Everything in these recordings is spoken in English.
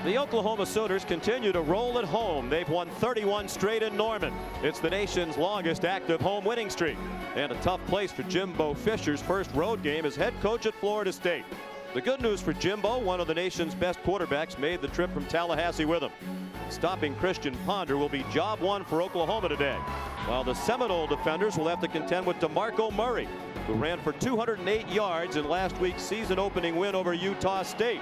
The Oklahoma Sooners continue to roll at home. They've won 31 straight in Norman. It's the nation's longest active home winning streak. And a tough place for Jimbo Fisher's first road game as head coach at Florida State. The good news for Jimbo, one of the nation's best quarterbacks, made the trip from Tallahassee with him. Stopping Christian Ponder will be job one for Oklahoma today, while the Seminole defenders will have to contend with DeMarco Murray, who ran for 208 yards in last week's season-opening win over Utah State.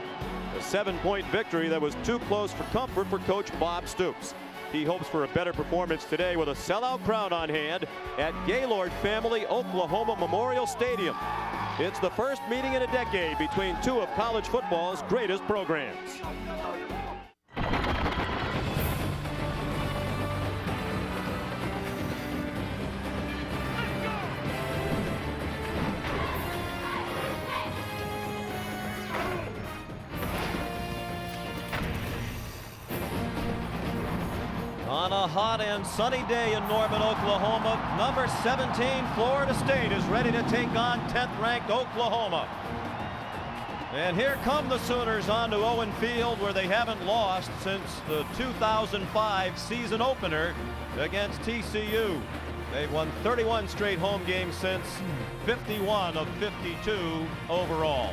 A 7-point victory that was too close for comfort for Coach Bob Stoops. He hopes for a better performance today with a sellout crowd on hand at Gaylord Family Oklahoma Memorial Stadium. It's the first meeting in a decade between two of college football's greatest programs. On a hot and sunny day in Norman, Oklahoma, number 17 Florida State is ready to take on 10th-ranked Oklahoma. And here come the Sooners onto Owen Field, where they haven't lost since the 2005 season opener against TCU. They've won 31 straight home games since, 51 of 52 overall.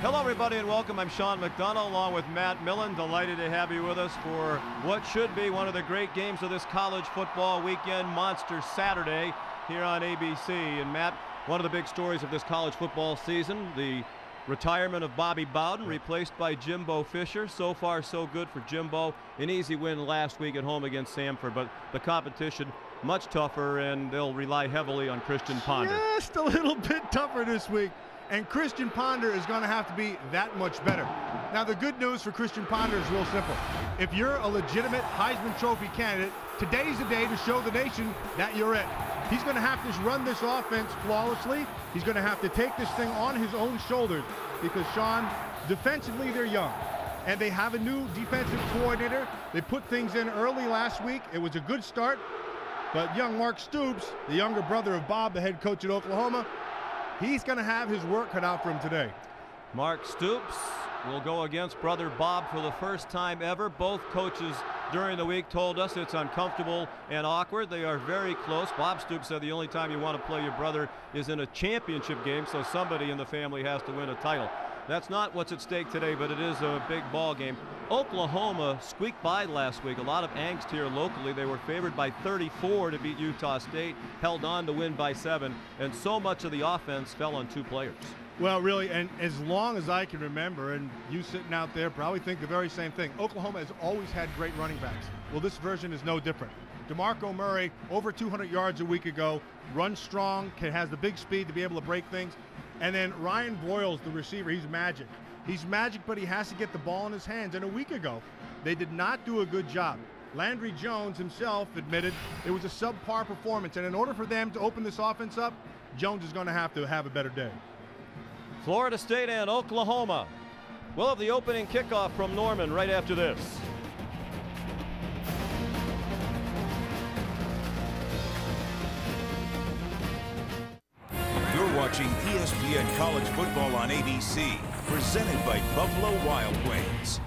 Hello, everybody, and welcome. I'm Sean McDonough along with Matt Millen. Delighted to have you with us for what should be one of the great games of this college football weekend, Monster Saturday here on ABC. And Matt, one of the big stories of this college football season, the retirement of Bobby Bowden, replaced by Jimbo Fisher. So far, so good for Jimbo. An easy win last week at home against Samford, but the competition much tougher, and they'll rely heavily on Christian Ponder. Just a little bit tougher this week. And Christian Ponder is going to have to be that much better. Now, the good news for Christian Ponder is real simple. If you're a legitimate Heisman Trophy candidate, today's the day to show the nation that you're it. He's going to have to run this offense flawlessly. He's going to have to take this thing on his own shoulders because, Sean, defensively they're young. And they have a new defensive coordinator. They put things in early last week. It was a good start. But young Mark Stoops, the younger brother of Bob, the head coach at Oklahoma, he's going to have his work cut out for him today. Mark Stoops will go against brother Bob for the first time ever. Both coaches during the week told us it's uncomfortable and awkward. They are very close. Bob Stoops said the only time you want to play your brother is in a championship game, so somebody in the family has to win a title. That's not what's at stake today, but it is a big ball game. Oklahoma squeaked by last week. A lot of angst here locally. They were favored by 34 to beat Utah State, held on to win by 7, and so much of the offense fell on two players. Well, really, and as long as I can remember, and you sitting out there probably think the very same thing, Oklahoma has always had great running backs. Well, this version is no different. DeMarco Murray, over 200 yards a week ago, runs strong, has the big speed to be able to break things. And then Ryan Broyles, the receiver, he's magic. He's magic, but he has to get the ball in his hands. And a week ago, they did not do a good job. Landry Jones himself admitted it was a subpar performance. And in order for them to open this offense up, Jones is going to have a better day. Florida State and Oklahoma. We'll have the opening kickoff from Norman right after this. You're watching ESPN College Football on ABC, presented by Buffalo Wild Wings.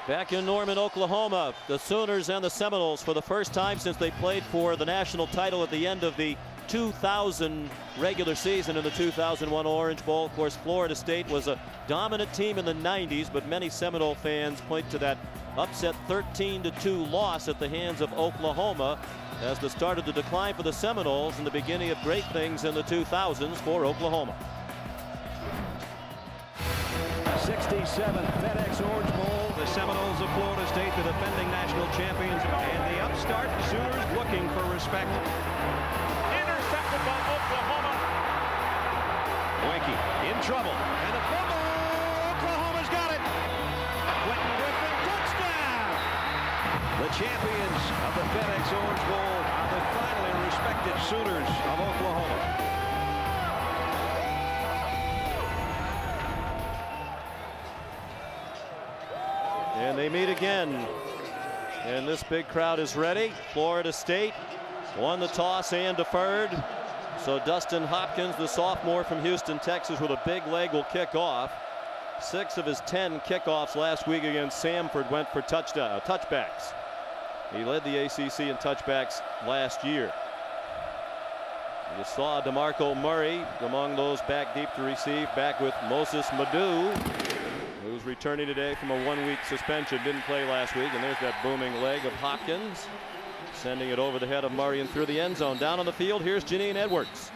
Back in Norman, Oklahoma, the Sooners and the Seminoles for the first time since they played for the national title at the end of the 2000 regular season in the 2001 Orange Bowl. Of course, Florida State was a dominant team in the 90s, but many Seminole fans point to that upset 13-2 loss at the hands of Oklahoma as the start of the decline for the Seminoles and the beginning of great things in the 2000s for Oklahoma. 67th FedEx Orange Bowl, the Seminoles of Florida State, the defending national champions, and the upstart Sooners looking for respect. Intercepted by Oklahoma. Winky in trouble, and a fumble. Oklahoma's got it. Quentin Griffin, touchdown. The champions of the FedEx Orange Bowl are the finally respected Sooners of Oklahoma. And they meet again. And this big crowd is ready. Florida State won the toss and deferred. So Dustin Hopkins, the sophomore from Houston, Texas, with a big leg, will kick off. 6 of his 10 kickoffs last week against Samford went for touchbacks. He led the ACC in touchbacks last year. You saw DeMarco Murray among those back deep to receive, back with Moses Madu, who's returning today from a 1-week suspension. Didn't play last week. And there's that booming leg of Hopkins, sending it over the head of Murray and through the end zone. Down on the field, here's Janine Edwards.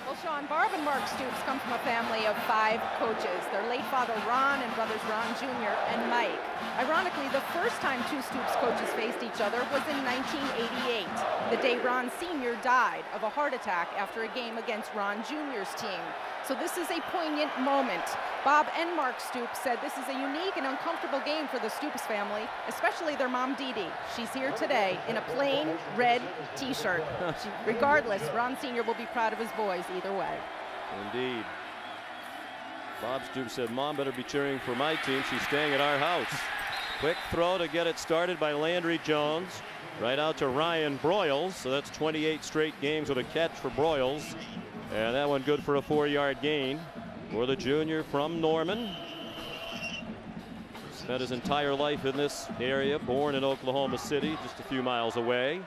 Well, Sean, Barb and Mark Stoops come from a family of 5 coaches. Their late father, Ron, and brothers Ron Jr. and Mike. Ironically, the first time 2 Stoops coaches faced each other was in 1988, the day Ron Sr. died of a heart attack after a game against Ron Jr.'s team. So this is a poignant moment. Bob and Mark Stoops said this is a unique and uncomfortable game for the Stoops family, especially their mom, Dee Dee. She's here today in a plain red T-shirt. Regardless, Ron Sr. will be proud of his boys either way. Indeed. Bob Stoops said, Mom better be cheering for my team. She's staying at our house. Quick throw to get it started by Landry Jones. Right out to Ryan Broyles. So that's 28 straight games with a catch for Broyles. And that one good for a 4-yard gain for the junior from Norman. Spent his entire life in this area, born in Oklahoma City, just a few miles away.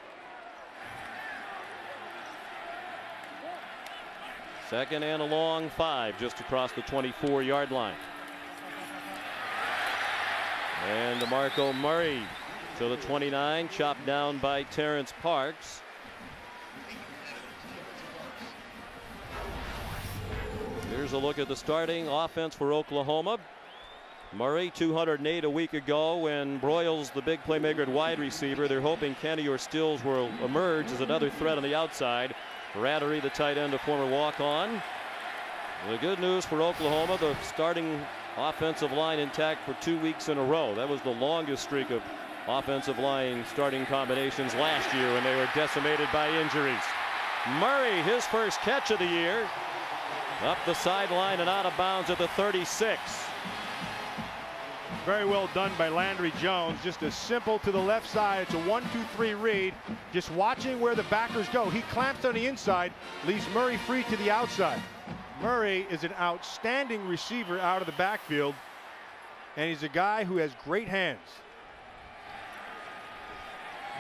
Second and a long 5 just across the 24-yard line. And DeMarco Murray to the 29, chopped down by Terrence Parks. Here's a look at the starting offense for Oklahoma. Murray, 208 a week ago, when Broyles, the big playmaker at wide receiver. They're hoping Kenny or Stills will emerge as another threat on the outside. Rattery, the tight end, a former walk-on. The good news for Oklahoma, the starting offensive line intact for 2 weeks in a row. That was the longest streak of offensive line starting combinations last year when they were decimated by injuries. Murray, his first catch of the year. Up the sideline and out of bounds at the 36. Very well done by Landry Jones. Just a simple to the left side. It's a 1-2-3 read. Just watching where the backers go. He clamps on the inside, leaves Murray free to the outside. Murray is an outstanding receiver out of the backfield, and he's a guy who has great hands.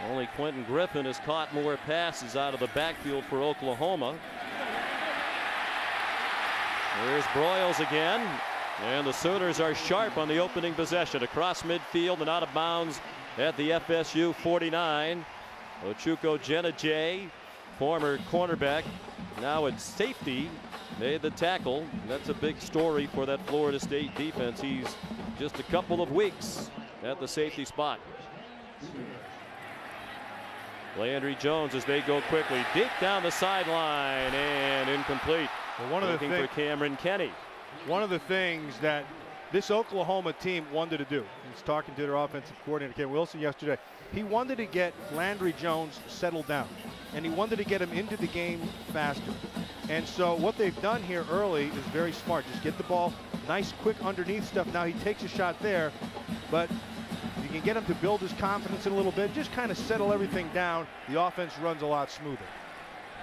Only Quentin Griffin has caught more passes out of the backfield for Oklahoma. Here's Broyles again, and the Sooners are sharp on the opening possession. Across midfield and out of bounds at the FSU 49. Ochuko Jenajay, former cornerback, now at safety, made the tackle. That's a big story for that Florida State defense. He's just a couple of weeks at the safety spot. Landry Jones as they go quickly deep down the sideline and incomplete. Well, looking for Cameron Kenny. One of the things that this Oklahoma team wanted to do, he was talking to their offensive coordinator Ken Wilson yesterday, he wanted to get Landry Jones settled down, and he wanted to get him into the game faster. And so what they've done here early is very smart. Just get the ball nice quick underneath stuff. Now he takes a shot there, but you can get him to build his confidence in a little bit, just kind of settle everything down. The offense runs a lot smoother.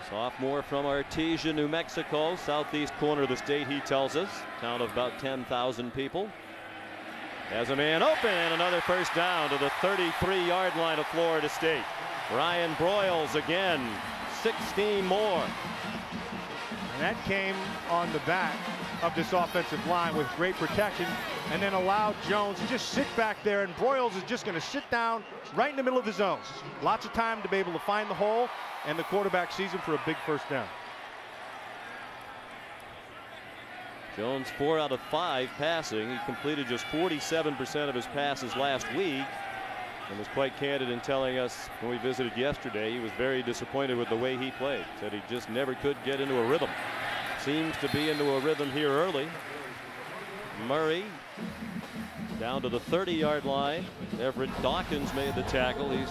Sophomore from Artesia, New Mexico, southeast corner of the state, he tells us. Town of about 10,000 people. Has a man open and another first down to the 33-yard line of Florida State. Ryan Broyles again, 16 more. And that came on the back of this offensive line with great protection, and then allowed Jones to just sit back there, and Broyles is just going to sit down right in the middle of the zone. Lots of time to be able to find the hole, and the quarterback sees him for a big first down. Jones 4 out of 5 passing. He completed just 47% of his passes last week, and was quite candid in telling us when we visited yesterday he was very disappointed with the way he played. Said he just never could get into a rhythm. Seems to be into a rhythm here early. Murray down to the 30-yard line. Everett Dawkins made the tackle. He's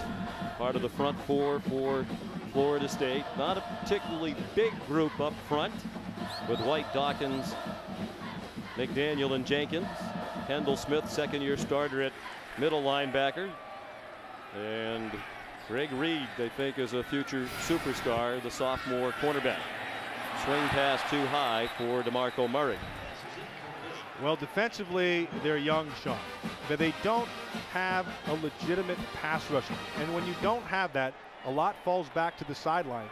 part of the front 4 for Florida State. Not a particularly big group up front with White, Dawkins, McDaniel, and Jenkins. Kendall Smith, second-year starter at middle linebacker. And Greg Reed, they think, is a future superstar, the sophomore cornerback. Swing pass too high for DeMarco Murray. Well, defensively, they're young, Sean, but they don't have a legitimate pass rusher. And when you don't have that, a lot falls back to the sideline,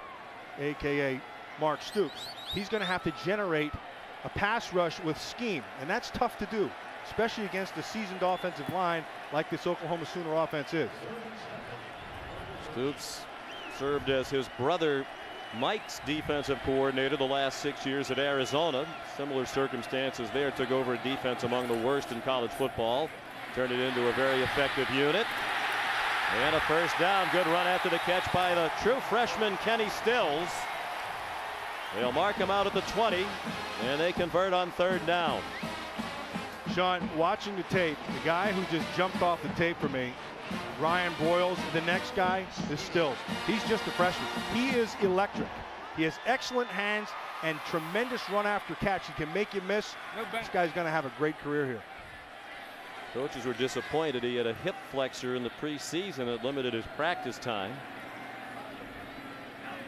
a.k.a. Mark Stoops. He's going to have to generate a pass rush with scheme, and that's tough to do, especially against a seasoned offensive line like this Oklahoma Sooner offense is. Stoops served as his brother Mike's defensive coordinator the last 6 years at Arizona. Similar circumstances there. Took over a defense among the worst in college football. Turned it into a very effective unit. And a first down. Good run after the catch by the true freshman Kenny Stills. They'll mark him out at the 20, and they convert on third down. Sean, watching the tape, the guy who just jumped off the tape for me, Ryan Broyles, the next guy is Stills. He's just a freshman. He is electric. He has excellent hands and tremendous run after catch. He can make you miss. This guy's going to have a great career here. Coaches were disappointed. He had a hip flexor in the preseason that limited his practice time.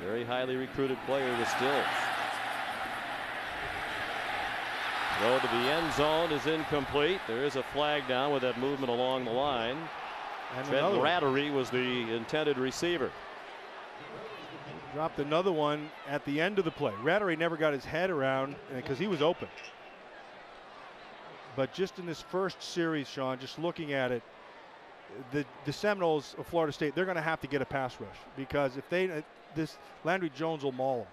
Very highly recruited player with Stills. Throw to the end zone is incomplete. There is a flag down with that movement along the line. And Trent Rattery was the intended receiver. Dropped another one at the end of the play. Rattery never got his head around because he was open. But just in this first series, Sean, just looking at it, the Seminoles of Florida State, they're going to have to get a pass rush, because if they this Landry Jones will maul them.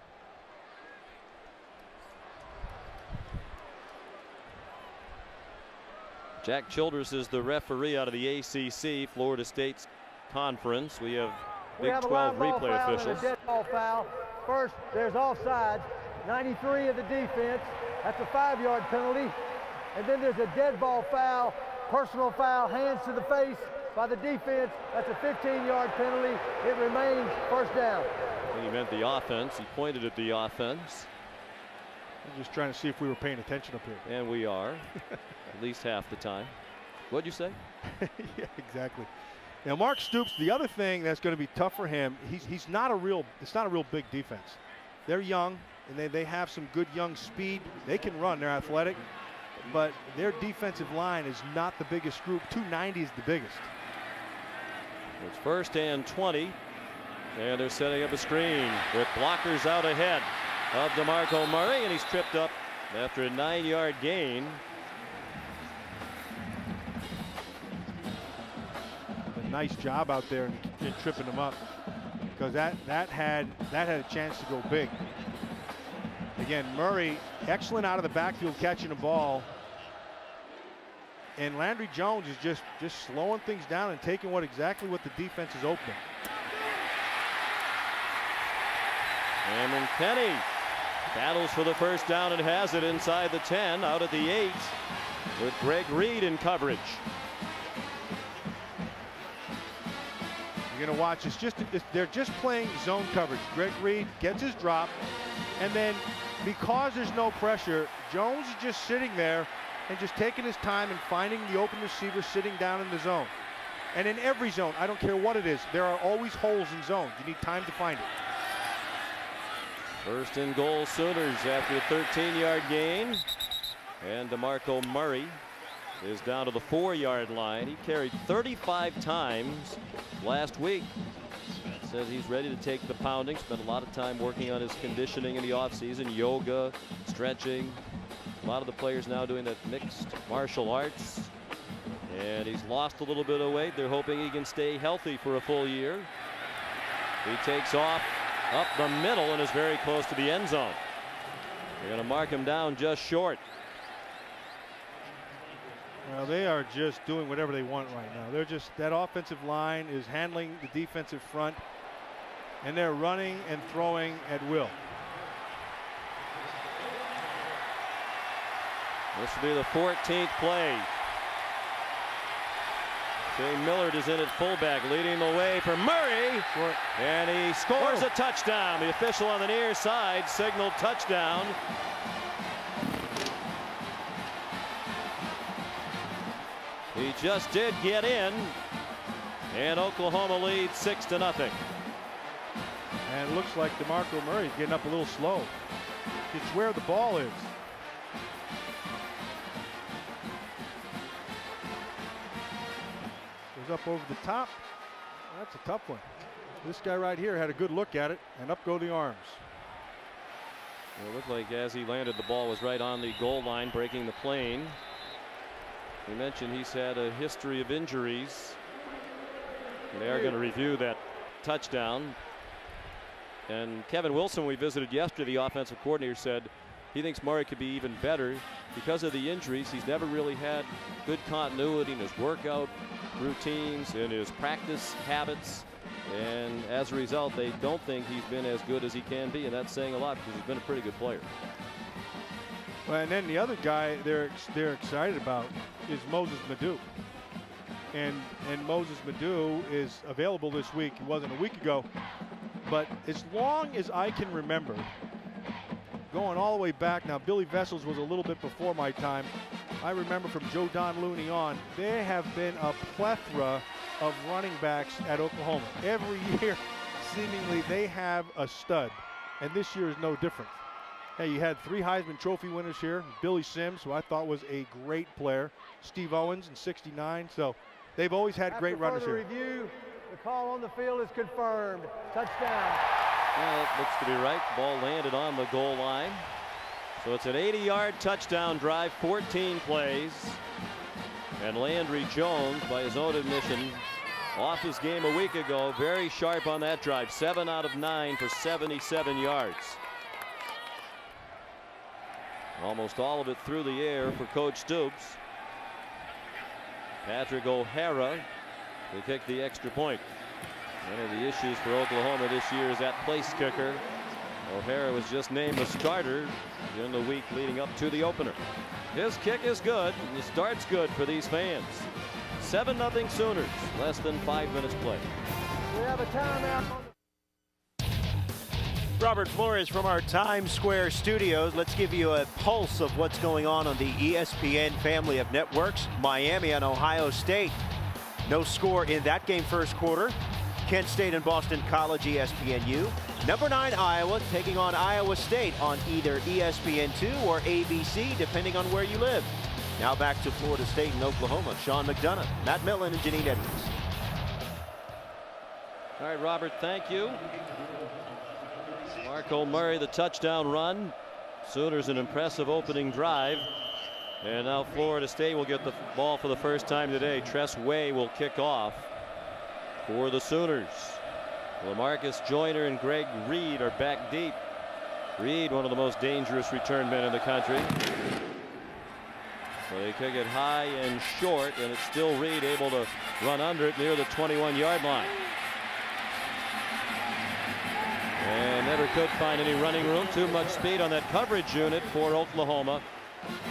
Jack Childress is the referee out of the ACC, Florida State's conference. We have Big 12 replay officials. Dead ball foul. First, there's offsides. 93 of the defense. That's a 5-yard penalty. And then there's a dead ball foul, personal foul, hands to the face by the defense. That's a 15-yard penalty. It remains first down. He meant the offense. He pointed at the offense. I'm just trying to see if we were paying attention up here. And we are, at least half the time. What'd you say? Yeah, exactly. Now, Mark Stoops, the other thing that's going to be tough for him, it's not a real big defense. They're young, and they have some good young speed. They can run. They're athletic. But their defensive line is not the biggest group. 290 is the biggest. It's first and 20. And they're setting up a screen with blockers out ahead of DeMarco Murray, and he's tripped up after a 9-yard gain. A nice job out there in tripping him up, because that had a chance to go big. Again, Murray, excellent out of the backfield catching the ball. And Landry Jones is just slowing things down and taking exactly what the defense is opening. And Kenny battles for the first down and has it inside the 10, out at the 8, with Greg Reed in coverage. You're going to watch, they're just playing zone coverage. Greg Reed gets his drop, and then because there's no pressure, Jones is just sitting there and just taking his time and finding the open receiver sitting down in the zone. And in every zone, I don't care what it is, there are always holes in zones. You need time to find it. First and goal Sooners after a 13-yard gain. And DeMarco Murray is down to the 4-yard line. He carried 35 times last week. Says he's ready to take the pounding. Spent a lot of time working on his conditioning in the offseason, yoga, stretching. A lot of the players now doing that mixed martial arts. And he's lost a little bit of weight. They're hoping he can stay healthy for a full year. He takes off up the middle and is very close to the end zone. They're going to mark him down just short. Well, they are just doing whatever they want right now. They're just, that offensive line is handling the defensive front, and they're running and throwing at will. This will be the 14th play. Jay Millard is in at fullback, leading the way for Murray, and he scores a touchdown. The official on the near side signaled touchdown. He just did get in, and Oklahoma leads 6-0. And it looks like DeMarco Murray's getting up a little slow. It's where the ball is. Goes up over the top. That's a tough one. This guy right here had a good look at it, and up go the arms. It looked like as he landed, the ball was right on the goal line, breaking the plane. We mentioned he's had a history of injuries. They are going to review that touchdown. And Kevin Wilson, we visited yesterday, the offensive coordinator, said he thinks Murray could be even better because of the injuries. He's never really had good continuity in his workout routines, in his practice habits. And as a result, they don't think he's been as good as he can be. And that's saying a lot because he's been a pretty good player. Well, and then the other guy they're excited about is Moses Madu. And Moses Madu is available this week. He wasn't a week ago. But as long as I can remember, going all the way back, now Billy Vessels was a little bit before my time. I remember from Joe Don Looney on, there have been a plethora of running backs at Oklahoma. Every year, seemingly, they have a stud. And this year is no different. Hey, you had 3 Heisman Trophy winners here. Billy Sims, who I thought was a great player. Steve Owens in '69. So they've always had great runners here. Review, the call on the field is confirmed. Touchdown. Well, it looks to be right. Ball landed on the goal line. So it's an 80-yard touchdown drive, 14 plays. And Landry Jones, by his own admission, off his game a week ago, very sharp on that drive. 7 out of 9 for 77 yards. Almost all of it through the air for Coach Stoops. Patrick O'Hara will kick the extra point. One of the issues for Oklahoma this year is that place kicker. O'Hara was just named the starter in the week leading up to the opener. His kick is good. The start's good for these fans. 7-0 Sooners. Less than 5 minutes play. We have a timeout. Robert Flores from our Times Square studios. Let's give you a pulse of what's going on the ESPN family of networks. Miami and Ohio State. No score in that game first quarter. Kent State and Boston College, ESPNU. Number 9 Iowa taking on Iowa State on either ESPN2 or ABC, depending on where you live. Now back to Florida State and Oklahoma. Sean McDonough, Matt Millen, and Janine Edwards. All right, Robert, thank you. Marco Murray, the touchdown run. Sooners an impressive opening drive. And now Florida State will get the ball for the first time today. Tress Way will kick off for the Sooners. LaMarcus Joyner and Greg Reed are back deep. Reed, one of the most dangerous return men in the country. So they kick it high and short, and it's still Reed able to run under it near the 21-yard line. And never could find any running room. Too much speed on that coverage unit for Oklahoma.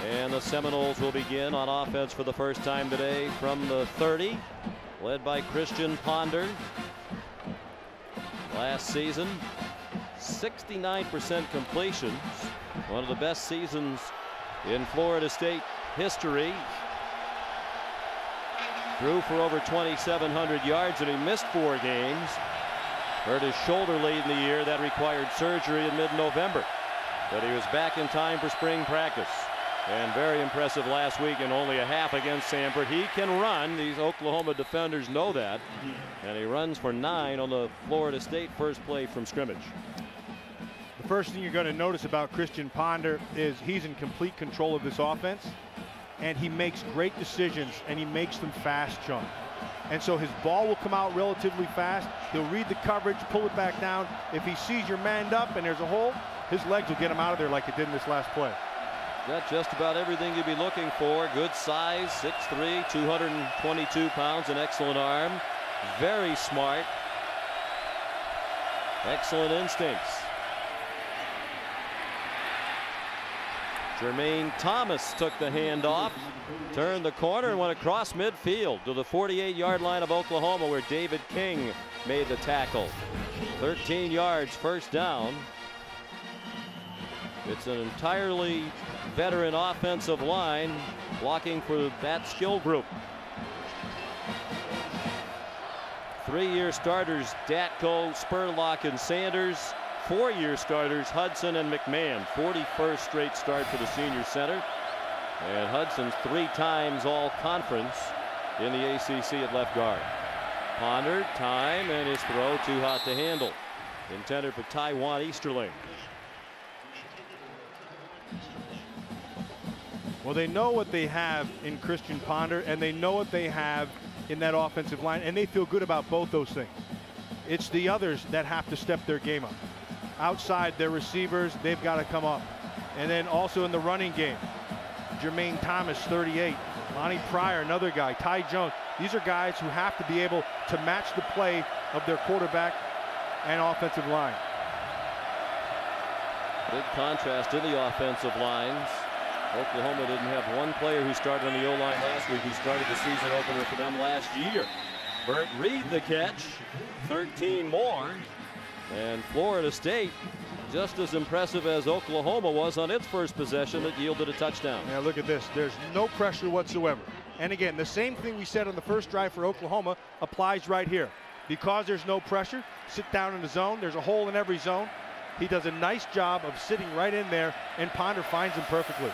And the Seminoles will begin on offense for the first time today from the 30, led by Christian Ponder. Last season, 69% completions, one of the best seasons in Florida State history. Threw for over 2,700 yards, and he missed 4 games. Hurt his shoulder late in the year. That required surgery in mid-November. But he was back in time for spring practice. And very impressive last week in only a half against Samford. He can run. These Oklahoma defenders know that. And he runs for 9 on the Florida State first play from scrimmage. The first thing you're going to notice about Christian Ponder is he's in complete control of this offense. And he makes great decisions, and he makes them fast, Sean. And so his ball will come out relatively fast. He'll read the coverage, pull it back down. If he sees you're manned up and there's a hole, his legs will get him out of there like it did in this last play. Got just about everything you'd be looking for. Good size, 6'3", 222 pounds, an excellent arm. Very smart. Excellent instincts. Jermaine Thomas took the handoff, turned the corner, and went across midfield to the 48-yard line of Oklahoma, where David King made the tackle. 13 yards, first down. It's an entirely veteran offensive line blocking for that skill group. 3-year starters Datko, Spurlock, and Sanders. 4-year starters Hudson and McMahon. 41st straight start for the senior center. And Hudson's 3 times all conference in the ACC at left guard. Ponder, time, and his throw too hot to handle. Intended for Taiwan Easterling. Well, they know what they have in Christian Ponder, and they know what they have in that offensive line, and they feel good about both those things. It's the others that have to step their game up. Outside, their receivers, they've got to come up. And then also in the running game, Jermaine Thomas, 38. Lonnie Pryor, another guy. Ty Jones. These are guys who have to be able to match the play of their quarterback and offensive line. Big contrast in the offensive lines. Oklahoma didn't have one player who started on the O-line last week who started the season opener for them last year. Burt Reed the catch, 13 more. And Florida State just as impressive as Oklahoma was on its first possession that yielded a touchdown. Yeah, look at this. There's no pressure whatsoever. And again, the same thing we said on the first drive for Oklahoma applies right here. Because there's no pressure, sit down in the zone. There's a hole in every zone. He does a nice job of sitting right in there, and Ponder finds him perfectly.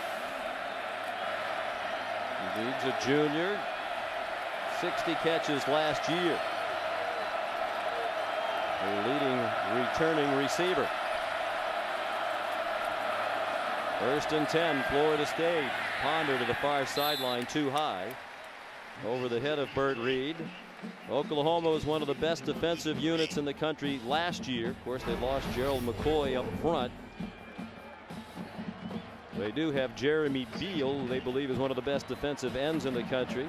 He's a junior. 60 catches last year. The leading returning receiver. 1st and 10, Florida State. Ponder to the far sideline, too high. Over the head of Burt Reed. Oklahoma was one of the best defensive units in the country last year. Of course, they lost Gerald McCoy up front. They do have Jeremy Beal, who they believe is one of the best defensive ends in the country.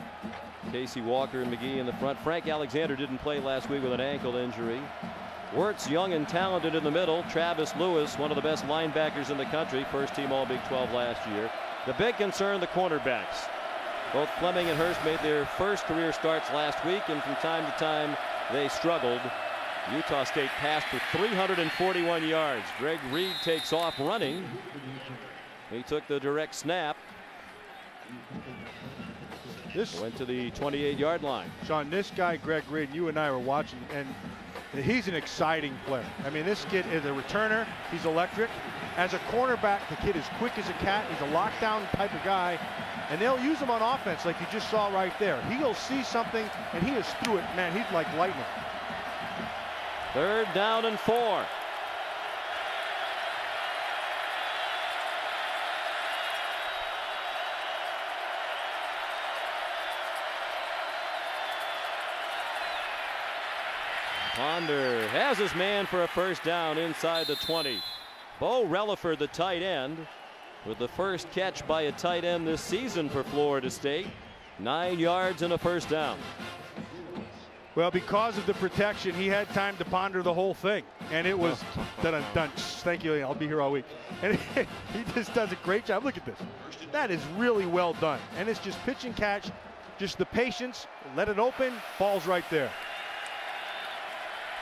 Casey Walker and McGee in the front. Frank Alexander didn't play last week with an ankle injury. Wirtz, young and talented in the middle. Travis Lewis, one of the best linebackers in the country. First team All Big 12 last year. The big concern, the cornerbacks. Both Fleming and Hurst made their first career starts last week, and from time to time they struggled. Utah State passed for 341 yards. Greg Reed takes off running. He took the direct snap. This went to the 28-yard line. Sean, this guy, Greg Reed, you and I were watching, and he's an exciting player. I mean, this kid is a returner. He's electric. As a cornerback, the kid is quick as a cat. He's a lockdown type of guy. And they'll use him on offense like you just saw right there. He'll see something, and he is through it. Man, he's like lightning. 3rd down and 4. Ponder has his man for a first down inside the 20. Bo Relaford, the tight end, with the first catch by a tight end this season for Florida State. 9 yards and a first down. Well, because of the protection, he had time to ponder the whole thing. And it was done. Thank you. I'll be here all week. And he just does a great job. Look at this. That is really well done. And it's just pitch and catch, just the patience, let it open, falls right there.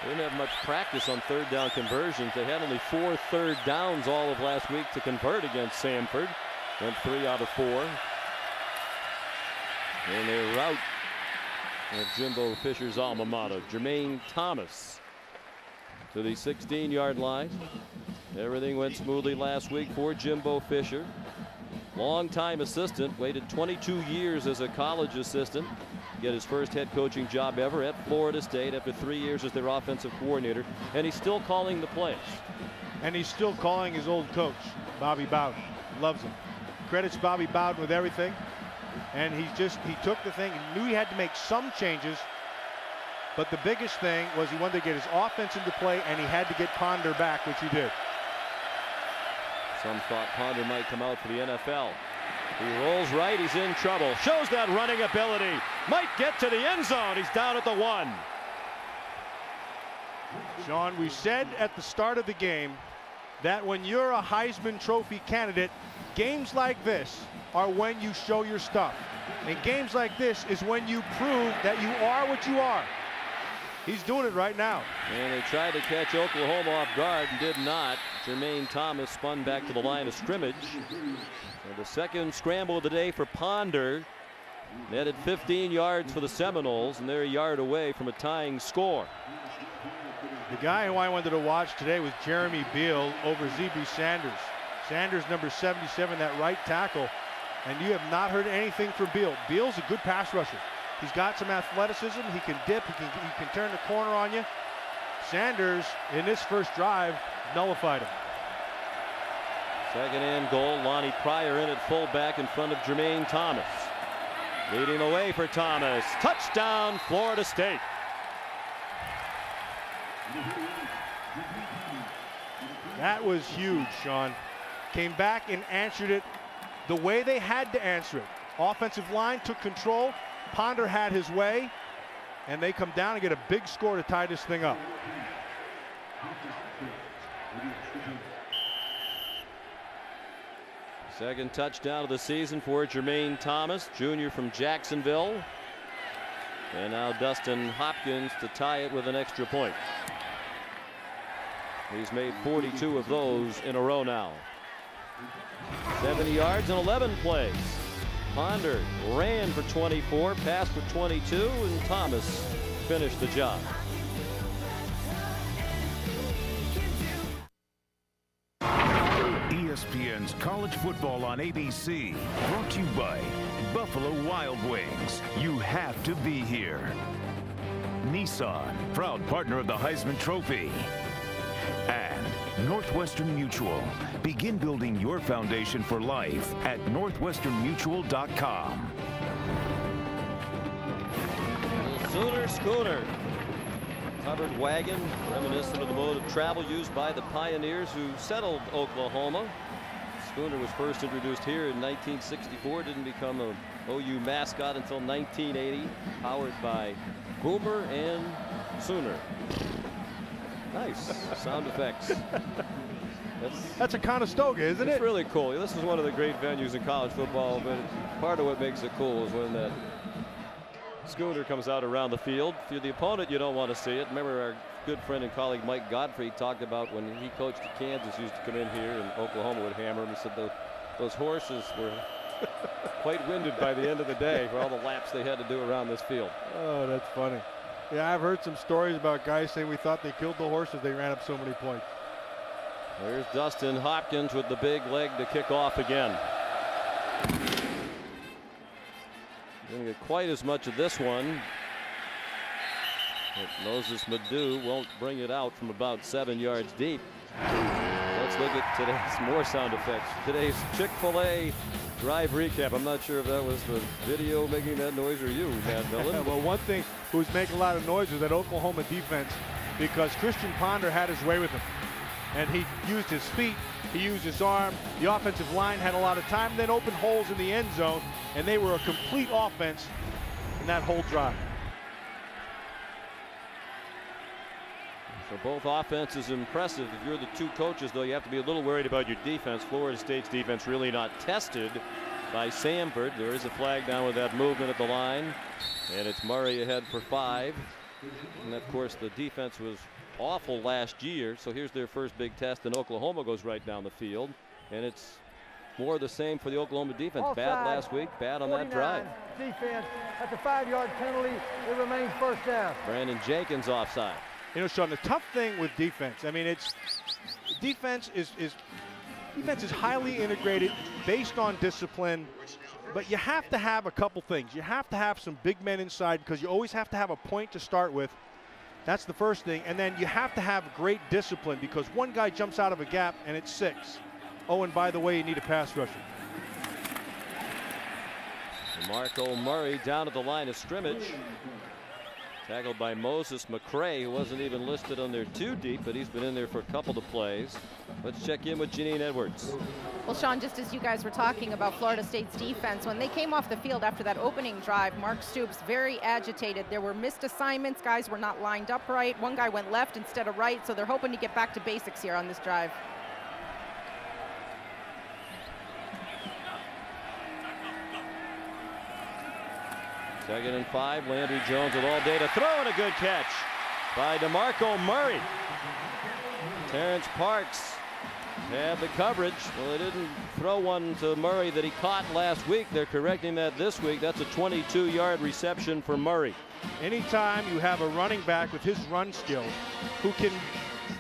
They didn't have much practice on 3rd down conversions. They had only 4 third downs all of last week to convert against Samford. Went 3 out of 4. And their route of Jimbo Fisher's alma mater, Jermaine Thomas, to the 16-yard line. Everything went smoothly last week for Jimbo Fisher. Longtime assistant, waited 22 years as a college assistant. Get his first head coaching job ever at Florida State after 3 years as their offensive coordinator, and he's still calling the plays. And he's still calling his old coach, Bobby Bowden. Loves him. Credits Bobby Bowden with everything. And he took the thing and knew he had to make some changes. But the biggest thing was he wanted to get his offense into play, and he had to get Ponder back, which he did. Some thought Ponder might come out for the NFL. He rolls right, he's in trouble. Shows that running ability. Might get to the end zone. He's down at the 1. Sean, we said at the start of the game that when you're a Heisman Trophy candidate, games like this are when you show your stuff. And games like this is when you prove that you are what you are. He's doing it right now. And they tried to catch Oklahoma off guard and did not. Jermaine Thomas spun back to the line of scrimmage. And the second scramble of the day for Ponder. Netted 15 yards for the Seminoles, and they're a yard away from a tying score. The guy who I wanted to watch today was Jeremy Beal over ZB Sanders. Sanders, number 77, that right tackle. And you have not heard anything from Beal. Beal's a good pass rusher. He's got some athleticism. He can dip. He can turn the corner on you. Sanders, in this first drive, nullified him. Second and goal. Lonnie Pryor in at fullback in front of Jermaine Thomas. Leading the way for Thomas. Touchdown, Florida State. That was huge, Sean. Came back and answered it the way they had to answer it. Offensive line took control. Ponder had his way, and they come down and get a big score to tie this thing up. Second touchdown of the season for Jermaine Thomas, junior from Jacksonville. And now Dustin Hopkins to tie it with an extra point. He's made 42 of those in a row now. 70 yards and 11 plays. Ponder ran for 24, passed for 22, and Thomas finished the job. ESPN's College Football on ABC, brought to you by Buffalo Wild Wings. You have to be here. Nissan, proud partner of the Heisman Trophy. And Northwestern Mutual. Begin building your foundation for life at northwesternmutual.com. Sooner Schooner. Covered wagon, reminiscent of the mode of travel used by the pioneers who settled Oklahoma. Schooner was first introduced here in 1964, didn't become a OU mascot until 1980, powered by Boomer and Sooner. Nice sound effects. That's a Conestoga, isn't it? It's really cool. This is one of the great venues in college football, but part of what makes it cool is when that Schooner comes out around the field. If you're the opponent, you don't want to see it. Remember our good friend and colleague Mike Godfrey talked about when he coached at Kansas, used to come in here and Oklahoma would hammer him. He said those horses were quite winded by the end of the day for all the laps they had to do around this field. Oh, that's funny. Yeah, I've heard some stories about guys saying we thought they killed the horses. They ran up so many points. There's Dustin Hopkins with the big leg to kick off again. Didn't get quite as much of this one. But Moses Madu won't bring it out from about 7 yards deep. Let's look at today's more sound effects. Today's Chick-fil-A drive recap. I'm not sure if that was the video making that noise or you, Matt Millen. Well, one thing who's making a lot of noise was that Oklahoma defense, because Christian Ponder had his way with him. And he used his feet, he used his arm. The offensive line had a lot of time, then opened holes in the end zone, and they were a complete offense in that whole drive. So both offenses impressive. If you're the two coaches, though, you have to be a little worried about your defense. Florida State's defense really not tested by Samford. There is a flag down with that movement at the line, and it's Murray ahead for 5. And of course the defense was awful last year, so here's their first big test, and Oklahoma goes right down the field, and it's more of the same for the Oklahoma defense. Offside. Bad last week, bad on that drive. Defense, that's a 5-yard penalty. It remains first down. Brandon Jenkins offside. You know, Sean, the tough thing with defense, I mean, defense is highly integrated based on discipline, but you have to have a couple things. You have to have some big men inside because you always have to have a point to start with. That's the first thing. And then you have to have great discipline because one guy jumps out of a gap and it's 6. Oh, and by the way, you need a pass rusher. Marco Murray down at the line of scrimmage. Tackled by Moses McCray, who wasn't even listed on their 2 deep, but he's been in there for a couple of plays. Let's check in with Janine Edwards. Well, Sean, just as you guys were talking about Florida State's defense, when they came off the field after that opening drive, Mark Stoops very agitated. There were missed assignments. Guys were not lined up right. One guy went left instead of right, so they're hoping to get back to basics here on this drive. Second and 5. Landry Jones with all day to throw, and a good catch by DeMarco Murray. Terrence Parks had the coverage. Well, they didn't throw one to Murray that he caught last week. They're correcting that this week. That's a 22-yard reception for Murray. Anytime you have a running back with his run skill who can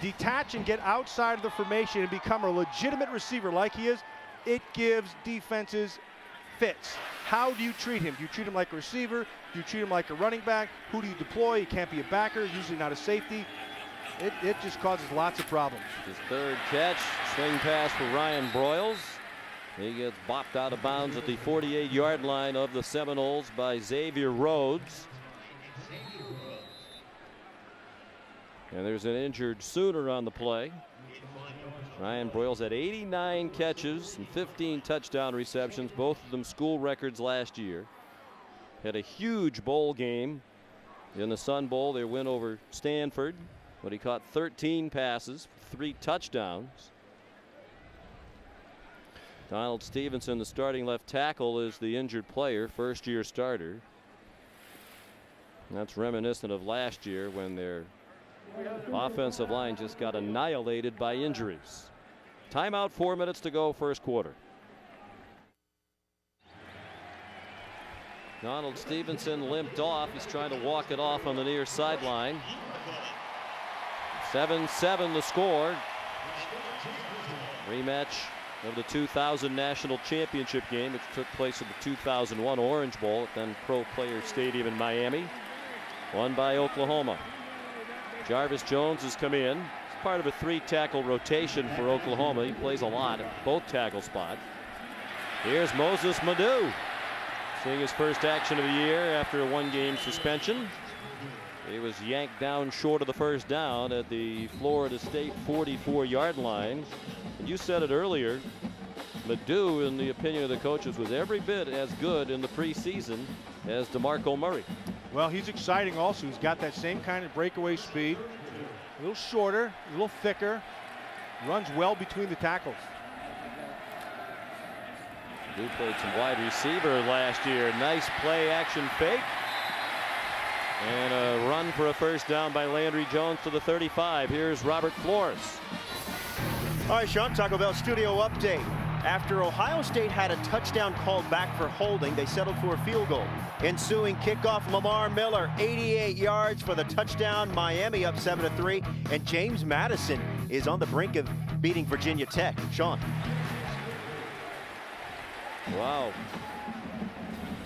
detach and get outside of the formation and become a legitimate receiver like he is, it gives defenses fits. How do you treat him? Do you treat him like a receiver? Do you treat him like a running back? Who do you deploy? He can't be a backer, usually not a safety. It just causes lots of problems. His third catch, swing pass for Ryan Broyles. He gets bopped out of bounds at the 48-yard line of the Seminoles by Xavier Rhodes. And there's an injured Sooner on the play. Ryan Broyles had 89 catches and 15 touchdown receptions, both of them school records last year. Had a huge bowl game in the Sun Bowl, their win over Stanford, but he caught 13 passes, 3 touchdowns. Donald Stevenson, the starting left tackle, is the injured player, first-year starter. And that's reminiscent of last year when their offensive line just got annihilated by injuries. Timeout, 4 minutes to go, first quarter. Donald Stevenson limped off. He's trying to walk it off on the near sideline. 7-7 the score. Rematch of the 2000 National Championship game, which took place at the 2001 Orange Bowl at then Pro Player Stadium in Miami. Won by Oklahoma. Jarvis Jones has come in. He's part of a 3-tackle rotation for Oklahoma. He plays a lot at both tackle spots. Here's Moses Madu, seeing his first action of the year after a 1-game suspension. He was yanked down short of the first down at the Florida State 44-yard line. And you said it earlier, Madu, in the opinion of the coaches, was every bit as good in the preseason as DeMarco Murray. Well, he's exciting also. He's got that same kind of breakaway speed. A little shorter, a little thicker. Runs well between the tackles. Madu played some wide receiver last year. Nice play action fake. And a run for a first down by Landry Jones to the 35. Here's Robert Flores. All right, Sean, Taco Bell studio update. After Ohio State had a touchdown called back for holding, they settled for a field goal. Ensuing kickoff, Lamar Miller, 88 yards for the touchdown. Miami up 7-3. And James Madison is on the brink of beating Virginia Tech. Sean. Wow.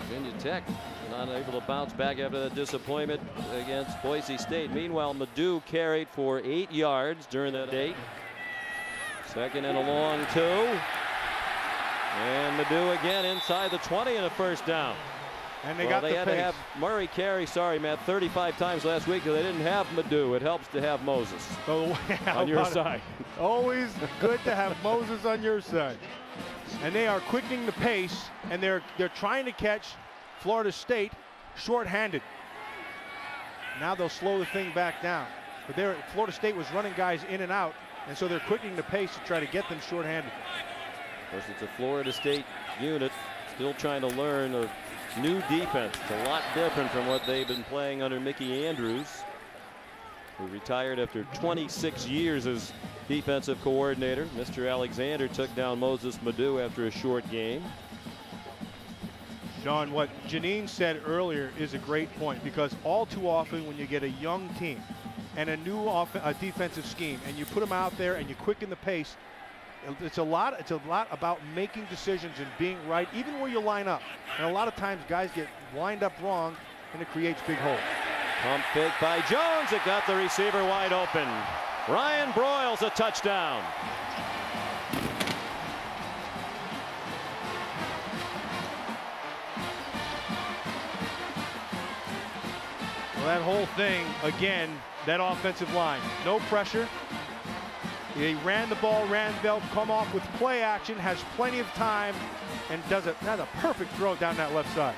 Virginia Tech not able to bounce back after that disappointment against Boise State. Meanwhile, Madu carried for 8 yards during that day. Second and a long 2. And Madu again inside the 20 and a first down. And they got the pace. They had to have Murray carry, sorry, Matt, 35 times last week because they didn't have Madu. It helps to have Moses on your side. Always good to have Moses on your side. And they are quickening the pace, and they're trying to catch Florida State short-handed. Now they'll slow the thing back down. But Florida State was running guys in and out, and so they're quickening the pace to try to get them short-handed. Of course, it's a Florida State unit still trying to learn a new defense. It's a lot different from what they've been playing under Mickey Andrews, who retired after 26 years as defensive coordinator. Mr. Alexander took down Moses Madu after a short game. Sean, what Janine said earlier is a great point, because all too often when you get a young team and a new defensive scheme and you put them out there and you quicken the pace, it's a lot about making decisions and being right even where you line up. And a lot of times guys get lined up wrong and it creates big holes. Pump fake by Jones. It got the receiver wide open. Ryan Broyles, a touchdown. Well, that whole thing, again, that offensive line, no pressure. He ran the ball, come off with play action, has plenty of time, and does a perfect throw down that left side.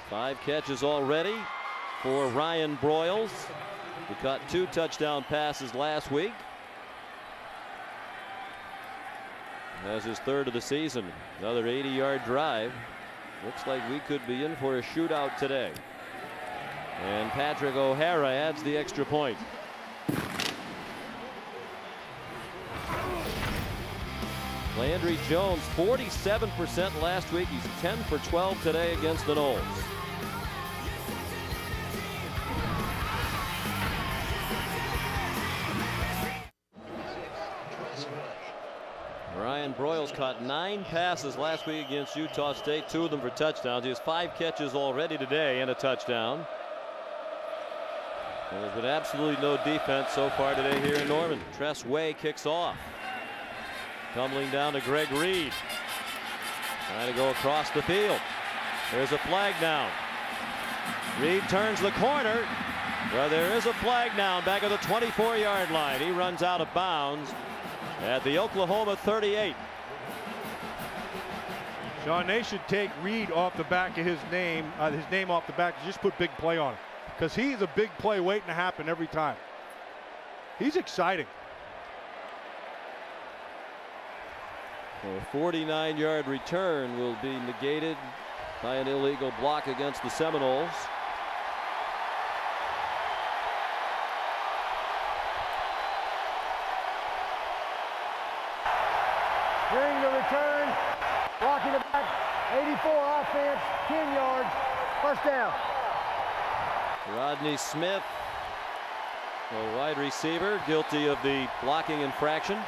5 catches already for Ryan Broyles. He caught 2 touchdown passes last week. That's his 3rd of the season. Another 80-yard drive. Looks like we could be in for a shootout today. And Patrick O'Hara adds the extra point. Landry Jones, 47% last week. He's 10 for 12 today against the Noles. Ryan Broyles caught 9 passes last week against Utah State, 2 of them for touchdowns. He has 5 catches already today and a touchdown. And there's been absolutely no defense so far today here in Norman. Tress Way kicks off. Tumbling down to Greg Reed. Trying to go across the field. There's a flag down. Reed turns the corner. Well, there is a flag down back at the 24-yard line. He runs out of bounds at the Oklahoma 38. Sean, they should take Reed off the back of his name off the back. Just put big play on it, because he's a big play waiting to happen every time. He's exciting. A 49-yard return will be negated by an illegal block against the Seminoles. During the return, blocking it back, 84 offense, 10 yards, first down. Rodney Smith, a wide receiver, guilty of the blocking infraction.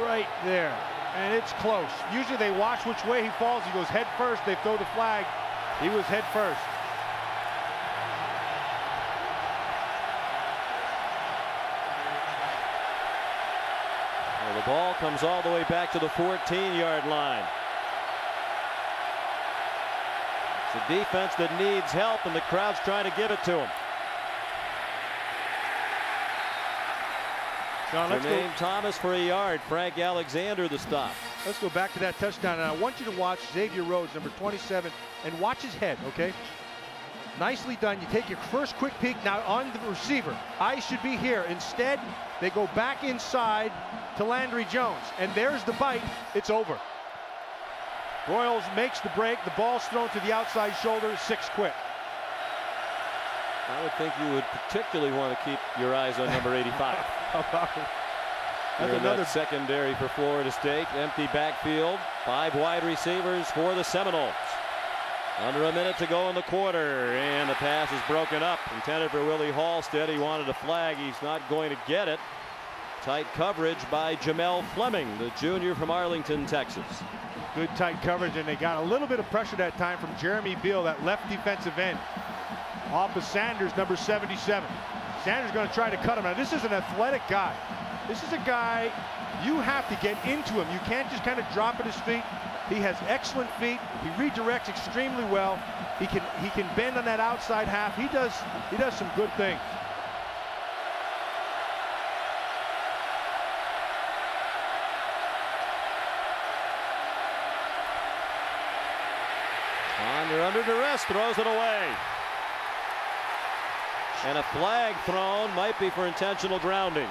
Right there, and it's close. Usually they watch which way he falls. He goes head first. They throw the flag. He was head first. Well, the ball comes all the way back to the 14-yard line. It's a defense that needs help, and the crowd's trying to give it to him. Jermaine Thomas for a yard. Frank Alexander the stop. Let's go back to that touchdown, and I want you to watch Xavier Rhodes, number 27, and watch his head, okay? Nicely done. You take your first quick peek now on the receiver. Eyes should be here. Instead, they go back inside to Landry Jones, and there's the bite. It's over. Broyles makes the break. The ball's thrown to the outside shoulder. 6 quick. I would think you would particularly want to keep your eyes on number 85. That's another secondary for Florida State. Empty backfield. 5 wide receivers for the Seminoles. Under a minute to go in the quarter, and the pass is broken up. Intended for Willie Halstead. He wanted a flag. He's not going to get it. Tight coverage by Jamel Fleming, the junior from Arlington, Texas. Good tight coverage, and they got a little bit of pressure that time from Jeremy Beal, that left defensive end, off of Sanders, number 77. Sanders going to try to cut him. Now, this is an athletic guy. This is a guy you have to get into him. You can't just kind of drop at his feet. He has excellent feet. He redirects extremely well. He can bend on that outside half. He does some good things. Under duress, throws it away. And a flag thrown, might be for intentional grounding.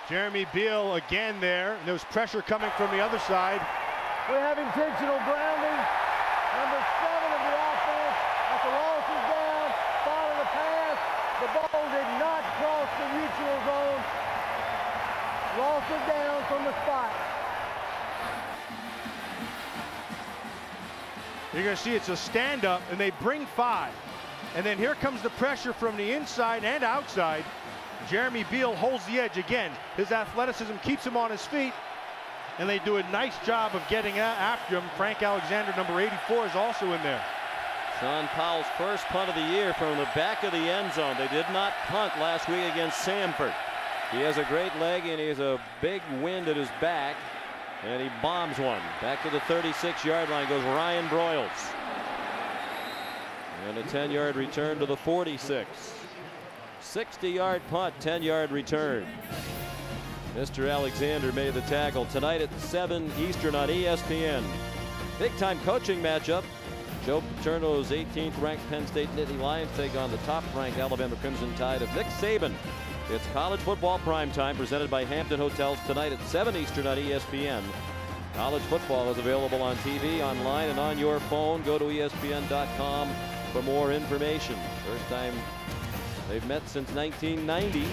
Jeremy Beal again there. There's pressure coming from the other side. We have intentional grounding. Number 7 of the offense. After Ross is down, following the pass. The ball did not cross the neutral zone. Ross is down from the spot. You're going to see it's a stand-up, and they bring 5. And then here comes the pressure from the inside and outside. Jeremy Beal holds the edge again. His athleticism keeps him on his feet, and they do a nice job of getting after him. Frank Alexander, number 84, is also in there. Sean Powell's first punt of the year from the back of the end zone. They did not punt last week against Samford. He has a great leg, and he has a big wind at his back. And he bombs one. Back to the 36-yard line goes Ryan Broyles. And a 10-yard return to the 46. 60-yard punt, 10-yard return. Mr. Alexander made the tackle tonight at 7 Eastern on ESPN. Big-time coaching matchup. Joe Paterno's 18th ranked Penn State Nittany Lions take on the top-ranked Alabama Crimson Tide of Nick Saban. It's college football primetime presented by Hampton Hotels tonight at 7 Eastern on ESPN. College football is available on TV, online, and on your phone. Go to ESPN.com for more information. First time they've met since 1990.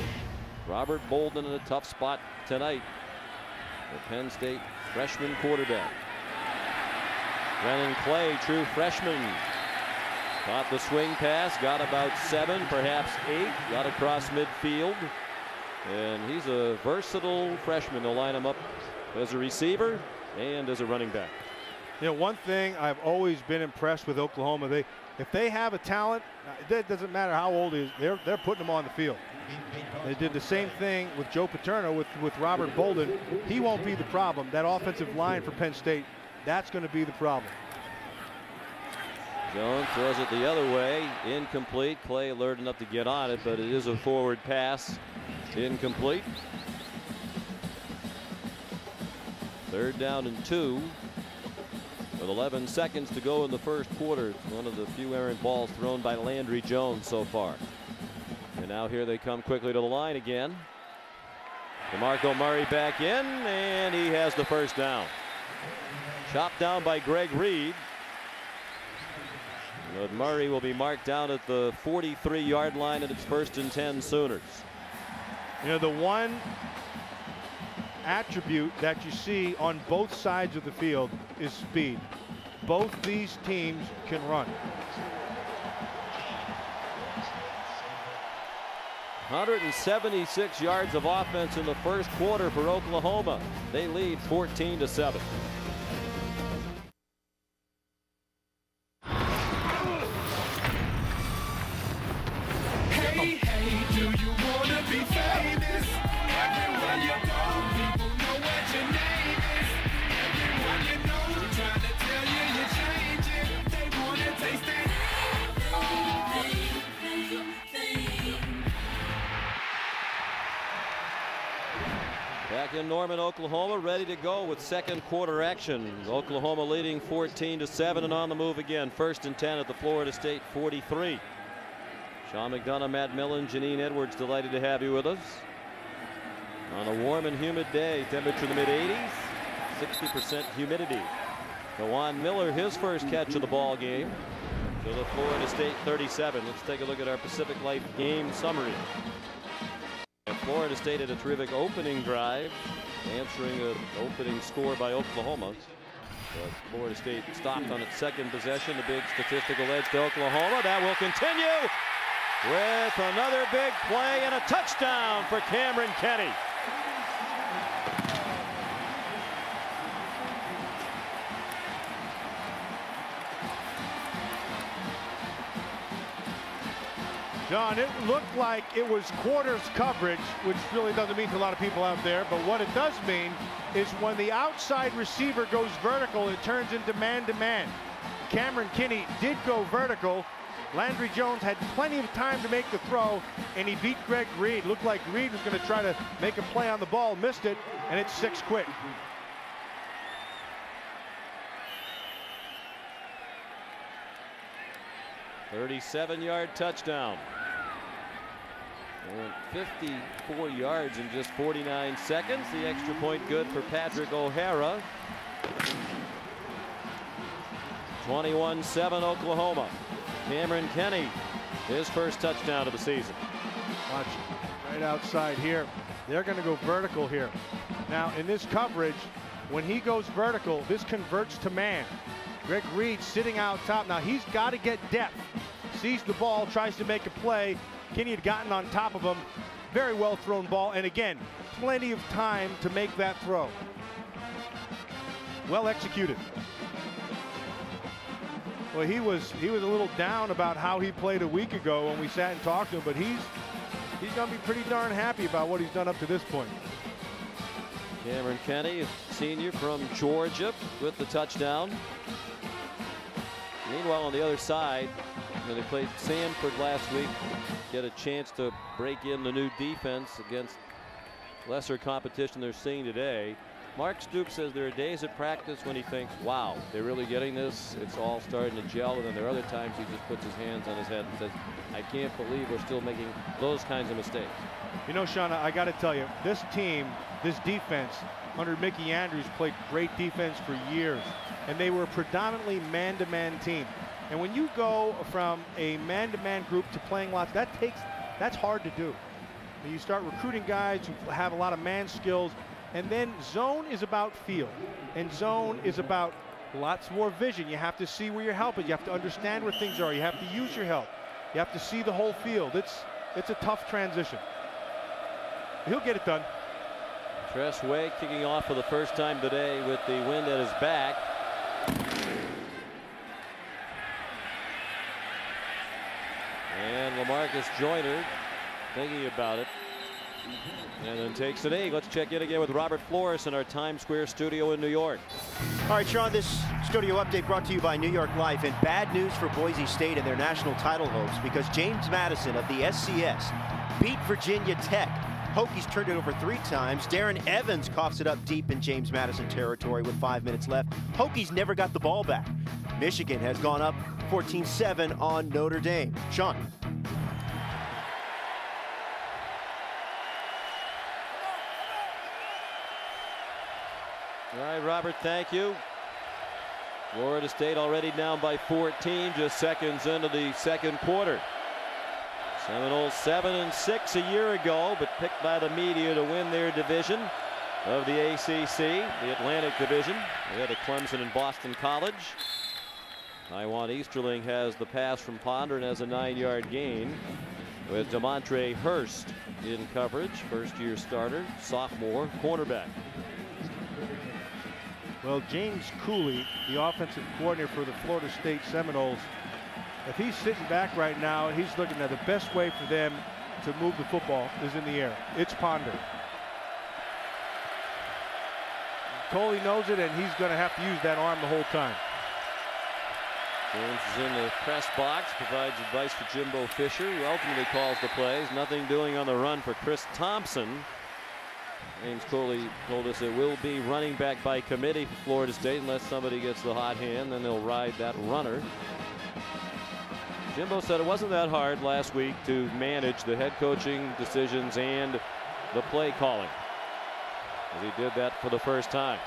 Robert Bolden in a tough spot tonight. The Penn State freshman quarterback. Brennan Clay, true freshman. Caught the swing pass, got about 7, perhaps 8, got across midfield. And he's a versatile freshman. They'll line him up as a receiver and as a running back. You know, one thing I've always been impressed with Oklahoma, if they have a talent, it doesn't matter how old he is, they're putting him on the field. They did the same thing with Joe Paterno with Robert Bolden. He won't be the problem. That offensive line for Penn State, that's going to be the problem. Jones throws it the other way, incomplete. Clay alerted enough to get on it, but it is a forward pass, incomplete. 3rd down and 2 with 11 seconds to go in the first quarter. It's one of the few errant balls thrown by Landry Jones so far. And now here they come quickly to the line again. DeMarco Murray back in, and he has the first down. Chopped down by Greg Reed. But Murray will be marked down at the 43-yard line, and it's 1st and 10 Sooners. You know, the one attribute that you see on both sides of the field is speed. Both these teams can run. 176 yards of offense in the first quarter for Oklahoma. They lead 14-7. Back in Norman, Oklahoma, ready to go with second quarter action. Oklahoma leading 14-7 and on the move again. 1st and 10 at the Florida State 43. Sean McDonough, Matt Millen, Janine Edwards, delighted to have you with us. On a warm and humid day, temperature in the mid-80s, 60% humidity. Dewan Miller, his first catch of the ball game to the Florida State 37. Let's take a look at our Pacific Life game summary. Florida State had a terrific opening drive, answering an opening score by Oklahoma. But Florida State stopped on its second possession. The big statistical edge to Oklahoma. That will continue with another big play and a touchdown for Cameron Kenny. John, it looked like it was quarters coverage, which really doesn't mean to a lot of people out there, but what it does mean is when the outside receiver goes vertical, it turns into man-to-man. Cameron Kinney did go vertical. Landry Jones had plenty of time to make the throw, and he beat Greg Reed. Looked like Reed was going to try to make a play on the ball, missed it, and it's 6 quick. $37-yard touchdown. And 54 yards in just 49 seconds. The extra point good for Patrick O'Hara. 21-7 Oklahoma. Cameron Kenny, his first touchdown of the season. Watch right outside here. They're going to go vertical here. Now in this coverage, when he goes vertical, this converts to man. Greg Reed sitting out top. Now he's got to get depth. Sees the ball, tries to make a play. Kinney had gotten on top of him. Very well thrown ball, and again, plenty of time to make that throw. Well executed. Well, he was a little down about how he played a week ago when we sat and talked to him, but he's going to be pretty darn happy about what he's done up to this point. Cameron Kenny, senior from Georgia, with the touchdown. Meanwhile, on the other side, they played Sanford last week. Get a chance to break in the new defense against lesser competition they're seeing today. Mark Stoops says there are days at practice when he thinks, wow, they're really getting this. It's all starting to gel. And then there are other times he just puts his hands on his head and says, I can't believe we're still making those kinds of mistakes. You know, Sean, I got to tell you, this team, this defense under Mickey Andrews played great defense for years. And they were a predominantly man-to-man team. And when you go from a man-to-man group to playing lots, that's hard to do. And you start recruiting guys who have a lot of man skills, and then zone is about feel, and zone is about lots more vision. You have to see where you're helping. You have to understand where things are. You have to use your help. You have to see the whole field. It's a tough transition. He'll get it done. Tress Way kicking off for the first time today with the wind at his back. And LaMarcus Joyner thinking about it. And then takes an knee. Let's check in again with Robert Flores in our Times Square studio in New York. All right, Sean, this studio update brought to you by New York Life. And bad news for Boise State and their national title hopes, because James Madison of the SCS beat Virginia Tech. Hokies turned it over 3 times. Darren Evans coughs it up deep in James Madison territory with 5 minutes left. Hokies never got the ball back. Michigan has gone up 14-7 on Notre Dame. Sean. All right, Robert, thank you. Florida State already down by 14, just seconds into the second quarter. Seminoles 7-6 a year ago, but picked by the media to win their division of the ACC, the Atlantic Division. They had a Clemson and Boston College. Taiwan Easterling has the pass from Ponder and has a 9-yard gain with Demontre Hurst in coverage, first-year starter, sophomore cornerback. Well, James Cooley, the offensive coordinator for the Florida State Seminoles, if he's sitting back right now, he's looking at the best way for them to move the football is in the air. It's Ponder. Coley knows it, and he's going to have to use that arm the whole time. James is in the press box, provides advice for Jimbo Fisher, who ultimately calls the plays. Nothing doing on the run for Chris Thompson. James Coley told us it will be running back by committee for Florida State unless somebody gets the hot hand, then they'll ride that runner. Jimbo said it wasn't that hard last week to manage the head coaching decisions and the play calling, as he did that for the first time.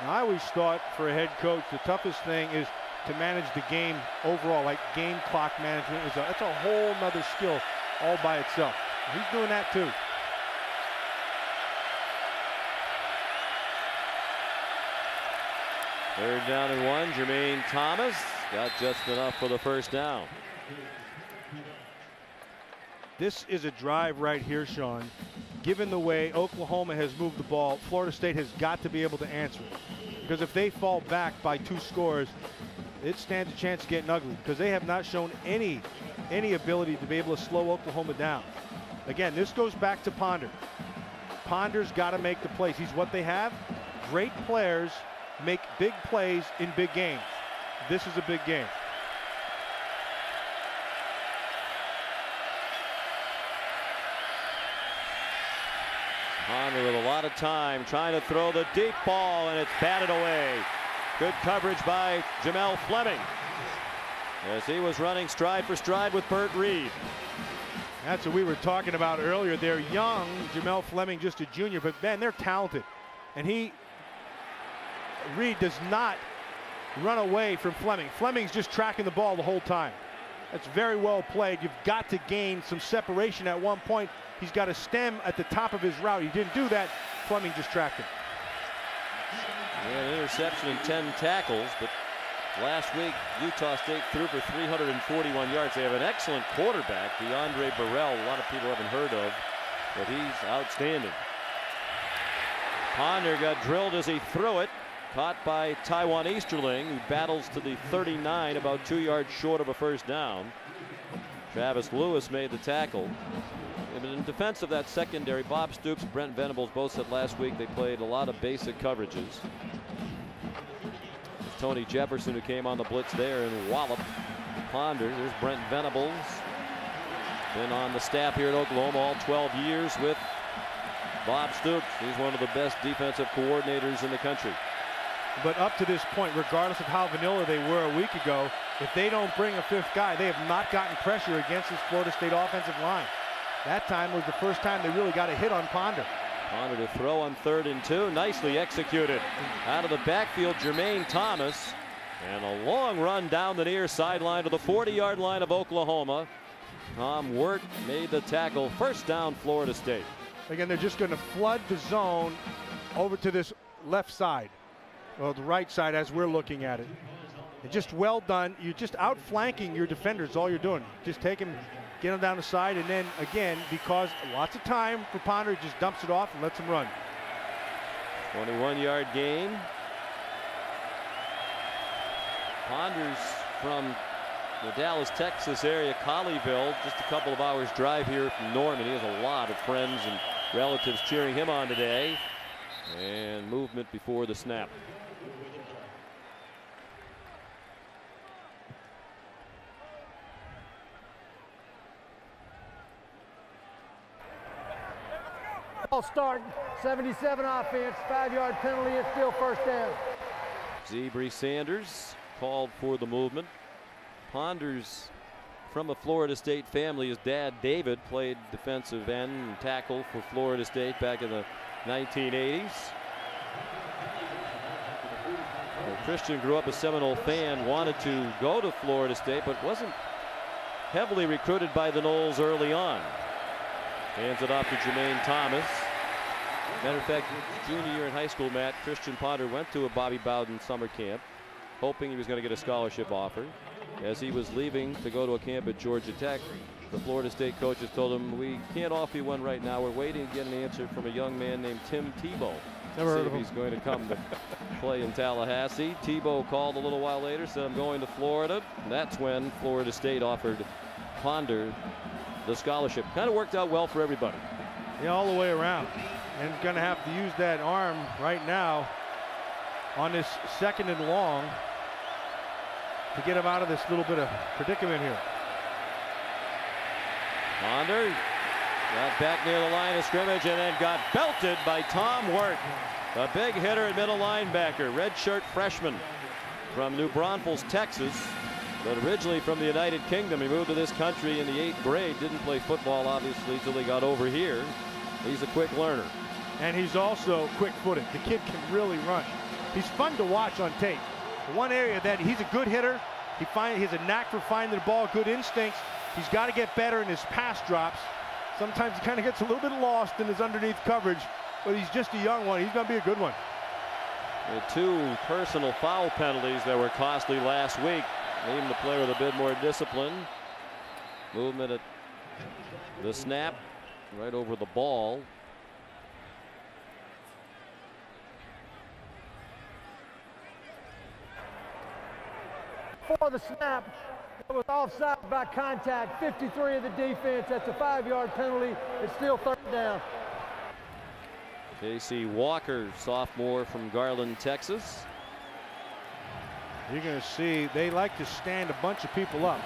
Now, I always thought for a head coach the toughest thing is to manage the game overall, like game clock management. That's a whole nother skill all by itself. He's doing that too. Third down and 1. Jermaine Thomas got just enough for the first down. This is a drive right here, Sean. Given the way Oklahoma has moved the ball, Florida State has got to be able to answer it. Because if they fall back by 2 scores, it stands a chance of getting ugly, because they have not shown any ability to be able to slow Oklahoma down. Again, this goes back to Ponder. Ponder's got to make the plays. He's what they have. Great players make big plays in big games. This is a big game. Ponder with a lot of time trying to throw the deep ball, and it's batted away. Good coverage by Jamel Fleming as he was running stride for stride with Burt Reed. That's what we were talking about earlier. They're young. Jamel Fleming just a junior, but man, they're talented. And Reed does not run away from Fleming. Fleming's just tracking the ball the whole time. That's very well played. You've got to gain some separation at one point. He's got a stem at the top of his route. He didn't do that. Fleming just tracked him. Yeah, an interception and 10 tackles, but last week Utah State threw for 341 yards. They have an excellent quarterback, DeAndre Burrell. A lot of people haven't heard of, but he's outstanding. Ponder got drilled as he threw it. Caught by Taiwan Easterling, who battles to the 39, about 2 yards short of a first down. Travis Lewis made the tackle. In defense of that secondary, Bob Stoops, Brent Venables both said last week they played a lot of basic coverages. There's Tony Jefferson, who came on the blitz there and walloped Ponder. There's Brent Venables. Been on the staff here at Oklahoma all 12 years with Bob Stoops. He's one of the best defensive coordinators in the country. But up to this point, regardless of how vanilla they were a week ago, if they don't bring a 5th guy, they have not gotten pressure against this Florida State offensive line. That time was the first time they really got a hit on Ponder. Ponder to throw on 3rd and 2. Nicely executed. Out of the backfield, Jermaine Thomas And a long run down the near sideline to the 40-yard line of Oklahoma. Tom Wirt made the tackle. First down, Florida State. Again, they're just going to flood the zone over to this left side, well, the right side as we're looking at it. And just well done. You're just outflanking your defenders. All you're doing, just take him, get him down the side, and then again, because lots of time for Ponder, he just dumps it off and lets him run. 21-yard gain. Ponder's from the Dallas, Texas area, Colleyville, just a couple of hours drive here from Norman. He has a lot of friends and relatives cheering him on today. And movement before the snap. Ball start, 77 offense, 5-yard penalty, it's still first down. Zebri Sanders called for the movement. Ponders from a Florida State family. His dad, David, played defensive end and tackle for Florida State back in the 1980s. Well, Christian grew up a Seminole fan, wanted to go to Florida State, but wasn't heavily recruited by the Noles early on. Hands it off to Jermaine Thomas. Matter of fact, junior year in high school, Matt, Christian Ponder went to a Bobby Bowden summer camp, hoping he was going to get a scholarship offer. As he was leaving to go to a camp at Georgia Tech, the Florida State coaches told him, "We can't offer you one right now. We're waiting to get an answer from a young man named Tim Tebow. Never heard of See if he's going to come to play in Tallahassee." Tebow called a little while later, said, "I'm going to Florida." And that's when Florida State offered Ponder the scholarship. Kind of worked out well for everybody. Yeah, all the way around. And going to have to use that arm right now on this 2nd and long to get him out of this little bit of predicament here. Ponder got back near the line of scrimmage and then got belted by Tom Wirt. A big hitter at middle linebacker, redshirt freshman from New Braunfels, Texas, but originally from the United Kingdom. He moved to this country in the 8th grade. Didn't play football, obviously, until he got over here. He's a quick learner. And he's also quick-footed. The kid can really run. He's fun to watch on tape. The one area that he's a good hitter, he has a knack for finding the ball, good instincts. He's got to get better in his pass drops. Sometimes he kind of gets a little bit lost in his underneath coverage, but he's just a young one. He's going to be a good one. The 2 personal foul penalties that were costly last week leave him to play with a bit more discipline. Movement at the snap, right over the ball. For the snap, it was offside by contact, 53 of the defense. That's a 5-yard penalty. It's still 3rd down. J.C. Walker, sophomore from Garland, Texas. You're going to see they like to stand a bunch of people up.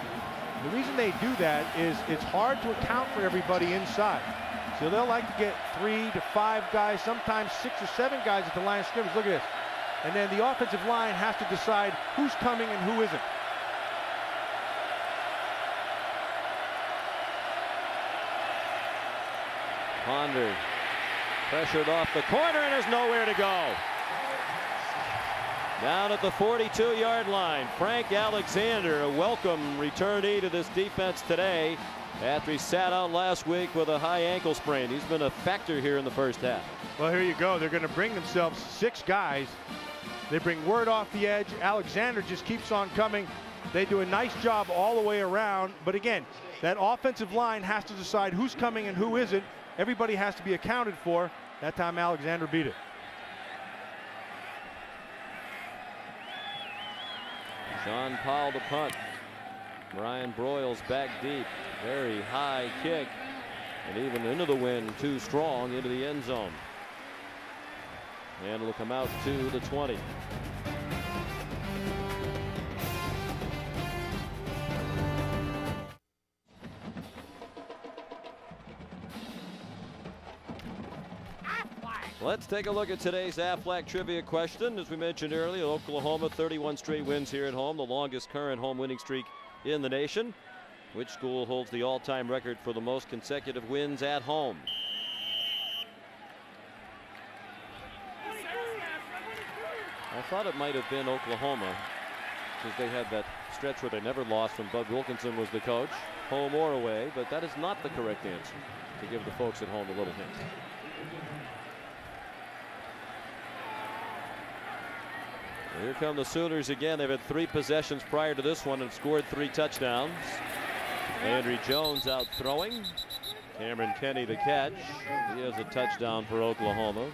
The reason they do that is it's hard to account for everybody inside. So they'll like to get 3 to 5 guys, sometimes 6 or 7 guys at the line of scrimmage. Look at this. And then the offensive line has to decide who's coming and who isn't. Ponder pressured off the corner and has nowhere to go. Down at the 42-yard line, Frank Alexander, a welcome returnee to this defense today after he sat out last week with a high ankle sprain. He's been a factor here in the first half. Well, here you go. They're going to bring themselves 6 guys. They bring Word off the edge. Alexander just keeps on coming. They do a nice job all the way around. But again, that offensive line has to decide who's coming and who isn't. Everybody has to be accounted for. That time Alexander beat it. Sean Powell to punt. Brian Broyles back deep. Very high kick. And even into the wind, too strong into the end zone. And it'll come out to the 20. Let's take a look at today's Aflac trivia question. As we mentioned earlier, Oklahoma 31 straight wins here at home, the longest current home winning streak in the nation. Which school holds the all-time record for the most consecutive wins at home? I thought it might have been Oklahoma. because they had that stretch where they never lost when Bud Wilkinson was the coach, home or away, but that is not the correct answer, to give the folks at home a little hint. Here come the Sooners again. They've had 3 possessions prior to this one and scored 3 touchdowns. Landry Jones out throwing. Cameron Kenny the catch. He has a touchdown for Oklahoma.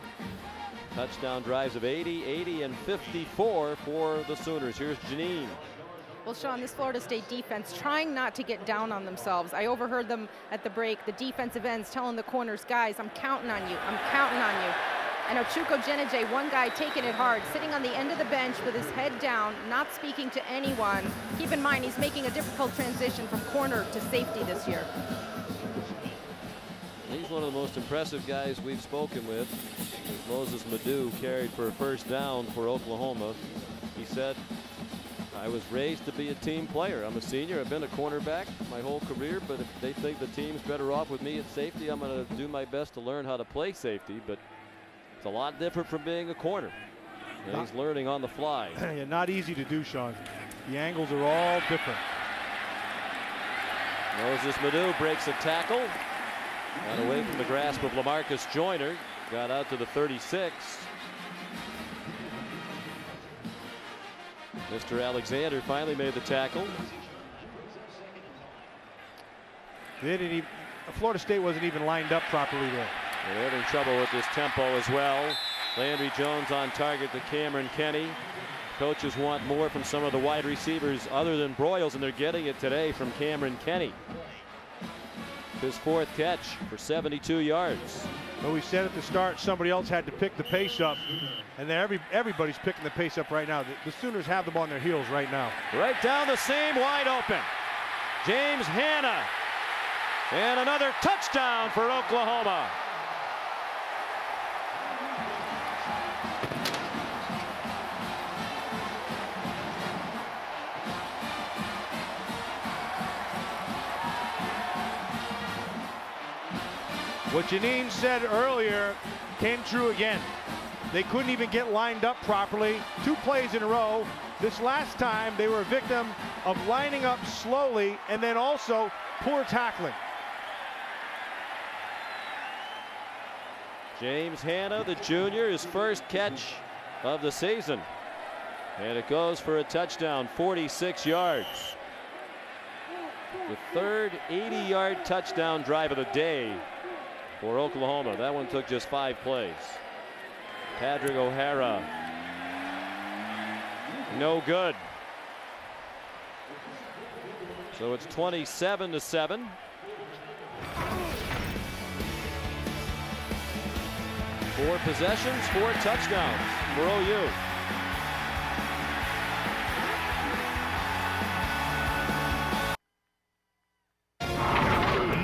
Touchdown drives of 80, 80, and 54 for the Sooners. Here's Janine. Well, Sean, this Florida State defense trying not to get down on themselves. I overheard them at the break, the defensive ends telling the corners, guys, I'm counting on you. I'm counting on you. And Ochuko Jenije, one guy taking it hard, sitting on the end of the bench with his head down, not speaking to anyone. Keep in mind, he's making a difficult transition from corner to safety this year. He's one of the most impressive guys we've spoken with. As Moses Madu carried for a first down for Oklahoma. He said, I was raised to be a team player. I'm a senior. I've been a cornerback my whole career, but if they think the team's better off with me at safety, I'm going to do my best to learn how to play safety. But it's a lot different from being a corner. And he's learning on the fly. Yeah, not easy to do, Sean. The angles are all different. Moses Madu breaks a tackle. Got away from the grasp of LaMarcus Joyner. Got out to the 36. Mr. Alexander finally made the tackle. They didn't even, Florida State wasn't even lined up properly there. They're having trouble with this tempo as well. Landry Jones on target to Cameron Kenny. Coaches want more from some of the wide receivers other than Broyles, and they're getting it today from Cameron Kenny. His 4th catch for 72 yards. Well, we said at the start somebody else had to pick the pace up, and everybody's picking the pace up right now. The Sooners have them on their heels right now. Right down the seam, wide open. James Hanna. And another touchdown for Oklahoma. What Janine said earlier came true again. They couldn't even get lined up properly. 2 plays in a row. This last time they were a victim of lining up slowly and then also poor tackling. James Hanna, the junior, his first catch of the season. And it goes for a touchdown, 46 yards. The 3rd 80-yard touchdown drive of the day for Oklahoma. That one took just 5 plays. Patrick O'Hara, no good. So it's 27-7. Four possessions, 4 touchdowns for OU.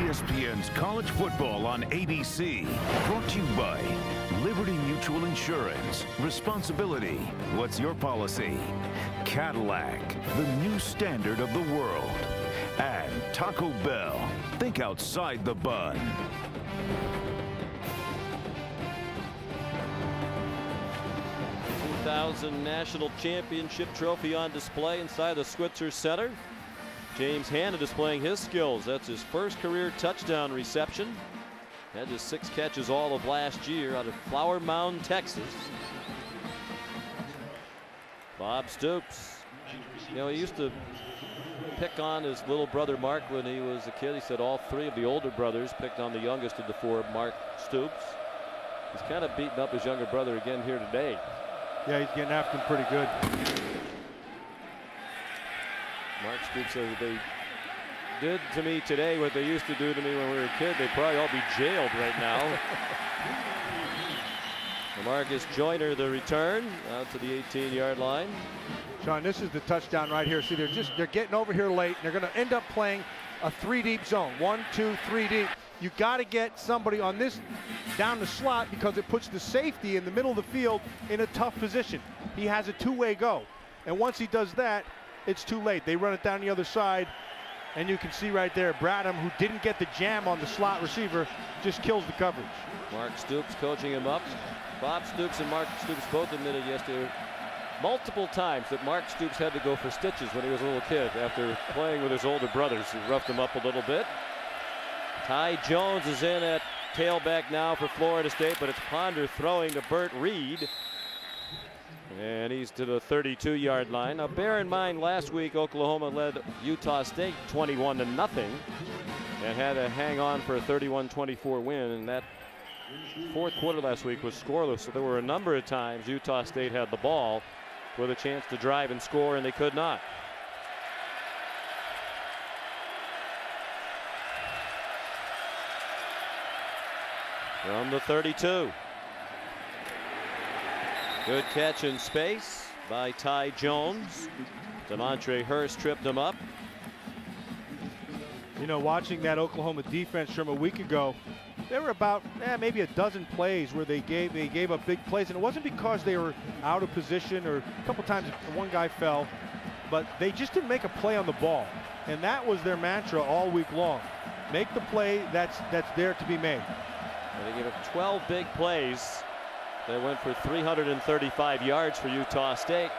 ESPN's College Football on ABC. Brought to you by Liberty Mutual Insurance. Responsibility. What's your policy? Cadillac, the new standard of the world. And Taco Bell. Think outside the bun. 2000 National Championship trophy on display inside the Switzer Center. James Hanna displaying his skills. That's his first career touchdown reception. Had his 6 catches all of last year out of Flower Mound, Texas. Bob Stoops. You know, he used to pick on his little brother Mark when he was a kid. He said all 3 of the older brothers picked on the youngest of the 4, Mark Stoops. He's kind of beating up his younger brother again here today. Yeah, he's getting after him pretty good. Mark Stoops says if they did to me today what they used to do to me when we were a kid, they'd probably all be jailed right now. Marcus Joyner, the return out to the 18-yard line. Sean, this is the touchdown right here. See, they're getting over here late. They're going to end up playing a 3-deep zone. 1, 2, 3 deep. You got to get somebody on this down the slot because it puts the safety in the middle of the field in a tough position. He has a 2-way go. And once he does that, it's too late. They run it down the other side. And you can see right there, Bradham, who didn't get the jam on the slot receiver, just kills the coverage. Mark Stoops coaching him up. Bob Stoops and Mark Stoops both admitted yesterday multiple times that Mark Stoops had to go for stitches when he was a little kid after playing with his older brothers. He roughed him up a little bit. Ty Jones is in at tailback now for Florida State, but it's Ponder throwing to Burt Reed. And he's to the 32-yard line. Now bear in mind, last week Oklahoma led Utah State 21-0 and had to hang on for a 31-24 win. And that fourth quarter last week was scoreless. So there were a number of times Utah State had the ball with a chance to drive and score, and they could not. From the 32. Good catch in space by Ty Jones. Demontre Hurst tripped him up. You know, watching that Oklahoma defense from a week ago, there were about maybe a dozen plays where they gave up big plays, and it wasn't because they were out of position or a couple times one guy fell, but they just didn't make a play on the ball, and that was their mantra all week long. Make the play that's there to be made. And they gave up 12 big plays. They went for 335 yards for Utah State.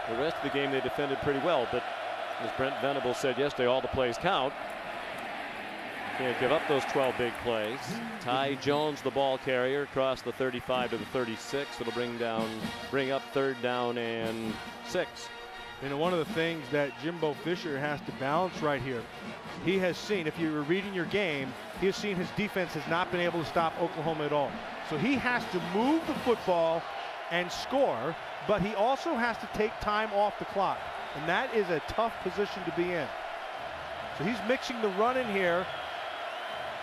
The rest of the game they defended pretty well, but as Brent Venables said yesterday, all the plays count. Can't give up those 12 big plays. Ty Jones, the ball carrier, across the 35 to the 36. It'll bring up 3rd down and 6. You know, one of the things that Jimbo Fisher has to balance right here, he has seen, if you were reading your game, he has seen his defense has not been able to stop Oklahoma at all. So he has to move the football and score, but he also has to take time off the clock. And that is a tough position to be in. So he's mixing the run in here,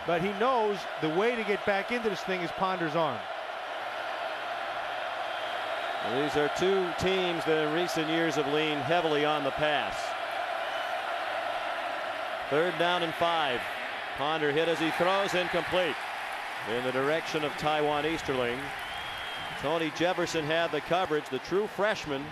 but he knows the way to get back into this thing is Ponder's arm. Well, these are two teams that in recent years have leaned heavily on the pass. 3rd down and 5. Ponder hit as he throws, incomplete. In the direction of Taiwan Easterling. Tony Jefferson had the coverage, the true freshman.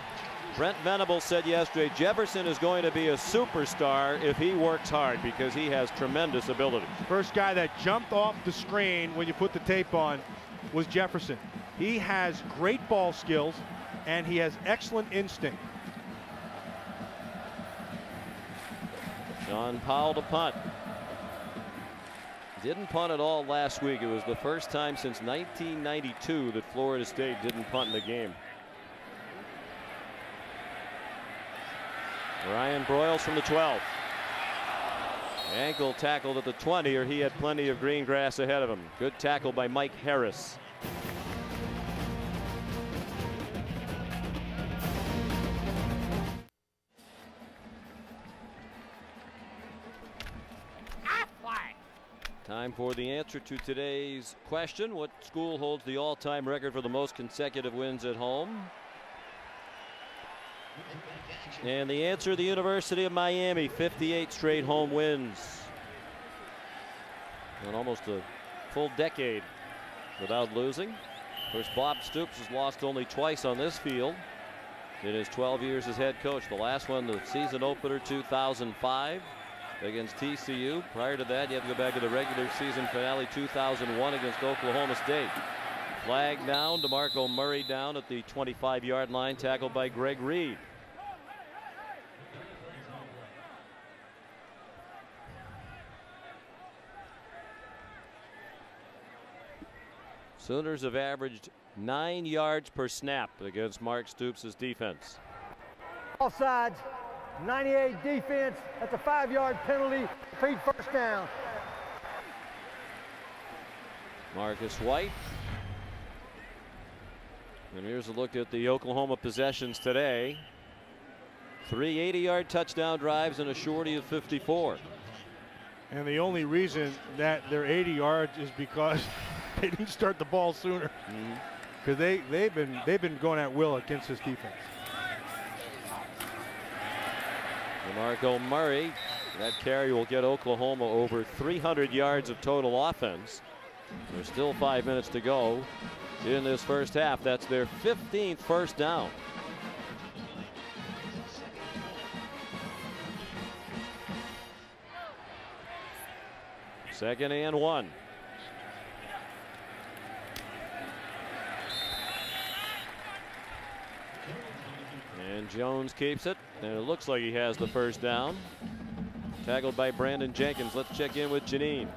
Brent Venables said yesterday Jefferson is going to be a superstar if he works hard because he has tremendous ability. First guy that jumped off the screen when you put the tape on was Jefferson. He has great ball skills and he has excellent instinct. John Powell to punt. Didn't punt at all last week. It was the first time since 1992 that Florida State didn't punt in the game. Ryan Broyles from the 12. Ankle tackled at the 20, or he had plenty of green grass ahead of him. Good tackle by Mike Harris. Time for the answer to today's question. What school holds the all-time record for the most consecutive wins at home? And the answer, the University of Miami, 58 straight home wins. And almost a full decade without losing. Of course, Bob Stoops has lost only twice on this field in his 12 years as head coach. The last one, the season opener, 2005 against TCU. Prior to that, you have to go back to the regular season finale, 2001 against Oklahoma State. Flag down, DeMarco Murray down at the 25-yard line, tackled by Greg Reed. Sooners have averaged 9 yards per snap against Mark Stoops' defense. Offsides, 98 defense. That's a 5-yard penalty. Feed 1st down. Marcus White. And here's a look at the Oklahoma possessions today. 3 80-yard touchdown drives and a shorty of 54. And the only reason that they're 80 yards is because they didn't start the ball sooner. Because they've been going at will against this defense. DeMarco Murray, that carry will get Oklahoma over 300 yards of total offense. There's still 5 minutes to go in this first half. That's their 15th first down. Second and 1. Jones keeps it, and it looks like he has the first down. Tackled by Brandon Jenkins. Let's check in with Janine.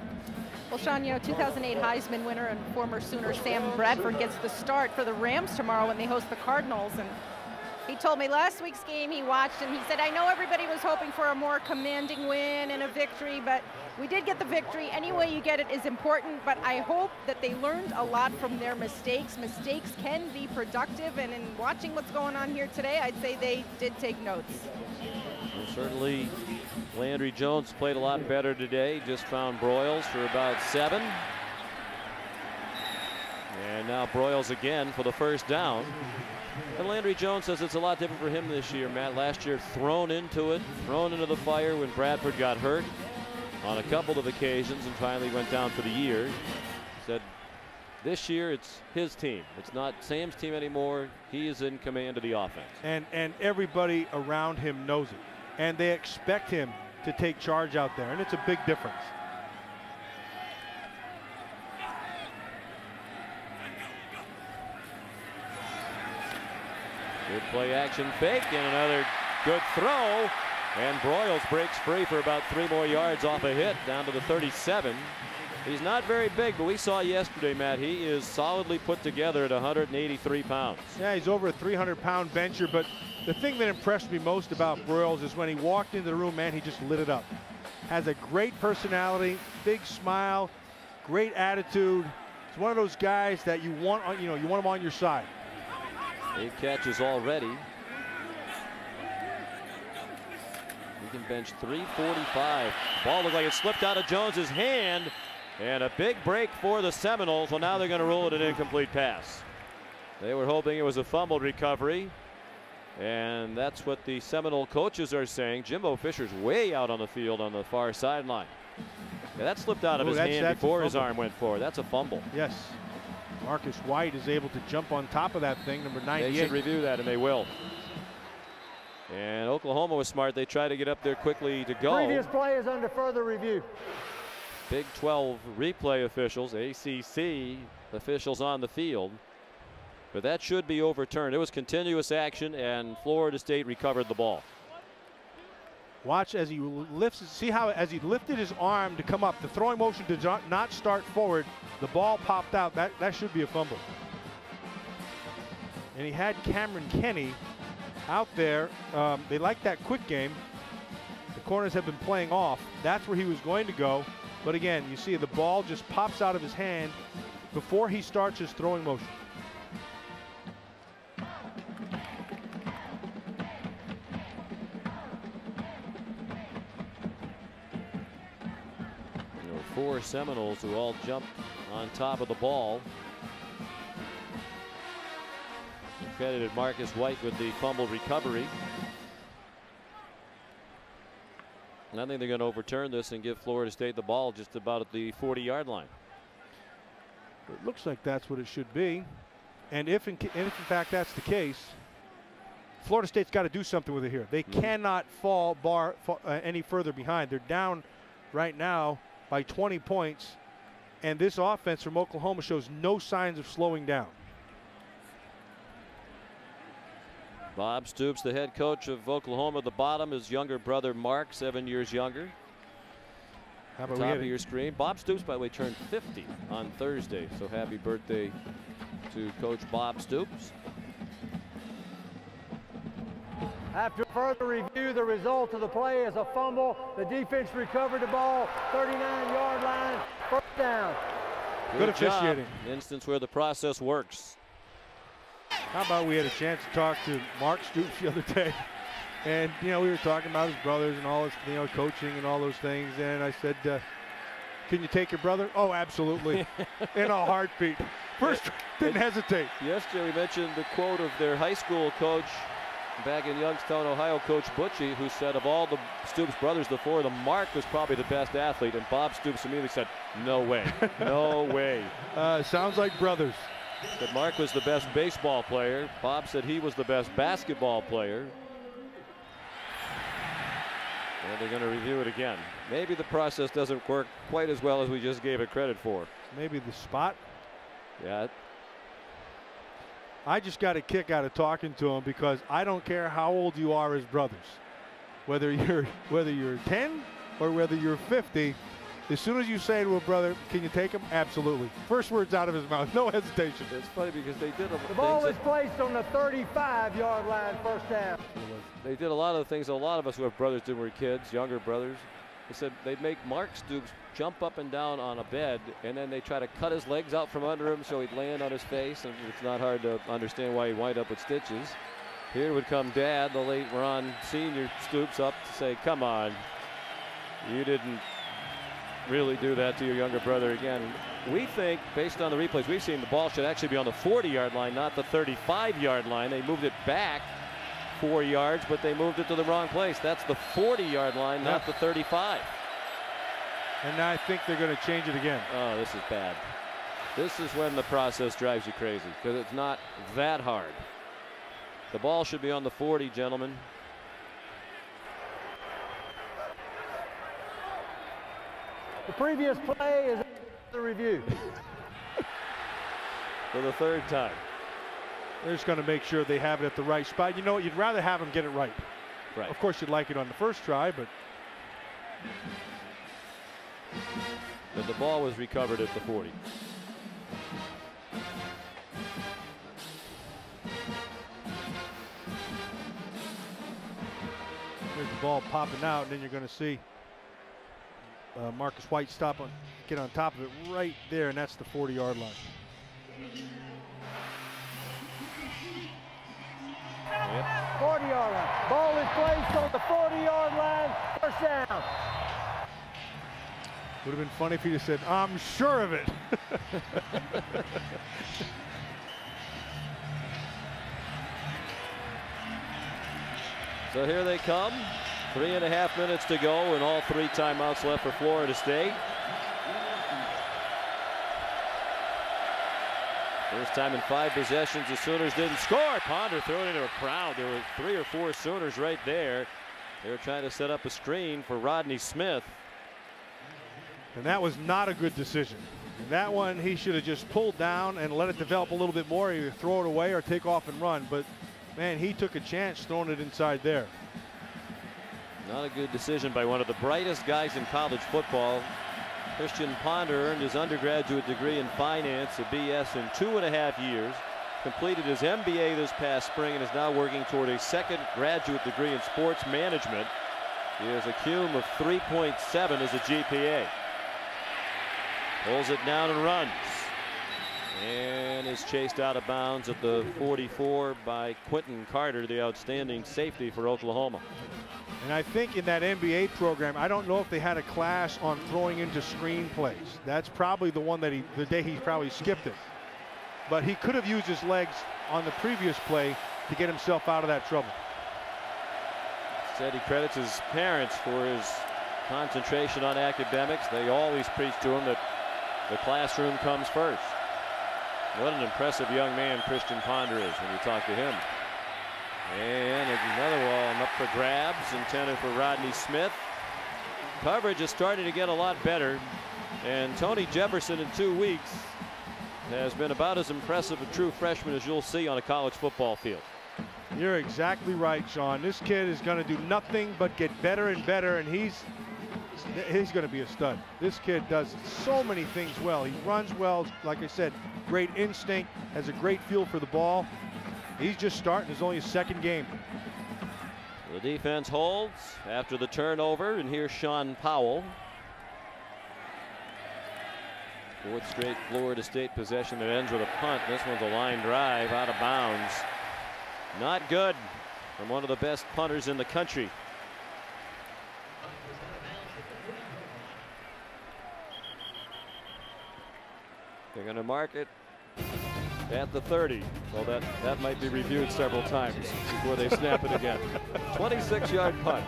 Well, Sean, you know, 2008 Heisman winner and former Sooner Sam Bradford gets the start for the Rams tomorrow when they host the Cardinals. And he told me last week's game he watched, and he said, I know everybody was hoping for a more commanding win and a victory, but we did get the victory. Any way you get it is important, but I hope that they learned a lot from their mistakes. Mistakes can be productive, and in watching what's going on here today, I'd say they did take notes. Well, certainly Landry Jones played a lot better today. Just found Broyles for about 7. And now Broyles again for the first down. And Landry Jones says it's a lot different for him this year, Matt. Last year thrown into the fire when Bradford got hurt on a couple of occasions and finally went down for the year. Said this year it's his team. It's not Sam's team anymore. He is in command of the offense. And everybody around him knows it. And they expect him to take charge out there, and it's a big difference. Good play action fake and another good throw. And Broyles breaks free for about 3 more yards off a hit down to the 37. He's not very big, but we saw yesterday, Matt, he is solidly put together at 183 pounds. Yeah, he's over a 300-pound bencher, but the thing that impressed me most about Broyles is when he walked into the room, man, he just lit it up. Has a great personality, big smile, great attitude. He's one of those guys that you want, you want him on your side. 8 catches already. He can bench 345. Ball looked like it slipped out of Jones's hand. And a big break for the Seminoles. Well, now they're going to rule it an incomplete pass. They were hoping it was a fumbled recovery. And that's what the Seminole coaches are saying. Jimbo Fisher's way out on the field on the far sideline. Yeah, that slipped out of his hand before his arm went forward. That's a fumble. Yes. Marcus White is able to jump on top of that thing, number 98. They should review that, and they will. And Oklahoma was smart. They tried to get up there quickly to go. Previous play is under further review. Big 12 replay officials, ACC officials on the field. But that should be overturned. It was continuous action, and Florida State recovered the ball. Watch as he lifts. See how as he lifted his arm to come up, the throwing motion did not start forward. The ball popped out. That should be a fumble. And he had Cameron Kenny out there. They like that quick game. The corners have been playing off. That's where he was going to go. But again, you see the ball just pops out of his hand before he starts his throwing motion. There were 4 Seminoles who all jumped on top of the ball. We credited Marcus White with the fumble recovery. And I think they're going to overturn this and give Florida State the ball just about at the 40-yard line. It looks like that's what it should be. And if in fact that's the case, Florida State's got to do something with it here. They cannot fall any further behind. They're down right now by 20 points. And this offense from Oklahoma shows no signs of slowing down. Bob Stoops, the head coach of Oklahoma, at the bottom. His younger brother Mark, 7 years younger. How about top of your screen. Bob Stoops, by the way, turned 50 on Thursday. So happy birthday to Coach Bob Stoops. After further review, the result of the play is a fumble. The defense recovered the ball, 39-yard line, first down. Good officiating. Instance where the process works. How about we had a chance to talk to Mark Stoops the other day, and we were talking about his brothers and all his coaching and all those things, and I said, can you take your brother? Oh, absolutely. In a heartbeat. First, didn't hesitate. Yesterday we mentioned the quote of their high school coach back in Youngstown, Ohio, Coach Butchie, who said of all the Stoops brothers, the 4 of them, Mark was probably the best athlete, and Bob Stoops immediately said, no way, no way. Sounds like brothers. But Mark was the best baseball player. Bob said he was the best basketball player. And they're going to review it again. Maybe the process doesn't work quite as well as we just gave it credit for. Maybe the spot. Yeah. I just got a kick out of talking to him because I don't care how old you are as brothers, whether you're 10 or whether you're 50. As soon as you say to a brother, "Can you take him?" Absolutely. First words out of his mouth, no hesitation. It's funny because they did The ball is placed on the 35-yard line, first down. They did a lot of the things a lot of us who have brothers did when we were kids, younger brothers. They said they'd make Mark Stoops jump up and down on a bed, and then they try to cut his legs out from under him so he'd land on his face, and it's not hard to understand why he'd wind up with stitches. Here would come Dad, the late Ron Sr. Stoops, up to say, "Come on, you didn't really do that to your younger brother again." We think, based on the replays we've seen, the ball should actually be on the 40-yard line, not the 35-yard line. They moved it back 4 yards, but they moved it to the wrong place. That's the 40-yard line, not the 35. And now I think they're going to change it again. Oh, this is bad. This is when the process drives you crazy, because it's not that hard. The ball should be on the 40, gentlemen. The previous play is the review. For the third time. They're just going to make sure they have it at the right spot. You know what? You'd rather have them get it right. Right. Of course, you'd like it on the first try, but the ball was recovered at the 40. there's the ball popping out, and then you're going to see Marcus White get on top of it right there, and that's the 40-yard line. Yep. 40-yard line. Ball is placed on the 40-yard line. First down. Would have been funny if he just said, "I'm sure of it." So here they come. 3.5 minutes to go, and all 3 timeouts left for Florida State. First time in 5 possessions the Sooners didn't score. Ponder threw it into a crowd. There were 3 or 4 Sooners right there. They were trying to set up a screen for Rodney Smith. And that was not a good decision. And that one, he should have just pulled down and let it develop a little bit more, either throw it away or take off and run. But man, he took a chance throwing it inside there. Not a good decision by one of the brightest guys in college football. Christian Ponder earned his undergraduate degree in finance, a BS, in 2.5 years. Completed his MBA this past spring and is now working toward a second graduate degree in sports management. He has a cum of 3.7 as a GPA. Pulls it down and runs. And is chased out of bounds at the 44 by Quentin Carter, the outstanding safety for Oklahoma. And I think in that NBA program, I don't know if they had a class on throwing into screen plays. That's probably the one that the day he probably skipped it. But he could have used his legs on the previous play to get himself out of that trouble. Said he credits his parents for his concentration on academics. They always preach to him that the classroom comes first. What an impressive young man Christian Ponder is when you talk to him. And another one up for grabs, intended for Rodney Smith. Coverage is starting to get a lot better, and Tony Jefferson in 2 weeks has been about as impressive a true freshman as you'll see on a college football field. You're exactly right, Sean. This kid is going to do nothing but get better and better, and he's going to be a stud. This kid does so many things well. He runs well, like I said, great instinct, has a great feel for the ball. He's just starting. It's only his second game. The defense holds after the turnover, and here's Sean Powell. 4th straight Florida State possession that ends with a punt. This one's a line drive out of bounds. Not good from one of the best punters in the country. They're going to mark it at the 30. Well, that might be reviewed several times before they snap it again. 26-yard punt.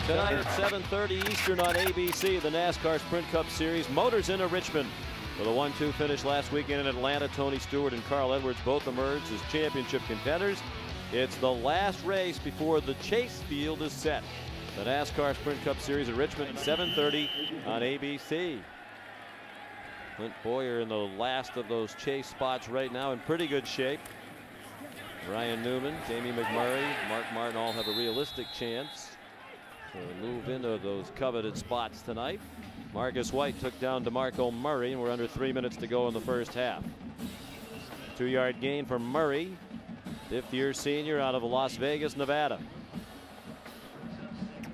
Tonight at 7:30 Eastern on ABC, the NASCAR Sprint Cup Series. Motors into Richmond. With a 1-2 finish last weekend in Atlanta, Tony Stewart and Carl Edwards both emerged as championship contenders. It's the last race before the chase field is set. The NASCAR Sprint Cup Series at Richmond at 7:30 on ABC. Clint Boyer in the last of those chase spots right now in pretty good shape. Ryan Newman, Jamie McMurray, Mark Martin all have a realistic chance to move into those coveted spots tonight. Marcus White took down DeMarco Murray, and we're under 3 minutes to go in the first half. 2-yard gain for Murray, fifth-year senior out of Las Vegas, Nevada.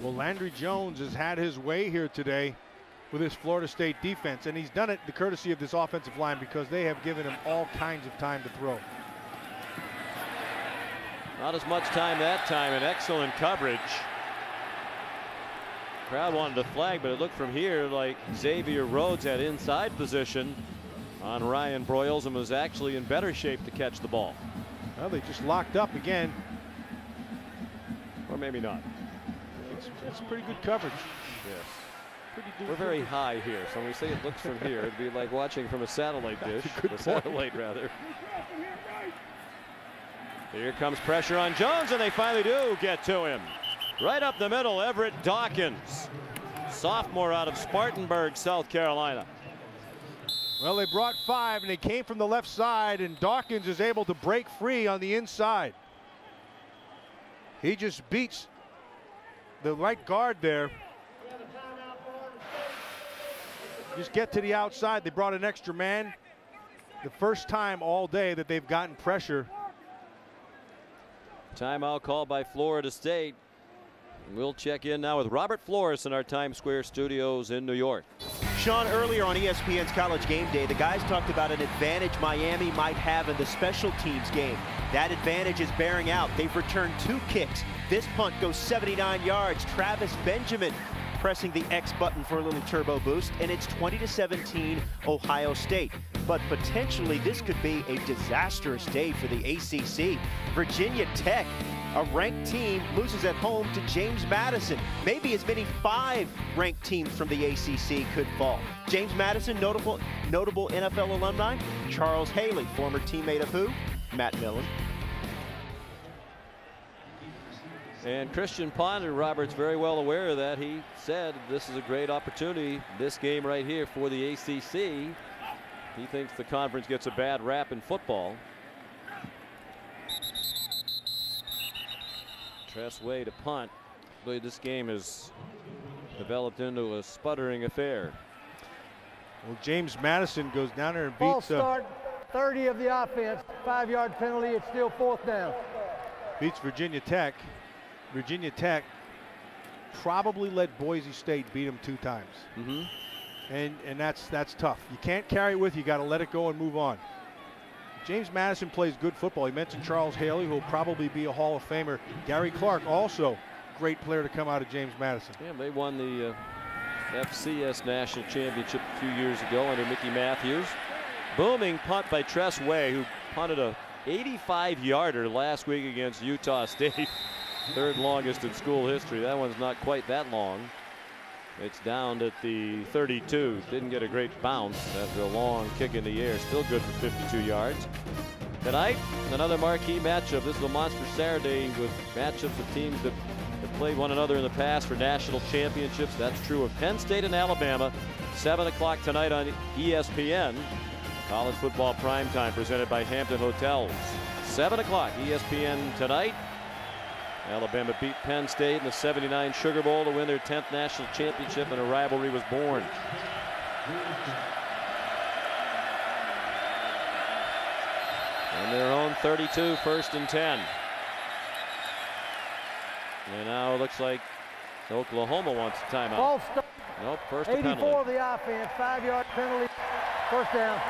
Well, Landry Jones has had his way here today with his Florida State defense, and he's done it the courtesy of this offensive line because they have given him all kinds of time to throw. Not as much time that time, and excellent coverage. Crowd wanted to flag, but it looked from here like Xavier Rhodes had inside position on Ryan Broyles and was actually in better shape to catch the ball. Well, they just locked up again. Or maybe not. It's pretty good coverage. Yes. We're very high here, so when we say it looks from here, it'd be like watching from a satellite dish. A satellite, rather. Here comes pressure on Jones, and they finally do get to him. Right up the middle, Everett Dawkins, sophomore out of Spartanburg, South Carolina. Well, they brought 5, and they came from the left side, and Dawkins is able to break free on the inside. He just beats the right guard there. Just get to the outside. They brought an extra man. The first time all day that they've gotten pressure. Timeout called by Florida State. We'll check in now with Robert Flores in our Times Square studios in New York. Sean, earlier on ESPN's College Game Day, the guys talked about an advantage Miami might have in the special teams game. That advantage is bearing out. They've returned 2 kicks. This punt goes 79 yards. Travis Benjamin pressing the X button for a little turbo boost, and it's 20-17 Ohio State. But potentially this could be a disastrous day for the ACC. Virginia Tech, a ranked team, loses at home to James Madison. Maybe as many 5 ranked teams from the ACC could fall. James Madison, notable NFL alumni. Charles Haley, former teammate of who? Matt Millen. And Christian Ponder, Robert's very well aware of that. He said this is a great opportunity, this game right here for the ACC. He thinks the conference gets a bad rap in football. Tress Way to punt. Really, this game has developed into a sputtering affair. Well, James Madison goes down there and False beats start, 30 of the offense, 5-yard penalty. It's still 4th down. beats Virginia Tech. Virginia Tech probably let Boise State beat them 2 times. And that's tough. You can't carry it with you. Got to let it go and move on. James Madison plays good football. He mentioned Charles Haley, who will probably be a Hall of Famer. Gary Clark, also great player to come out of James Madison. Yeah, they won the FCS National Championship a few years ago under Mickey Matthews. Booming punt by Tress Way, who punted a 85-yarder last week against Utah State. 3rd longest in school history. That one's not quite that long. It's down at the 32. Didn't get a great bounce after a long kick in the air. Still good for 52 yards. Tonight, another marquee matchup. This is a Monster Saturday with matchups of teams that have played one another in the past for national championships. That's true of Penn State and Alabama. 7 o'clock tonight on ESPN. College football primetime presented by Hampton Hotels. 7 o'clock ESPN tonight. Alabama beat Penn State in the '79 Sugar Bowl to win their 10th national championship, and a rivalry was born. On their own 32, 1st and 10. And now it looks like Oklahoma wants a timeout. False start. Nope, first 84 penalty. of the offense, 5-yard penalty, 1st down.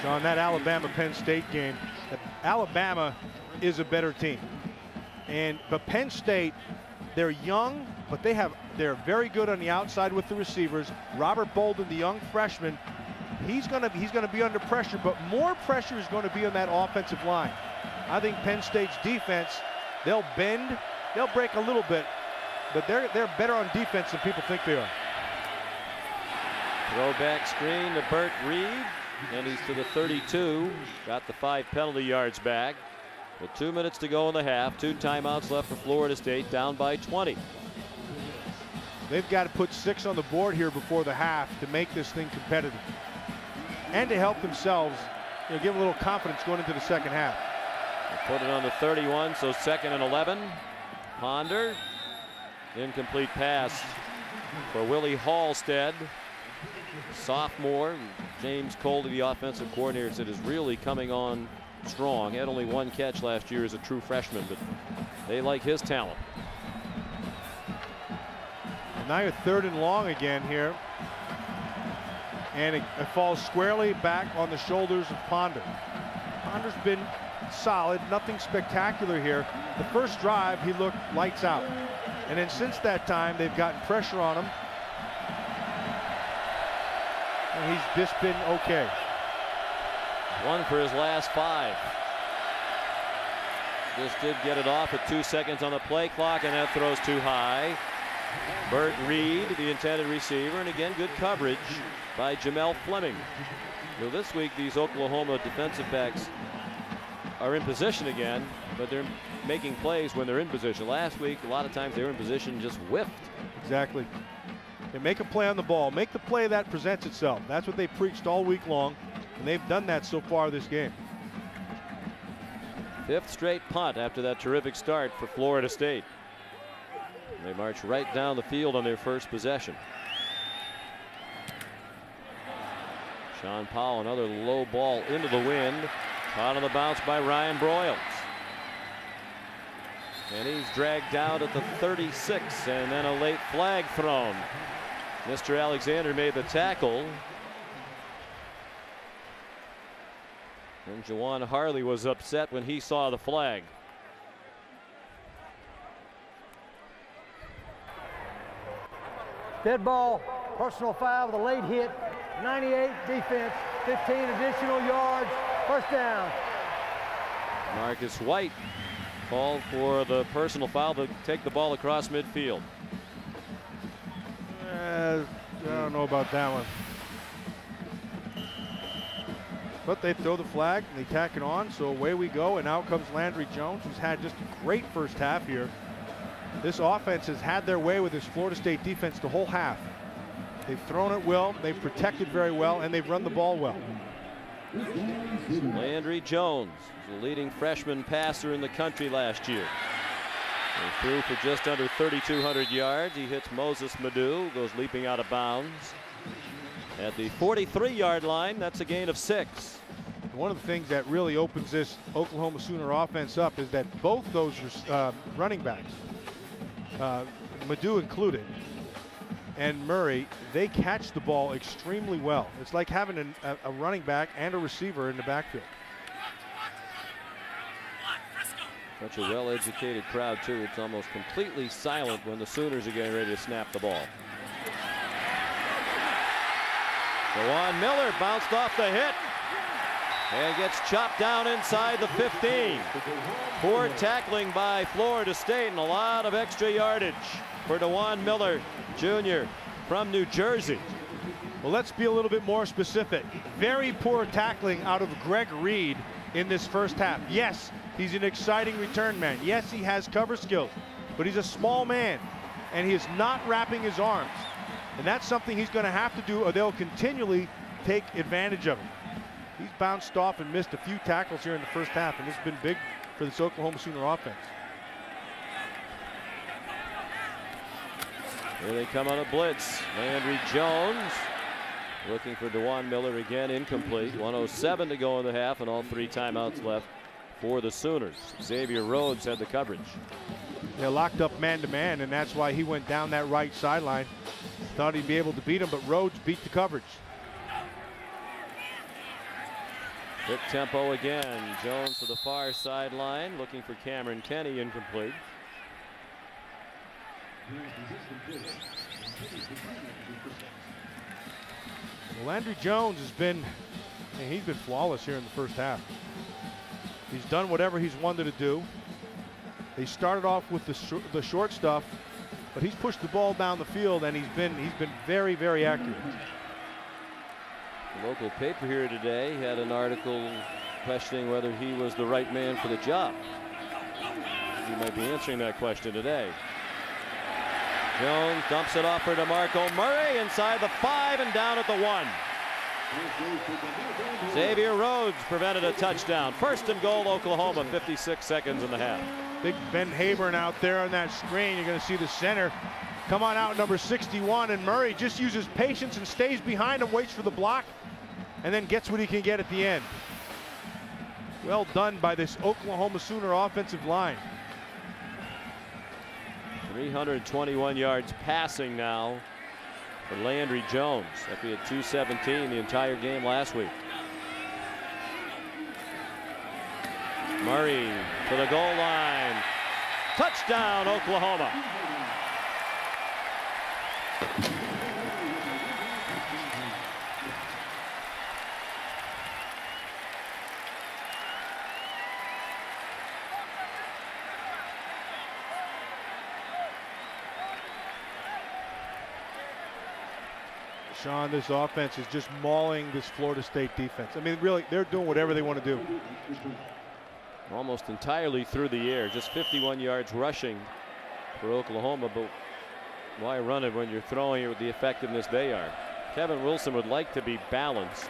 Sean, that Alabama-Penn State game, Alabama is a better team. But Penn State, they're young, but they're very good on the outside with the receivers. Robert Bolden, the young freshman, he's gonna be under pressure, but more pressure is going to be on that offensive line. I think Penn State's defense, they'll bend, they'll break a little bit, but they're better on defense than people think they are. Throwback screen to Burt Reed, and he's to the 32. Got the 5 penalty yards back. With 2 minutes to go in the half, 2 timeouts left for Florida State, down by 20. They've got to put 6 on the board here before the half to make this thing competitive. And to help themselves, give a little confidence going into the second half. They put it on the 31, so 2nd and 11. Ponder. Incomplete pass for Willie Halstead. Sophomore. James Coley, the offensive coordinator, said is really coming on strong. He had only 1 catch last year as a true freshman, but they like his talent. And now you're 3rd and long again here. And it falls squarely back on the shoulders of Ponder. Ponder's been solid, nothing spectacular here. The first drive, he looked lights out. And then since that time, they've gotten pressure on him. And he's just been okay. 1 for his last 5. Just did get it off at 2 seconds on the play clock, and that throws too high. Burt Reed, the intended receiver, and again, good coverage by Jamel Fleming. Well, this week, these Oklahoma defensive backs are in position again, but they're making plays when they're in position. Last week, a lot of times they were in position, just whiffed. Exactly. They make a play on the ball, make the play that presents itself. That's what they preached all week long, and they've done that so far this game. 5th straight punt after that terrific start for Florida State. They march right down the field on their first possession. Sean Powell, another low ball into the wind. Caught on the bounce by Ryan Broyles. And he's dragged down at the 36, and then a late flag thrown. Mr. Alexander made the tackle. And Jawan Harley was upset when he saw the flag. Dead ball, personal foul with a late hit, 98 defense, 15 additional yards, first down. Marcus White called for the personal foul to take the ball across midfield. I don't know about that one. But they throw the flag and they tack it on, so away we go, and out comes Landry Jones, who's had just a great first half here. This offense has had their way with this Florida State defense the whole half. They've thrown it well, they've protected very well, and they've run the ball well. Landry Jones, the leading freshman passer in the country last year. He threw for just under 3,200 yards. He hits Moses Madu, goes leaping out of bounds. At the 43-yard line, that's a gain of 6. One of the things that really opens this Oklahoma Sooner offense up is that both those running backs, Madu included, and Murray, they catch the ball extremely well. It's like having a running back and a receiver in the backfield. Such a well-educated crowd, too. It's almost completely silent when the Sooners are getting ready to snap the ball. Jawan Miller bounced off the hit and gets chopped down inside the 15. Poor tackling by Florida State and a lot of extra yardage for DeJuan Miller Jr. from New Jersey. Well, let's be a little bit more specific. Very poor tackling out of Greg Reed in this first half. Yes, he's an exciting return man. Yes, he has cover skills, but he's a small man and he is not wrapping his arms. And that's something he's going to have to do, or they'll continually take advantage of him. He's bounced off and missed a few tackles here in the first half, and this has been big for this Oklahoma Sooner offense. Here they come on a blitz. Landry Jones looking for DeJuan Miller again, incomplete. 1:07 to go in the half, and all 3 timeouts left for the Sooners. Xavier Rhodes had the coverage. They're locked up man-to-man, and that's why he went down that right sideline. Thought he'd be able to beat him, but Rhodes beat the coverage. Quick tempo again. Jones to the far sideline, looking for Cameron Kenny, incomplete. Well, Landry Jones has been, he's been flawless here in the first half. He's done whatever he's wanted to do. They started off with the short stuff, but he's pushed the ball down the field, and he's been very, very accurate. The local paper here today had an article questioning whether he was the right man for the job. He might be answering that question today. Jones dumps it off for DeMarco Murray inside the 5 and down at the 1. Xavier Rhodes prevented a touchdown. First and goal, Oklahoma, 56 seconds in the half. Big Ben Haburn out there on that screen. You're going to see the center come on out, number 61, and Murray just uses patience and stays behind him, waits for the block, and then gets what he can get at the end. Well done by this Oklahoma Sooner offensive line. 321 yards passing now for Landry Jones. After he had 217 the entire game last week. Murray to the goal line. Touchdown, Oklahoma. Sean, this offense is just mauling this Florida State defense. I mean, really, they're doing whatever they want to do. Almost entirely through the air. Just 51 yards rushing for Oklahoma, but why run it when you're throwing it with the effectiveness they are? Kevin Wilson would like to be balanced.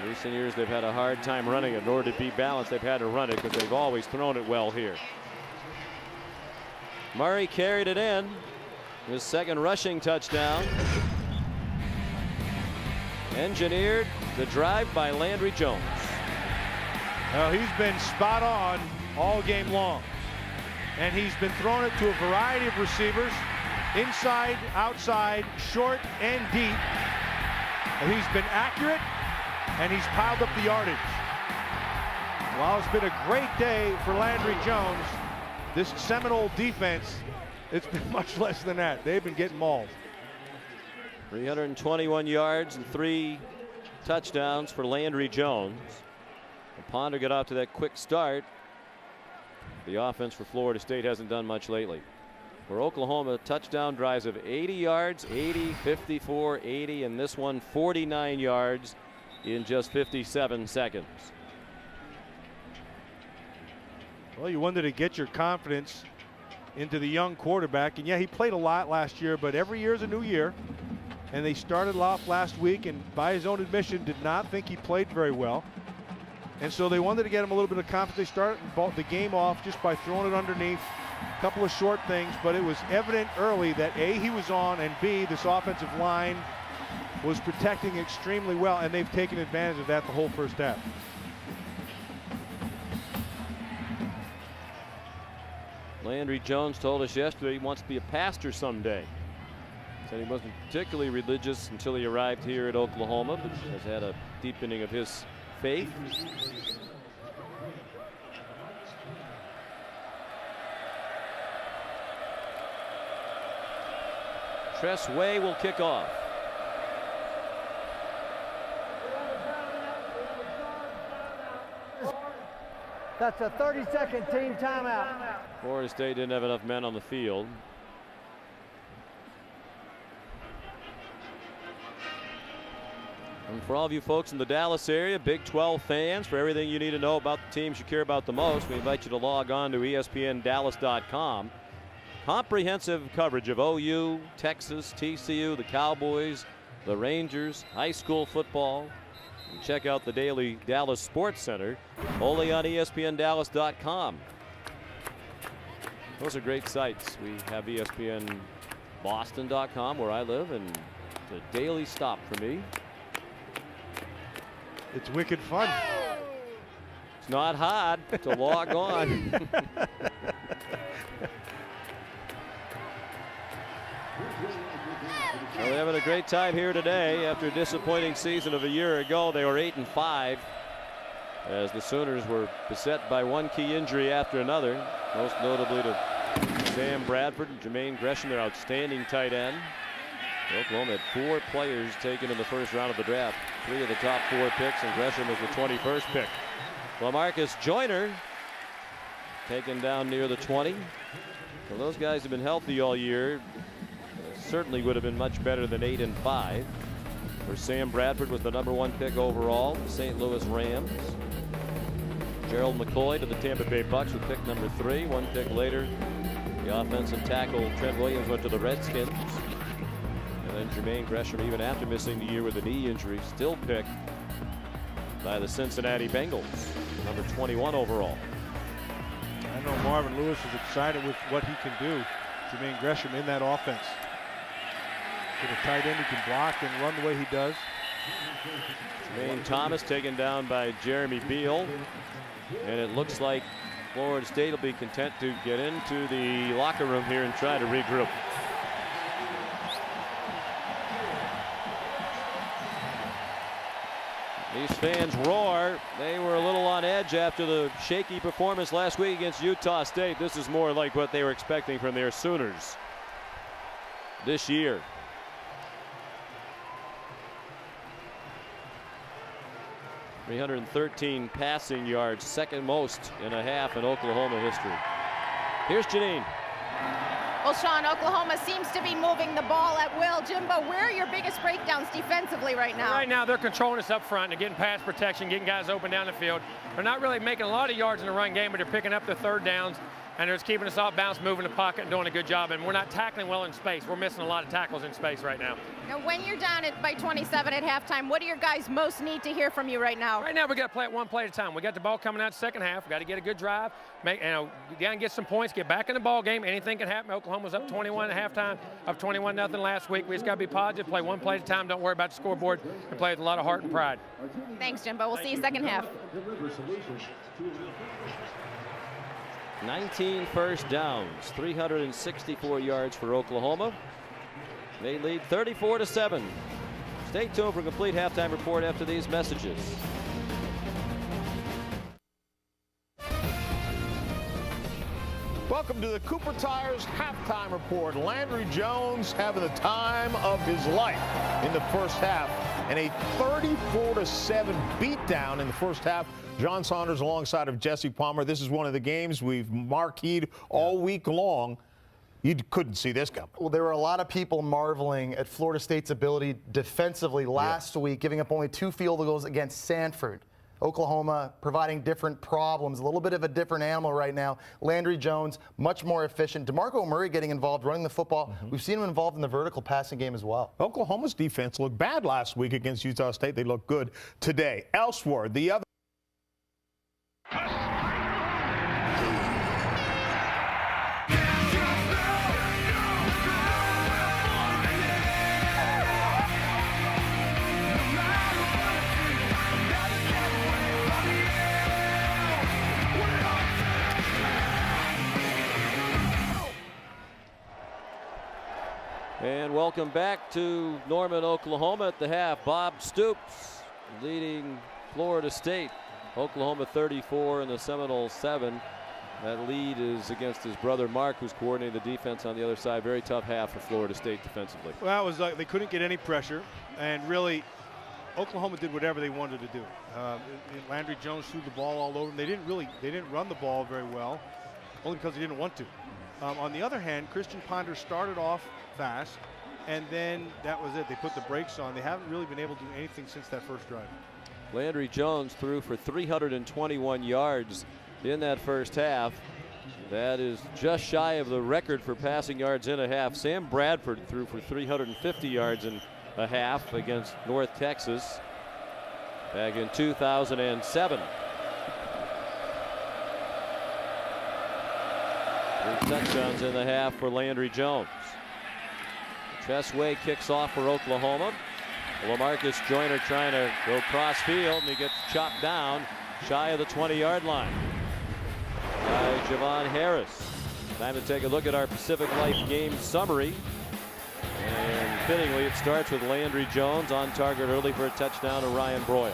In recent years, they've had a hard time running it. In order to be balanced, they've had to run it because they've always thrown it well here. Murray carried it in. His second rushing touchdown. Engineered the drive by Landry Jones. Well, he's been spot on all game long. And he's been throwing it to a variety of receivers, inside, outside, short, and deep. And he's been accurate, and he's piled up the yardage. While it's been a great day for Landry Jones, this Seminole defense, it's been much less than that. They've been getting mauled. 321 yards and 3 touchdowns for Landry Jones. Ponder got off to that quick start. The offense for Florida State hasn't done much lately. For Oklahoma, touchdown drives of 80 yards, 80, 54, 80, and this one 49 yards in just 57 seconds. Well, you wanted to get your confidence into the young quarterback, and yeah, he played a lot last year, but every year is a new year. And they started off last week, and by his own admission, did not think he played very well. And so they wanted to get him a little bit of confidence. They started the game off just by throwing it underneath, a couple of short things, but it was evident early that A, he was on, and B, this offensive line was protecting extremely well, and they've taken advantage of that the whole first half. Landry Jones told us yesterday he wants to be a pastor someday. Said he wasn't particularly religious until he arrived here at Oklahoma, but has had a deepening of his faith. Tress Way will kick off. That's a 30-second team timeout. Florida State didn't have enough men on the field. And for all of you folks in the Dallas area, Big 12 fans, for everything you need to know about the teams you care about the most, we invite you to log on to ESPNDallas.com. Comprehensive coverage of OU, Texas, TCU, the Cowboys, the Rangers, high school football. And check out the daily Dallas Sports Center, only on ESPNDallas.com. Those are great sites. We have ESPNBoston.com, where I live, and it's a daily stop for me. It's wicked fun. It's not hard to log on. Well, they're having a great time here today. After a disappointing season of a year ago, they were 8-5 as the Sooners were beset by one key injury after another, most notably to Sam Bradford and Jermaine Gresham, their outstanding tight end. Oklahoma had 4 players taken in the first round of the draft. 3 of the top 4 picks, and Gresham was the 21st pick. LaMarcus Joyner taken down near the 20. Well, those guys have been healthy all year. Certainly would have been much better than 8-5. For Sam Bradford was the #1 pick overall, St. Louis Rams. Gerald McCoy to the Tampa Bay Bucks with pick #3. 1 pick later, The offensive tackle, Trent Williams, went to the Redskins. And then Jermaine Gresham, even after missing the year with a knee injury, still picked by the Cincinnati Bengals, number 21 overall. I know Marvin Lewis is excited with what he can do. Jermaine Gresham in that offense. With a tight end who can block and run the way he does. Jermaine Thomas taken down by Jeremy Beal. And it looks like Florida State will be content to get into the locker room here and try to regroup. These fans roar. They were a little on edge after the shaky performance last week against Utah State. This is more like what they were expecting from their Sooners this year. .313 passing yards, second most in a half in Oklahoma history. Here's Janine. Well, Sean, Oklahoma seems to be moving the ball at will. Jimbo, where are your biggest breakdowns defensively right now? Right now, they're controlling us up front. They're getting pass protection, getting guys open down the field. They're not really making a lot of yards in the run game, but they're picking up their third downs, and they're just keeping us off balance, moving the pocket, and doing a good job. And we're not tackling well in space. We're missing a lot of tackles in space right now. Now, when you're down by 27 at halftime, what do your guys most need to hear from you right now? Right now, we got to play it one play at a time. We got the ball coming out second half. We got to get a good drive, we got to get some points, get back in the ball game. Anything can happen. Oklahoma's up 21 at halftime, up 21-0 last week. We just got to be positive, play one play at a time. Don't worry about the scoreboard, and play with a lot of heart and pride. Thanks, Jimbo. We'll see you second half. 19 first downs, 364 yards for Oklahoma. They lead 34-7. Stay tuned for a complete halftime report after these messages. Welcome to the Cooper Tires halftime report. Landry Jones having the time of his life in the first half, and a 34-7 beatdown in the first half. John Saunders alongside of Jesse Palmer. This is one of the games we've marqueed all week long. You couldn't see this coming. Well, there were a lot of people marveling at Florida State's ability defensively last week, giving up only 2 field goals against Sanford. Oklahoma providing different problems, a little bit of a different animal right now. Landry Jones, much more efficient. DeMarco Murray getting involved, running the football. We've seen him involved in the vertical passing game as well. Oklahoma's defense looked bad last week against Utah State. They look good today. Elsewhere, the other. And welcome back to Norman, Oklahoma at the half. Bob Stoops leading Florida State. Oklahoma 34 and the Seminoles 7. That lead is against his brother Mark, who's coordinating the defense on the other side. Very tough half for Florida State defensively. Well, it was like they couldn't get any pressure, and really Oklahoma did whatever they wanted to do. Landry Jones threw the ball all over them. They didn't run the ball very well, only because they didn't want to. On the other hand, Christian Ponder started off fast, and then that was it. They put the brakes on. They haven't really been able to do anything since that first drive. Landry Jones threw for 321 yards in that first half. That is just shy of the record for passing yards in a half. Sam Bradford threw for 350 yards in a half against North Texas back in 2007. 3 touchdowns in the half for Landry Jones. Tressway kicks off for Oklahoma. LaMarcus Joyner trying to go cross field, and he gets chopped down shy of the 20-yard line by Javon Harris. Time to take a look at our Pacific Life game summary. And fittingly, it starts with Landry Jones on target early for a touchdown to Ryan Broyles.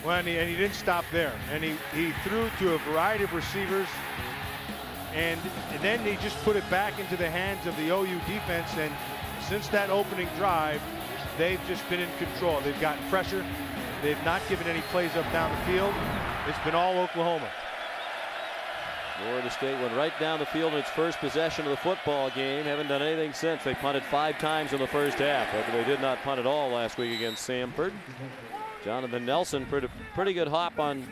Well, and he didn't stop there. And he threw to a variety of receivers. And then they just put it back into the hands of the OU defense. And since that opening drive, they've just been in control. They've gotten pressure. They've not given any plays up down the field. It's been all Oklahoma. Florida State went right down the field in its first possession of the football game. Haven't done anything since. They punted 5 times in the first half. But they did not punt at all last week against Samford. Jonathan Nelson, pretty good pop on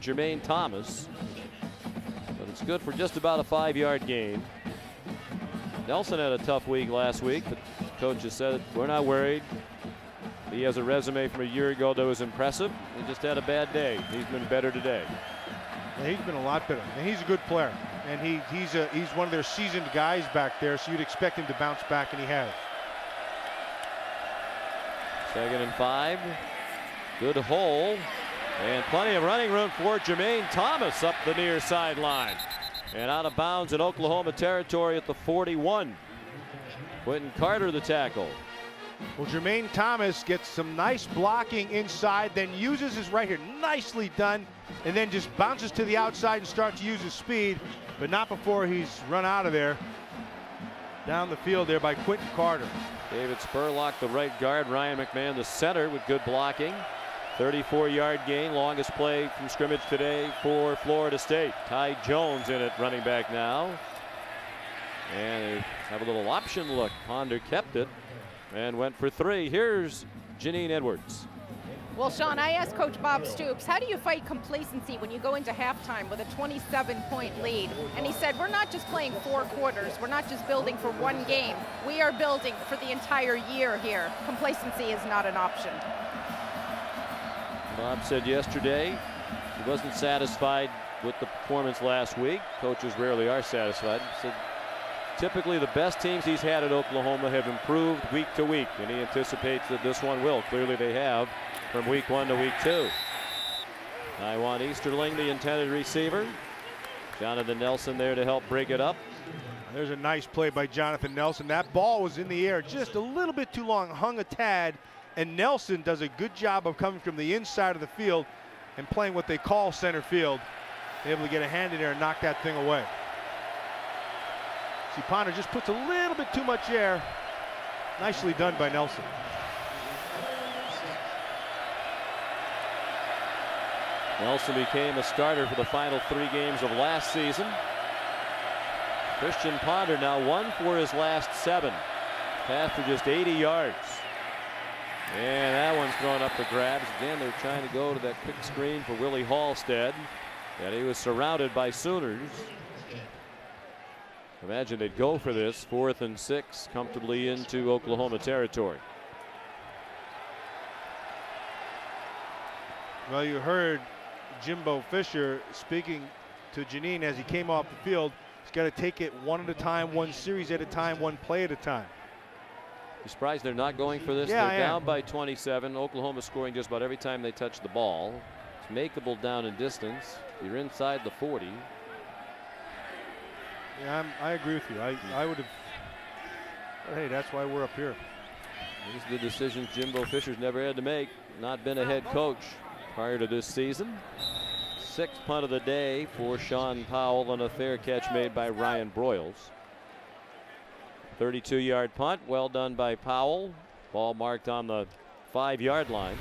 Jermaine Thomas. But It's good for just about a 5-yard gain. Nelson had a tough week last week, but coaches said we're not worried. He has a resume from a year ago that was impressive. He just had a bad day. He's been better today. Yeah, he's been a lot better, and he's a good player. And he's one of their seasoned guys back there, so you'd expect him to bounce back, and he has. 2nd and 5. Good hole. And plenty of running room for Jermaine Thomas up the near sideline. And out of bounds in Oklahoma territory at the 41. Quentin Carter the tackle. Well, Jermaine Thomas gets some nice blocking inside, then uses his right here. Nicely done. And then just bounces to the outside and starts to use his speed, but not before he's run out of there. Down the field there by Quentin Carter. David Spurlock, the right guard. Ryan McMahon, the center, with good blocking. 34-yard gain, longest play from scrimmage today for Florida State. Ty Jones in it, running back now. And they have a little option look. Ponder kept it and went for 3. Here's Janine Edwards. Well, Sean, I asked Coach Bob Stoops, how do you fight complacency when you go into halftime with a 27-point lead? And he said, we're not just playing 4 quarters. We're not just building for one game. We are building for the entire year here. Complacency is not an option. Bob said yesterday he wasn't satisfied with the performance last week. Coaches rarely are satisfied. He said typically the best teams he's had at Oklahoma have improved week to week, and he anticipates that this one will. Clearly they have from week 1 to week 2. Iwan Easterling, the intended receiver. Jonathan Nelson there to help break it up. There's a nice play by Jonathan Nelson. That ball was in the air just a little bit too long, hung a tad, and Nelson does a good job of coming from the inside of the field and playing what they call center field, able to get a hand in there and knock that thing away. See, Ponder just puts a little bit too much air. Nicely done by Nelson. Nelson became a starter for the final 3 games of last season. Christian Ponder now 1 for his last 7. Pass for just 80 yards. And that one's thrown up for grabs. Again, they're trying to go to that quick screen for Willie Hallstead. And he was surrounded by Sooners. Imagine they'd go for this. 4th and 6 comfortably into Oklahoma territory. Well, you heard Jimbo Fisher speaking to Janine as he came off the field. He's got to take it one at a time, one series at a time, one play at a time. You surprised they're not going for this? Yeah, they're down by 27. Oklahoma scoring just about every time they touch the ball. It's makeable down in distance. You're inside the 40. Yeah, I agree with you. I would have. Hey, that's why we're up here. These are the decisions Jimbo Fisher's never had to make. Not been a head coach prior to this season. 6th punt of the day for Sean Powell on a fair catch made by Ryan Broyles. 32-yard punt, well done by Powell. Ball marked on the 5-yard line.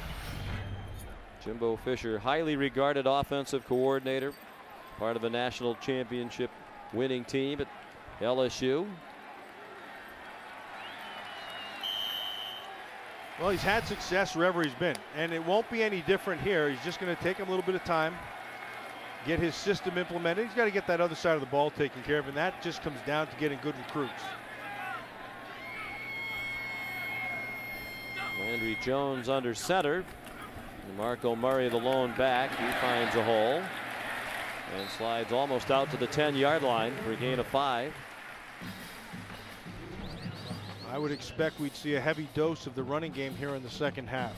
Jimbo Fisher, highly regarded offensive coordinator, part of the national championship winning team at LSU. Well, he's had success wherever he's been, and it won't be any different here. He's just going to take him a little bit of time, get his system implemented. He's got to get that other side of the ball taken care of, and that just comes down to getting good recruits. Landry Jones under center. And Marco Murray, the lone back, he finds a hole and slides almost out to the 10-yard line for a gain of 5. I would expect we'd see a heavy dose of the running game here in the second half.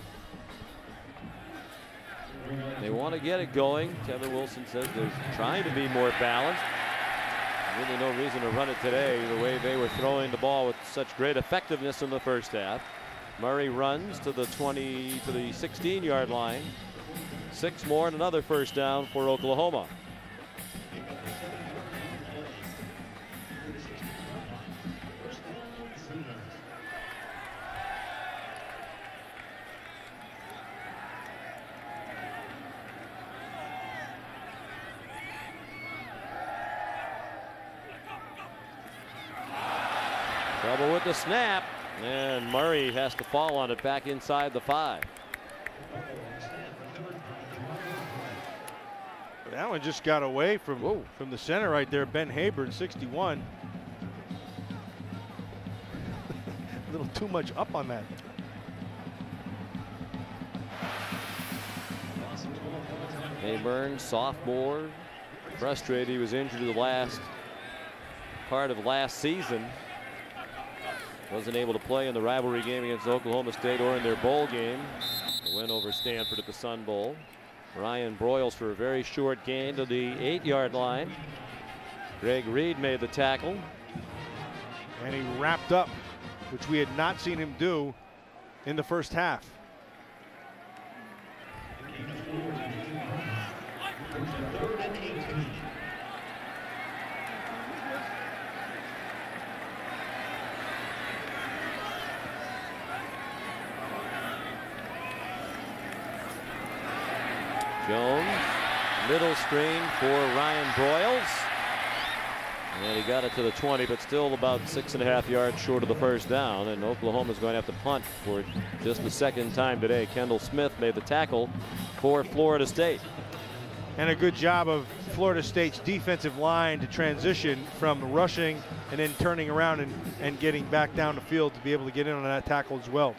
They want to get it going. Kevin Wilson says they're trying to be more balanced. Really no reason to run it today, the way they were throwing the ball with such great effectiveness in the first half. Murray runs to the 16-yard line. 6 more and another first down for Oklahoma. Trouble with the snap, and Murray has to fall on it back inside the 5. That That one just got away from the center right there. Ben Hayburn, 61. A little too much up on that. Hayburn, sophomore, frustrated. He was injured the last part of last season. Wasn't able to play in the rivalry game against Oklahoma State or in their bowl game. The win over Stanford at the Sun Bowl. Ryan Broyles for a very short gain to the 8-yard line. Greg Reed made the tackle. And he wrapped up, which we had not seen him do in the first half. Jones, middle screen for Ryan Broyles. And he got it to the 20, but still about 6.5 yards short of the first down. And Oklahoma's going to have to punt for just the second time today. Kendall Smith made the tackle for Florida State. And a good job of Florida State's defensive line to transition from rushing and then turning around and getting back down the field to be able to get in on that tackle as well.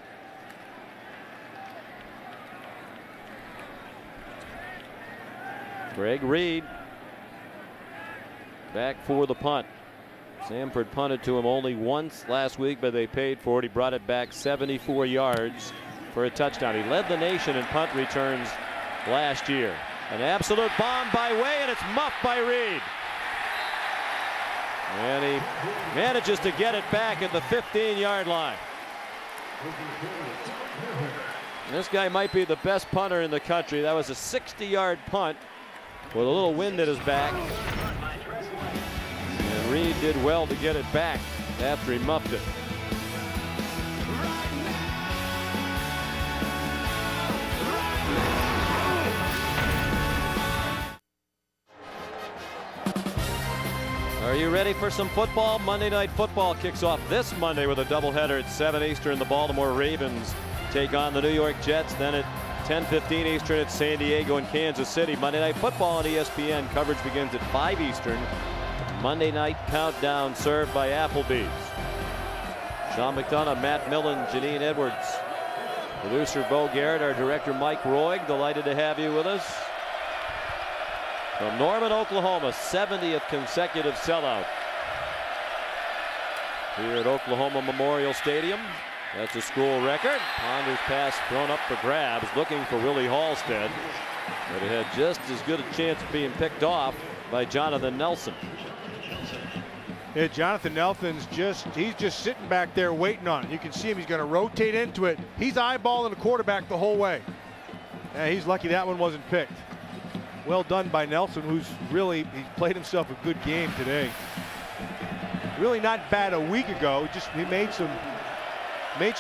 Greg Reed back for the punt. Samford punted to him only once last week, but they paid for it. He brought it back 74 yards for a touchdown. He led the nation in punt returns last year. An absolute bomb by Way, and it's muffed by Reed. And he manages to get it back at the 15-yard line. This guy might be the best punter in the country. That was a 60-yard punt with a little wind at his back. And Reed did well to get it back after he muffed it. Are you ready for some football? Monday Night Football kicks off this Monday with a doubleheader at 7 Eastern. The Baltimore Ravens take on the New York Jets. Then at 10:15 Eastern at San Diego and Kansas City. Monday Night Football on ESPN. Coverage begins at 5 Eastern. Monday Night Countdown served by Applebee's. Sean McDonough, Matt Millen, Janine Edwards. Producer Bo Garrett, our director Mike Roig. Delighted to have you with us. From Norman, Oklahoma, 70th consecutive sellout here at Oklahoma Memorial Stadium. That's a school record. Ponder's pass thrown up for grabs, looking for Willie Halstead. But it had just as good a chance of being picked off by Jonathan Nelson. Yeah, Jonathan Nelson's he's just sitting back there waiting on it. You can see him, he's going to rotate into it. He's eyeballing the quarterback the whole way. Yeah, he's lucky that one wasn't picked. Well done by Nelson, who's he played himself a good game today. Really not bad a week ago. He made some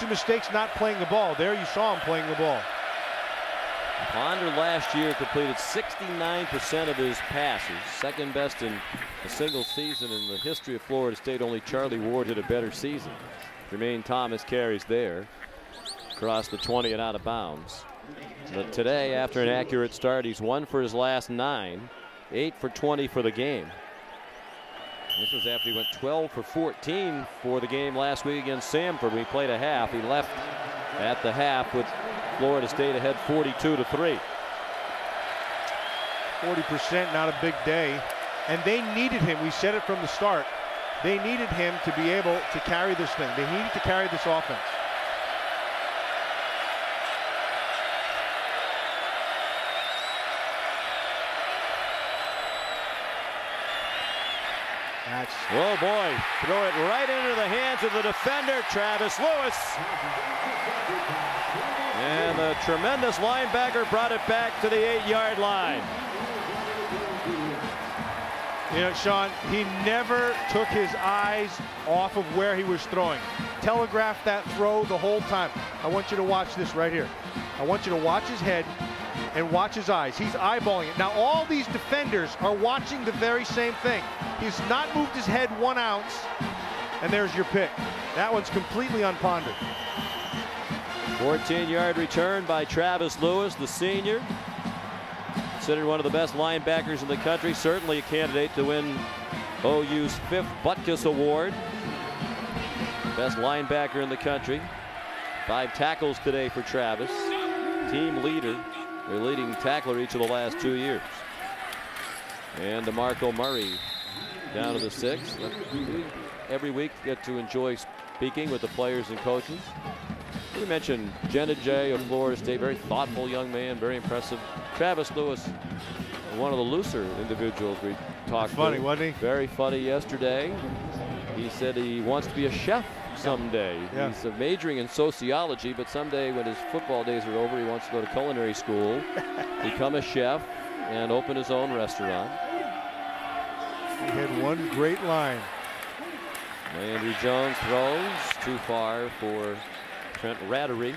mistakes not playing the ball. There you saw him playing the ball. Ponder last year completed 69% of his passes, second best in a single season in the history of Florida State. Only Charlie Ward had a better season. Jermaine Thomas carries there across the 20 and out of bounds. But today, after an accurate start, he's 1 for his last 9, 8 for 20 for the game. This was after he went 12 for 14 for the game last week against Samford. We played a half. He left at the half with Florida State ahead 42-3. 40%, not a big day. And they needed him. We said it from the start. They needed him to be able to carry this thing. They needed to carry this offense. Oh boy, throw it right into the hands of the defender, Travis Lewis. And the tremendous linebacker brought it back to the 8-yard line. You know, Sean, he never took his eyes off of where he was throwing. Telegraphed that throw the whole time. I want you to watch this right here. I want you to watch his head and watch his eyes. He's eyeballing it. Now, all these defenders are watching the very same thing. He's not moved his head 1 ounce, and there's your pick. That one's completely unpondered. 14-yard return by Travis Lewis, the senior. considered one of the best linebackers in the country, certainly a candidate to win OU's 5th Butkus Award. Best linebacker in the country. 5 tackles today for Travis. Team leader, their leading tackler each of the last 2 years. And DeMarco Murray down to the 6th. Every week get to enjoy speaking with the players and coaches. We mentioned Jenna J of Florida State, very thoughtful young man, very impressive. Travis Lewis, one of the looser individuals we talked to. Funny, wasn't he? Very funny yesterday. He said he wants to be a chef someday. Yeah. He's majoring in sociology, but someday when his football days are over, he wants to go to culinary school, become a chef, and open his own restaurant. He had one great line. Landry Jones throws too far for Trent Rattery.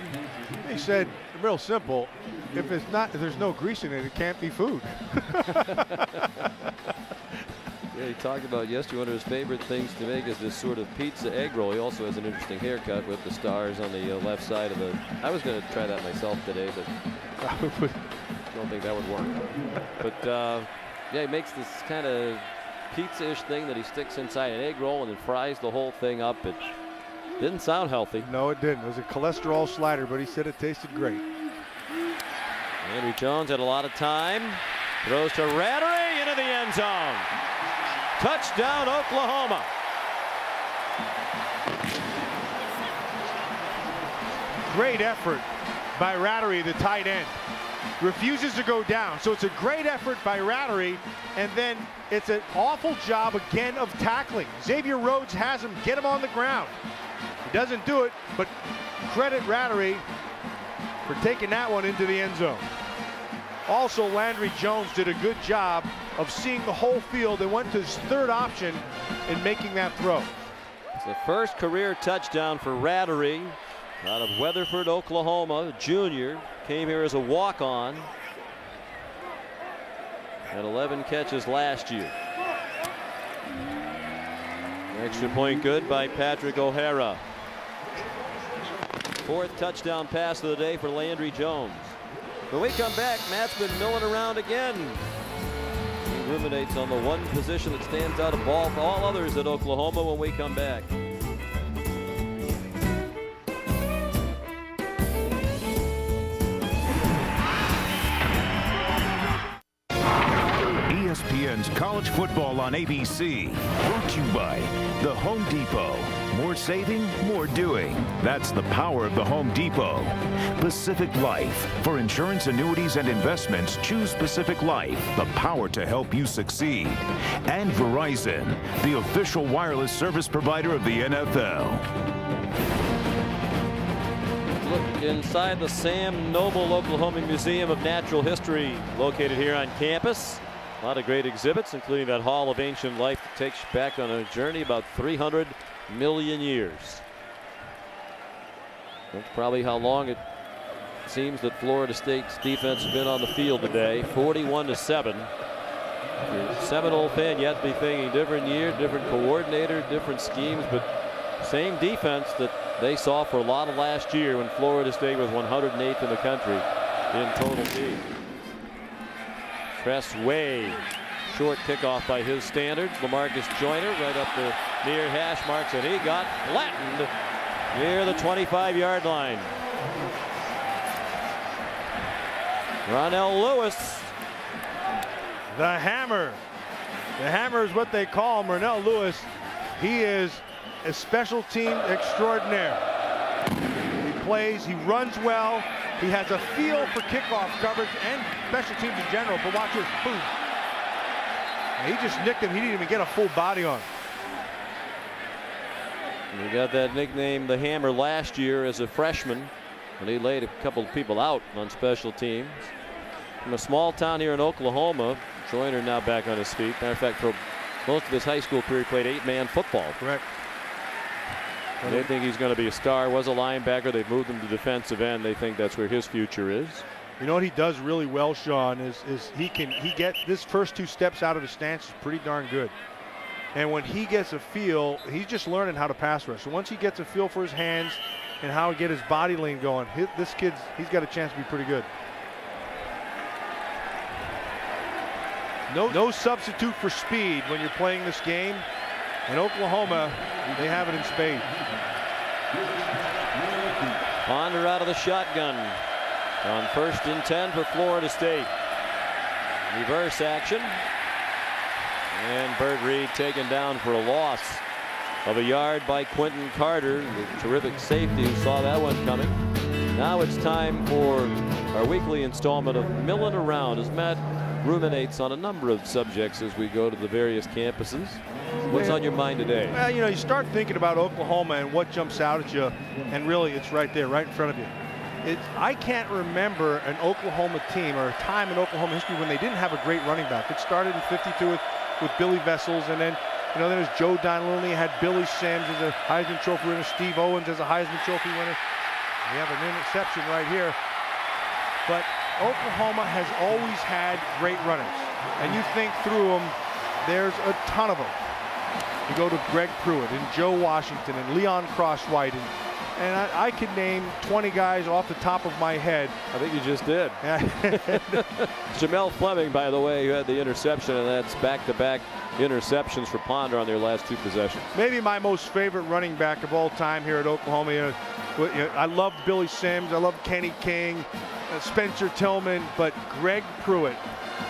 He said, real simple, if there's no grease in it, it can't be food. Yeah, he talked about yesterday one of his favorite things to make is this sort of pizza egg roll. He also has an interesting haircut with the stars on the left side of the. I was going to try that myself today, but I don't think that would work. But yeah, he makes this kind of pizza-ish thing that he sticks inside an egg roll and then fries the whole thing up. It didn't sound healthy. No, it didn't. It was a cholesterol slider, but he said it tasted great. Landry Jones had a lot of time. Throws to Rattery into the end zone. Touchdown, Oklahoma. Great effort by Rattery, the tight end. Refuses to go down. So it's a great effort by Rattery, and then it's an awful job again of tackling. Xavier Rhodes has him, get him on the ground. He doesn't do it, but credit Rattery for taking that one into the end zone. Also, Landry Jones did a good job of seeing the whole field and went to his 3rd option in making that throw. It's the first career touchdown for Rattery out of Weatherford, Oklahoma. Junior came here as a walk-on. Had 11 catches last year. Extra point good by Patrick O'Hara. 4th touchdown pass of the day for Landry Jones. When we come back, Matt's been milling around again. He ruminates on the one position that stands out of all others at Oklahoma when we come back. ESPN's College Football on ABC. Brought to you by The Home Depot. More saving, more doing. That's the power of the Home Depot. Pacific Life. For insurance, annuities, and investments, choose Pacific Life. The power to help you succeed. And Verizon, the official wireless service provider of the NFL. Look inside the Sam Noble Oklahoma Museum of Natural History, located here on campus. A lot of great exhibits, including that Hall of Ancient Life that takes you back on a journey about 300 million years. That's probably how long it seems that Florida State's defense has been on the field today. 41-7. If you're a Seminole fan, you have to be thinking different year, different coordinator, different schemes, but same defense that they saw for a lot of last year when Florida State was 108th in the country in total team. Press way short kickoff by his standards. LaMarcus Joyner right up the near hash marks, and he got flattened near the 25-yard line. Ronell Lewis. The hammer. The hammer is what they call him. Ronell Lewis. He is a special team extraordinaire. He plays, he runs well. He has a feel for kickoff coverage and special teams in general. But watch this, boom. And he just nicked him. He didn't even get a full body on him. He got that nickname, the Hammer, last year as a freshman, and he laid a couple of people out on special teams. From a small town here in Oklahoma, Joyner now back on his feet. Matter of fact, for most of his high school career, he played 8-man football. Correct. They think he's going to be a star. Was a linebacker. They've moved him to defensive end. They think that's where his future is. You know what he does really well, Sean, is he gets this first 2 steps out of the stance is pretty darn good. And when he gets a feel, he's just learning how to pass rush. So once he gets a feel for his hands and how to get his body lean going, he's got a chance to be pretty good. No substitute for speed when you're playing this game. And Oklahoma, they have it in spades. Ponder out of the shotgun on 1st and 10 for Florida State. Reverse action. And Burt Reed taken down for a loss of a yard by Quentin Carter, the terrific safety who saw that one coming. Now it's time for our weekly installment of Millin' Around as Matt ruminates on a number of subjects as we go to the various campuses. What's on your mind today? Well, you know, you start thinking about Oklahoma and what jumps out at you, and really it's right there, right in front of you. I can't remember an Oklahoma team or a time in Oklahoma history when they didn't have a great running back. It started in '52 with Billy Vessels, and then then there's Joe Donnelly, had Billy Sims as a Heisman Trophy winner, Steve Owens as a Heisman Trophy winner. We have an interception right here. But Oklahoma has always had great runners, and you think through them, there's a ton of them. You go to Greg Pruitt and Joe Washington and Leon Cross-White, and I could name 20 guys off the top of my head. I think you just did. Jamel Fleming, by the way, who had the interception, and that's back-to-back interceptions for Ponder on their last 2 possessions. Maybe my most favorite running back of all time here at Oklahoma. I love Billy Sims. I love Kenny King, Spencer Tillman, but Greg Pruitt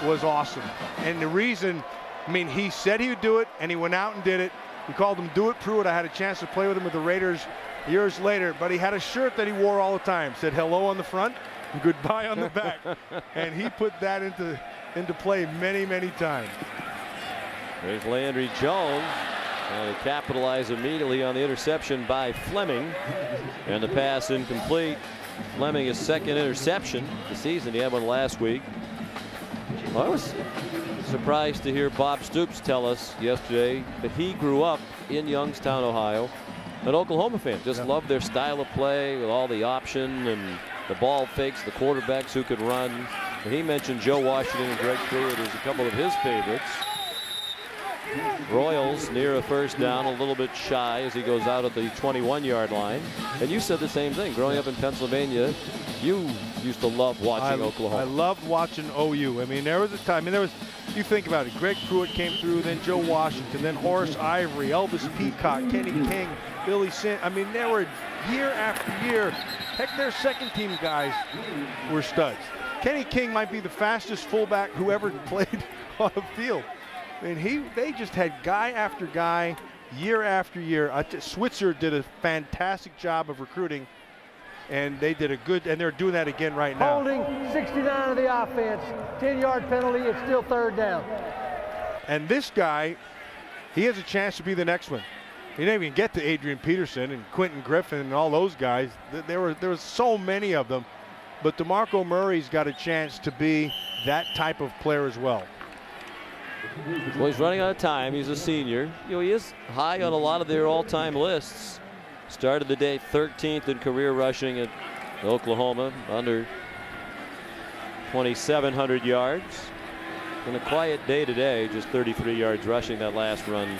was awesome. And the reason, he said he would do it, and he went out and did it. We called him Do It Pruitt. I had a chance to play with him with the Raiders years later, but he had a shirt that he wore all the time. Said hello on the front, goodbye on the back. And he put that into play many, many times. There's Landry Jones. And to capitalize immediately on the interception by Fleming. And the pass incomplete. Fleming, his 2nd interception this season. He had one last week. Well, I was surprised to hear Bob Stoops tell us yesterday that he grew up in Youngstown, Ohio. An Oklahoma fan. Just loved their style of play with all the option and the ball fakes, the quarterbacks who could run. And he mentioned Joe Washington and Greg Pruitt as a couple of his favorites. Royals near a 1st down, a little bit shy as he goes out at the 21-yard line. And you said the same thing. Growing up in Pennsylvania, you used to love watching Oklahoma. I loved watching OU. There was a time. You think about it. Greg Pruitt came through, then Joe Washington, then Horace Ivory, Elvis Peacock, Kenny King, Billy Sims. They were year after year. Heck, their 2nd-team guys were studs. Kenny King might be the fastest fullback who ever played on the field. They just had guy after guy, year after year. Switzer did a fantastic job of recruiting, and they did and they're doing that again right now. Holding 69 of the offense, 10-yard penalty, it's still 3rd down. And this guy, he has a chance to be the next one. He didn't even get to Adrian Peterson and Quentin Griffin and all those guys. There was so many of them, but DeMarco Murray's got a chance to be that type of player as well. Well, he's running out of time. He's a senior. He is high on a lot of their all-time lists. Started the day 13th in career rushing at Oklahoma, under 2,700 yards. In a quiet day today, just 33 yards rushing. That last run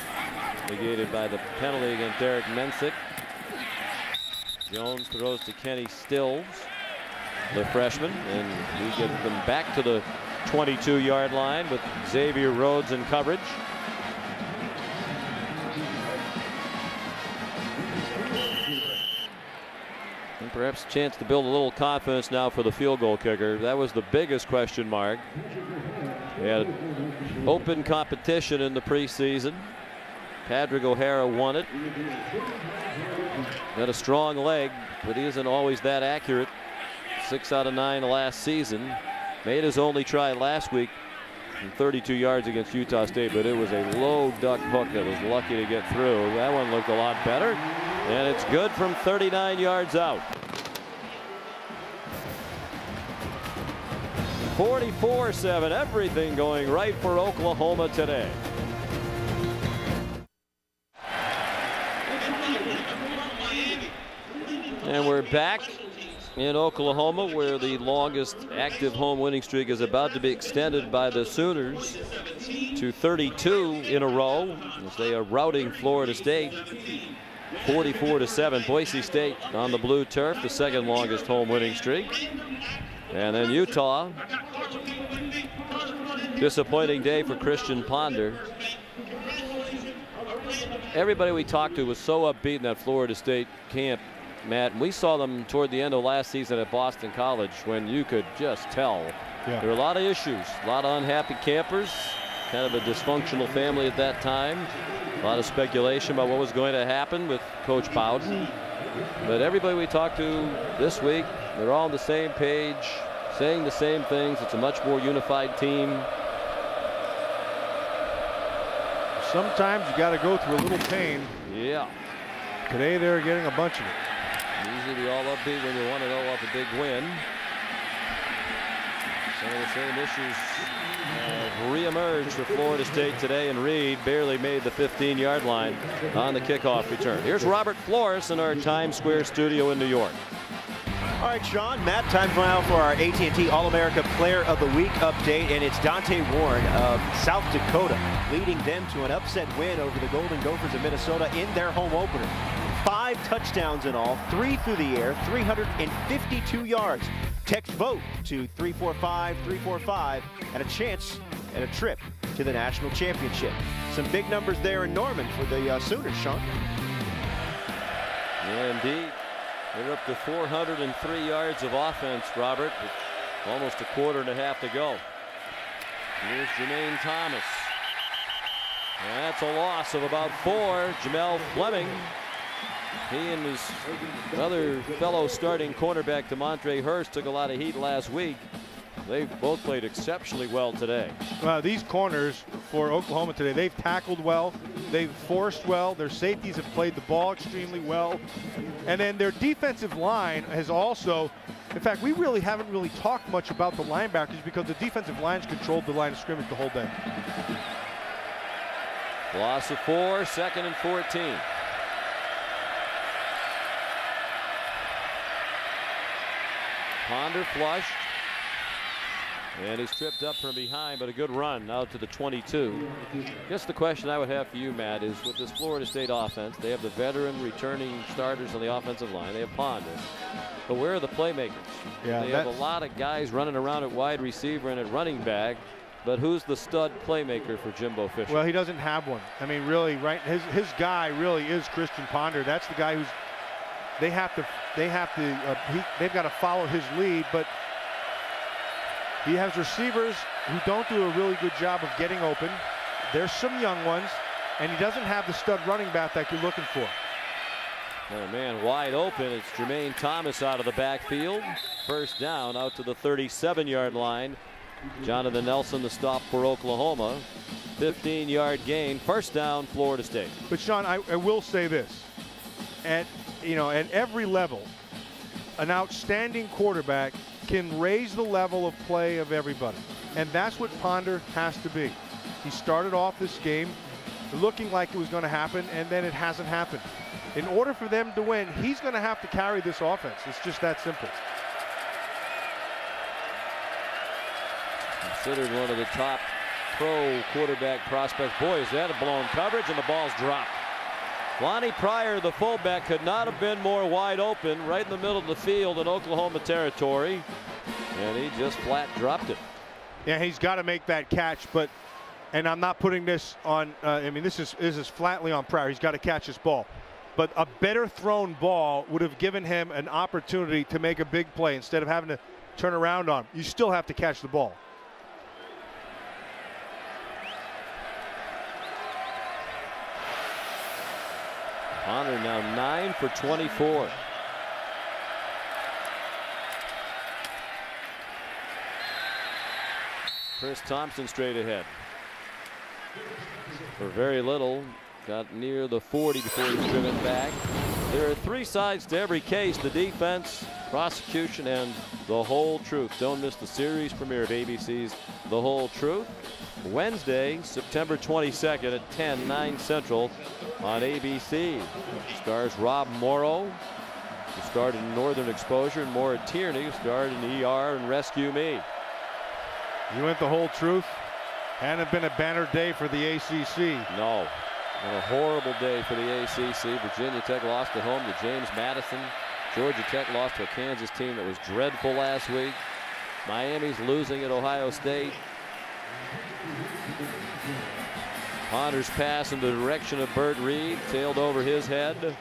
negated by the penalty against Derek Mensick. Jones throws to Kenny Stills, the freshman, and we get them back to the 22-yard line with Xavier Rhodes in coverage. And perhaps a chance to build a little confidence now for the field goal kicker. That was the biggest question mark. They had open competition in the preseason. Patrick O'Hara won it. Got a strong leg, but he isn't always that accurate. 6 out of 9 last season. Made his only try last week from 32 yards against Utah State, but it was a low duck hook that was lucky to get through. That one looked a lot better, and it's good from 39 yards out. 44-7, everything going right for Oklahoma today. And we're back in Oklahoma, where the longest active home winning streak is about to be extended by the Sooners to 32 in a row as they are routing Florida State 44-7. Boise State on the blue turf, the 2nd longest home winning streak. And then Utah disappointing day for Christian Ponder. Everybody we talked to was so upbeat in that Florida State camp, Matt. And we saw them toward the end of last season at Boston College when you could just tell there were a lot of issues, a lot of unhappy campers, kind of a dysfunctional family at that time. A lot of speculation about what was going to happen with Coach Bowden. But everybody we talked to this week, they're all on the same page, saying the same things. It's a much more unified team. Sometimes you got to go through a little pain. Yeah. Today they're getting a bunch of it. Easy to be all upbeat when you want to go off a big win. Some of the same issues re-emerged for Florida State today, and Reed barely made the 15-yard line on the kickoff return. Here's Robert Flores in our Times Square studio in New York. All right, Sean, Matt, time now for our AT&T All-America Player of the Week update, and it's Dante Warren of South Dakota leading them to an upset win over the Golden Gophers of Minnesota in their home opener. 5 touchdowns in all, 3 through the air, 352 yards. Text VOTE to 345-345 and a chance at a trip to the national championship. Some big numbers there in Norman for the Sooners, Sean. Yeah, indeed. They're up to 403 yards of offense, Robert, with almost a quarter and a half to go. Here's Jermaine Thomas. And that's a loss of about 4. Jamel Fleming. He and his other fellow starting cornerback, DeMontre Hurst, took a lot of heat last week. They both played exceptionally well today. Well, these corners for Oklahoma today, they've tackled well, they've forced well, their safeties have played the ball extremely well, and then their defensive line has also, in fact, we really haven't talked much about the linebackers because the defensive lines controlled the line of scrimmage the whole day. Loss of 4, 2nd and 14. Ponder flushed. And he's tripped up from behind, but a good run out to the 22. I guess the question I would have for you, Matt, is with this Florida State offense, they have the veteran returning starters on the offensive line. They have Ponder. But where are the playmakers? Yeah, they have a lot of guys running around at wide receiver and at running back. But who's the stud playmaker for Jimbo Fisher? Well, he doesn't have one. I mean, really, right? His guy really is Christian Ponder. That's the guy who's they've got to follow his lead, but he has receivers who don't do a really good job of getting open. There's some young ones, and he doesn't have the stud running back that you're looking for. Oh, man, wide open. It's Jermaine Thomas out of the backfield. First down out to the 37-yard line. Jonathan Nelson, the stop for Oklahoma. 15-yard gain. First down, Florida State. But, Sean, I will say this. At every level, an outstanding quarterback can raise the level of play of everybody. And that's what Ponder has to be. He started off this game looking like it was going to happen, and then it hasn't happened. In order for them to win, he's going to have to carry this offense. It's just that simple. Considered one of the top pro quarterback prospects. Boy, is that a blown coverage, and the ball's dropped. Lonnie Pryor, the fullback, could not have been more wide open right in the middle of the field in Oklahoma territory, and he just flat dropped it. Yeah, he's got to make that catch, and I'm not putting this on, I mean, this is flatly on Pryor. He's got to catch this ball. But a better thrown ball would have given him an opportunity to make a big play instead of having to turn around on him. You still have to catch the ball. Ponder now 9 for 24. Chris Thompson straight ahead. For very little, got near the 40 before he's driven back. There are 3 sides to every case: the defense, prosecution, and the whole truth. Don't miss the series premiere of ABC's The Whole Truth, Wednesday, September 22nd at 10, 9 Central on ABC. Stars Rob Morrow, who starred in Northern Exposure, and Maura Tierney, who starred in ER and Rescue Me. You went The Whole Truth. Hadn't been a banner day for the ACC. No. And a horrible day for the ACC. Virginia Tech lost at home to James Madison. Georgia Tech lost to a Kansas team that was dreadful last week. Miami's losing at Ohio State. Ponder's pass in the direction of Burt Reed, tailed over his head.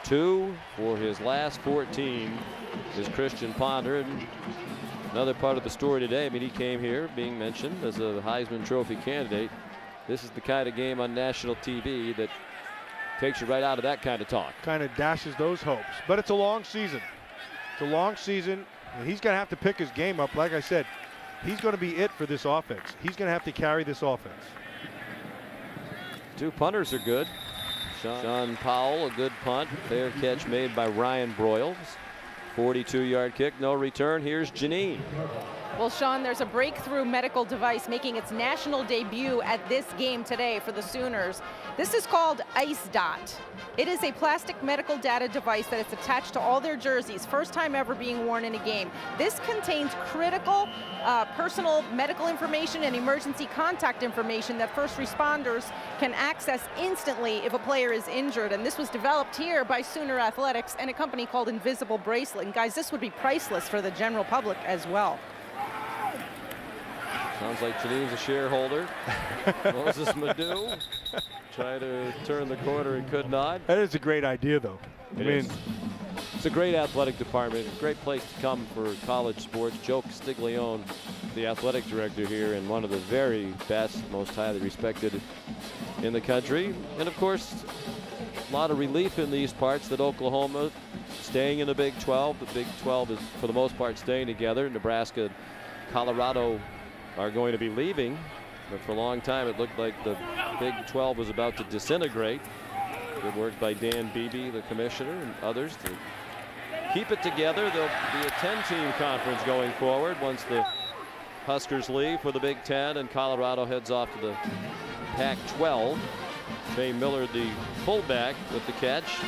2 for his last 14 is Christian Ponder. And another part of the story today, I mean, he came here being mentioned as a Heisman Trophy candidate. This is the kind of game on national TV that takes you right out of that kind of talk. Kind of dashes those hopes. But it's a long season. It's a long season, and he's going to have to pick his game up. Like I said, he's going to be it for this offense. He's going to have to carry this offense. 2 punters are good. Sean Powell, a good punt. Fair catch made by Ryan Broyles. 42-yard kick, no return. Here's Janine. Well, Sean, there's a breakthrough medical device making its national debut at this game today for the Sooners. This is called Ice Dot. It is a plastic medical data device that is attached to all their jerseys, first time ever being worn in a game. This contains critical personal medical information and emergency contact information that first responders can access instantly if a player is injured. And this was developed here by Sooner Athletics and a company called Invisible Bracelet. And guys, this would be priceless for the general public as well. Sounds like Janine's a shareholder. Moses Madu tried to turn the corner and could not. That is a great idea, though. It's a great athletic department, a great place to come for college sports. Joe Castiglione, the athletic director here, and one of the very best, most highly respected in the country. And of course, a lot of relief in these parts that Oklahoma staying in the Big 12. The Big 12 is, for the most part, staying together. Nebraska, Colorado are going to be leaving, but for a long time it looked like the Big 12 was about to disintegrate. Good work by Dan Beebe, the commissioner, and others to keep it together. There'll be a 10-team conference going forward once the Huskers leave for the Big 10 and Colorado heads off to the Pac-12. Trey Miller, the fullback, with the catch.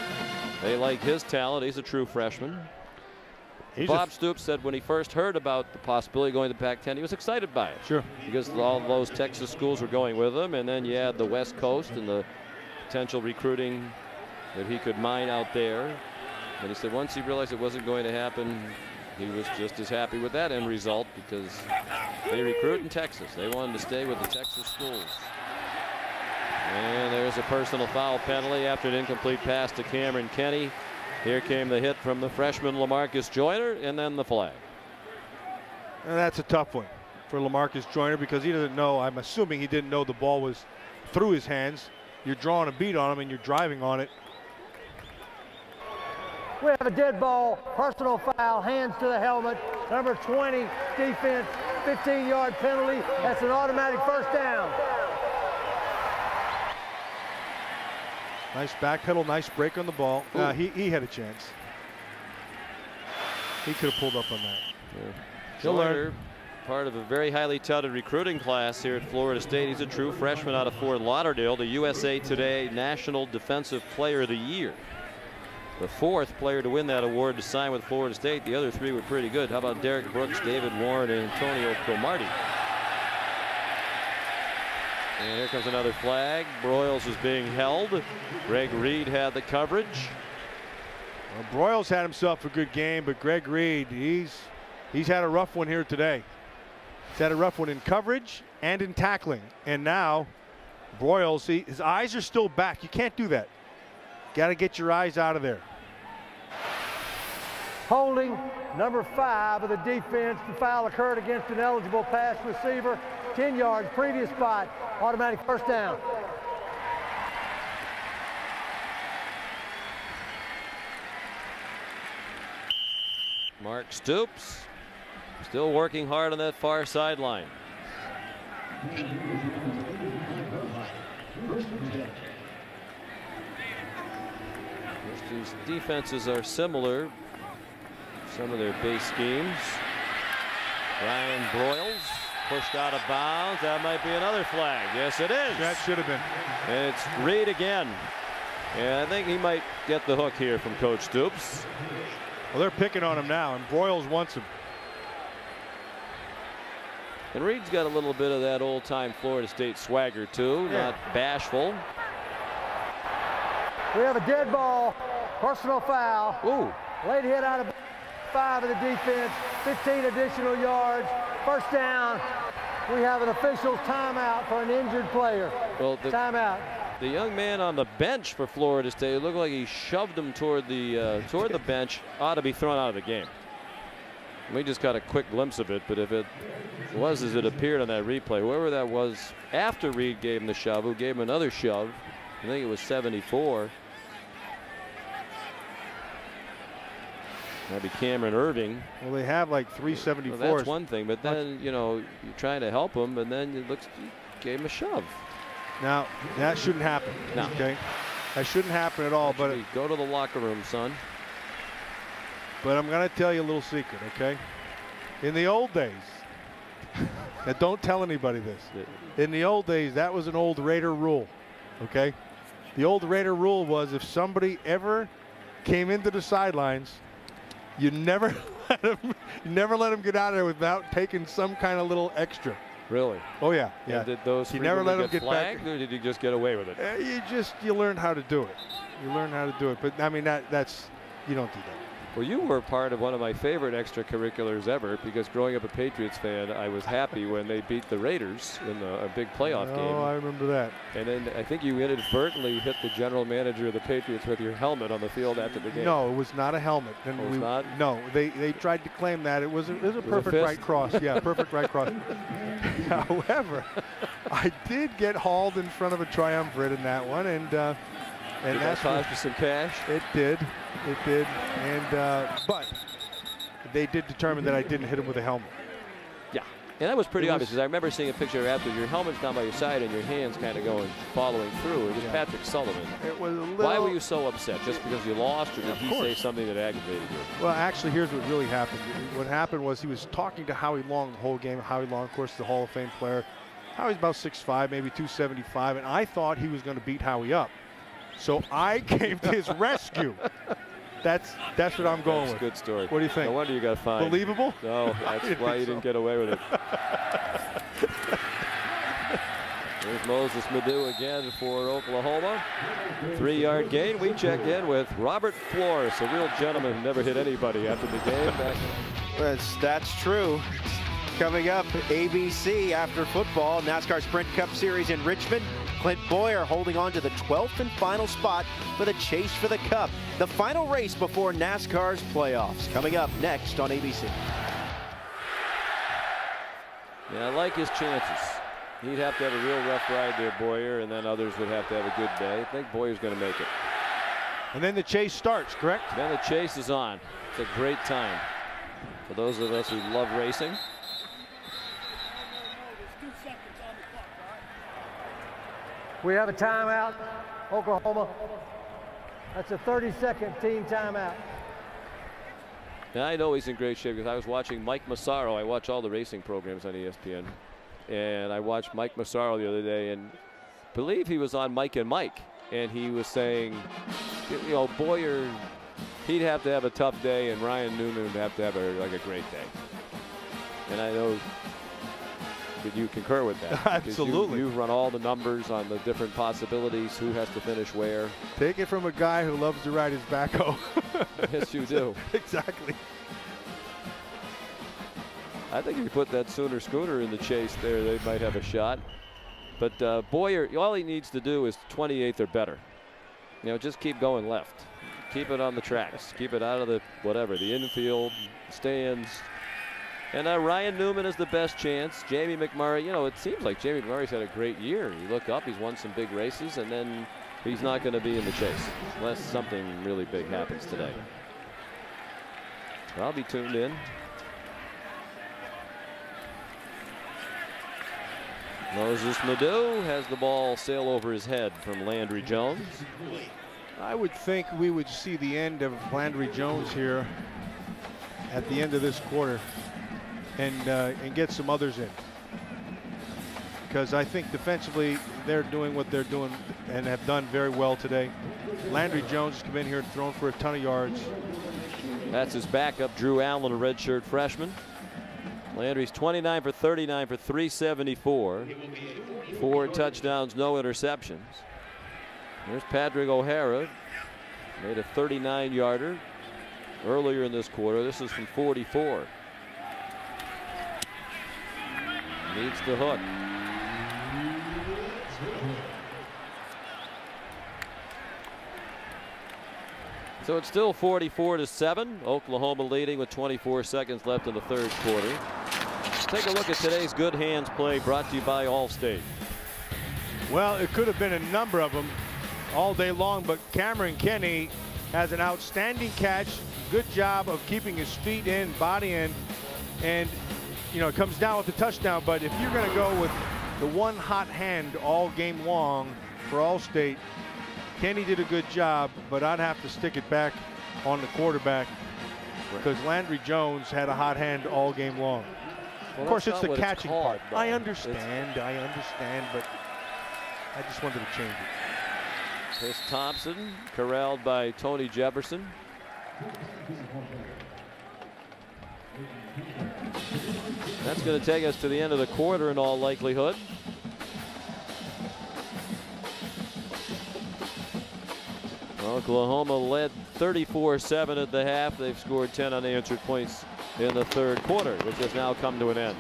They like his talent. He's a true freshman. Bob Stoops said when he first heard about the possibility of going to the Pac-10, he was excited by it. Sure. Because all those Texas schools were going with him, and then you had the West Coast and the potential recruiting that he could mine out there. And he said once he realized it wasn't going to happen, he was just as happy with that end result because they recruit in Texas. They wanted to stay with the Texas schools. And there's a personal foul penalty after an incomplete pass to Cameron Kenny. Here came the hit from the freshman LaMarcus Joyner, and then the flag. And that's a tough one for LaMarcus Joyner because he doesn't know. I'm assuming he didn't know the ball was through his hands. You're drawing a beat on him and you're driving on it. We have a dead ball, personal foul, hands to the helmet, number 20, defense, 15-yard penalty. That's an automatic first down. Nice backpedal, nice break on the ball. He had a chance. He could have pulled up on that. Yeah. Joyner, part of a very highly touted recruiting class here at Florida State. He's a true freshman out of Fort Lauderdale, the USA Today National Defensive Player of the Year. The 4th player to win that award to sign with Florida State. The other 3 were pretty good. How about Derek Brooks, David Warren, and Antonio Cromartie? And here comes another flag. Broyles is being held. Greg Reed had the coverage. Well, Broyles had himself a good game, but Greg Reed, he's had a rough one here today. He's had a rough one in coverage and in tackling. And now Broyles, his eyes are still back. You can't do that. Got to get your eyes out of there. Holding, number 5 of the defense. The foul occurred against an eligible pass receiver. 10 yards, previous spot, automatic first down. Mark Stoops still working hard on that far sideline. These defenses are similar. Some of their base schemes. Ryan Broyles pushed out of bounds. That might be another flag. Yes, it is. That should have been. And it's Reed again. And I think he might get the hook here from Coach Stoops. Well, they're picking on him now, and Broyles wants him. And Reed's got a little bit of that old-time Florida State swagger, too. Yeah. Not bashful. We have a dead ball, personal foul. Ooh. Late hit out of 5 of the defense, 15 additional yards, first down, We have an official timeout for an injured player. Well, timeout. The young man on the bench for Florida State, it looked like he shoved him toward the bench, ought to be thrown out of the game. We just got a quick glimpse of it, but if it was as it appeared on that replay, whoever that was after Reed gave him the shove, who gave him another shove, I think it was 74. That'd be Cameron Irving. Well, they have like 374s. Well, that's one thing, but then, you know, you're trying to help him, and then it looks you gave him a shove. Now, that shouldn't happen. No. Okay? That shouldn't happen at all. But go to the locker room, son. But I'm going to tell you a little secret, okay? In the old days, now don't tell anybody this. In the old days, that was an old Raider rule, okay? The old Raider rule was if somebody ever came into the sidelines, you never let him get out of there without taking some kind of little extra. Really? Oh yeah, yeah. And did those you never let him get flagged, back, or did you just get away with it? You learn how to do it. You learn how to do it. But I mean that's you don't do that. Well, you were part of one of my favorite extracurriculars ever, because growing up a Patriots fan, I was happy when they beat the Raiders in a big playoff game. Oh, I remember that. And then I think you inadvertently hit the general manager of the Patriots with your helmet on the field after the game. No, it was not a helmet. And it was not? No, they tried to claim that. It was a perfect right cross. Yeah, perfect right cross. However, I did get hauled in front of a triumvirate in that one, and that cost you some cash? It did. It did. And but they did determine that I didn't hit him with a helmet. Yeah. And that was pretty obvious, because I remember seeing a picture after your helmet's down by your side and your hands kind of following through. It was Patrick Sullivan. It was a little. Why were you so upset? Just because you lost, or did he say something that aggravated you? Well, actually, here's what really happened. What happened was he was talking to Howie Long the whole game. Howie Long, of course, the Hall of Fame player. Howie's about 6'5", maybe 275, and I thought he was going to beat Howie up. So I came to his rescue. That's what I'm going with. That's a good story. What do you think? No wonder you got fined. Believable? No, that's why you didn't get away with it. There's Moses Madu again for Oklahoma. 3-yard gain. We checked in with Robert Flores, a real gentleman who never hit anybody after the game. That's true. Coming up, ABC after football, NASCAR Sprint Cup Series in Richmond. Clint Boyer holding on to the 12th and final spot for the chase for the Cup. The final race before NASCAR's playoffs. Coming up next on ABC. Yeah, I like his chances. He'd have to have a real rough ride there, Boyer, and then others would have to have a good day. I think Boyer's going to make it. And then the chase starts, correct? Then the chase is on. It's a great time for those of us who love racing. We have a timeout, Oklahoma. That's a 30-second team timeout. And I know he's in great shape, because I was watching Mike Massaro. I watch all the racing programs on ESPN. And I watched Mike Massaro the other day, and I believe he was on Mike and Mike. And he was saying, you know, Boyer, he'd have to have a tough day, and Ryan Newman would have to have a great day. And I know that you concur with that. Absolutely. You've run all the numbers on the different possibilities, who has to finish where. Take it from a guy who loves to ride his backhoe. Yes, you do. Exactly. I think if you put that Sooner Schooner in the chase there, they might have a shot. But Boyer, all he needs to do is 28th or better. You know, just keep going left. Keep it on the tracks. Keep it out of the the infield, stands. And Ryan Newman is the best chance. Jamie McMurray, you know, it seems like Jamie McMurray's had a great year. You look up, he's won some big races, and then he's not going to be in the chase unless something really big happens today. I'll be tuned in. Moses Madu has the ball sail over his head from Landry Jones. I would think we would see the end of Landry Jones here at the end of this quarter, and get some others in, because I think defensively they're doing what they're doing and have done very well today. Landry Jones has come in here and thrown for a ton of yards. That's his backup, Drew Allen, a redshirt freshman. Landry's 29 for 39 for 374. 4 touchdowns, no interceptions. There's Patrick O'Hara. Made a 39-yarder earlier in this quarter. This is from 44. needs the hook. So it's still 44-7. Oklahoma leading with 24 seconds left in the third quarter. Take a look at today's good hands play brought to you by Allstate. Well, it could have been a number of them all day long, but Cameron Kenny has an outstanding catch. Good job of keeping his feet in, body in, and you know, it comes down with the touchdown. But if you're going to go with the one hot hand all game long for Allstate, Kenny did a good job, but I'd have to stick it back on the quarterback because Landry Jones had a hot hand all game long. Well, of course, it's the catching part. I understand, but I just wanted to change it. Chris Thompson corralled by Tony Jefferson. That's going to take us to the end of the quarter in all likelihood. Oklahoma led 34-7 at the half. They've scored 10 unanswered points in the third quarter, which has now come to an end.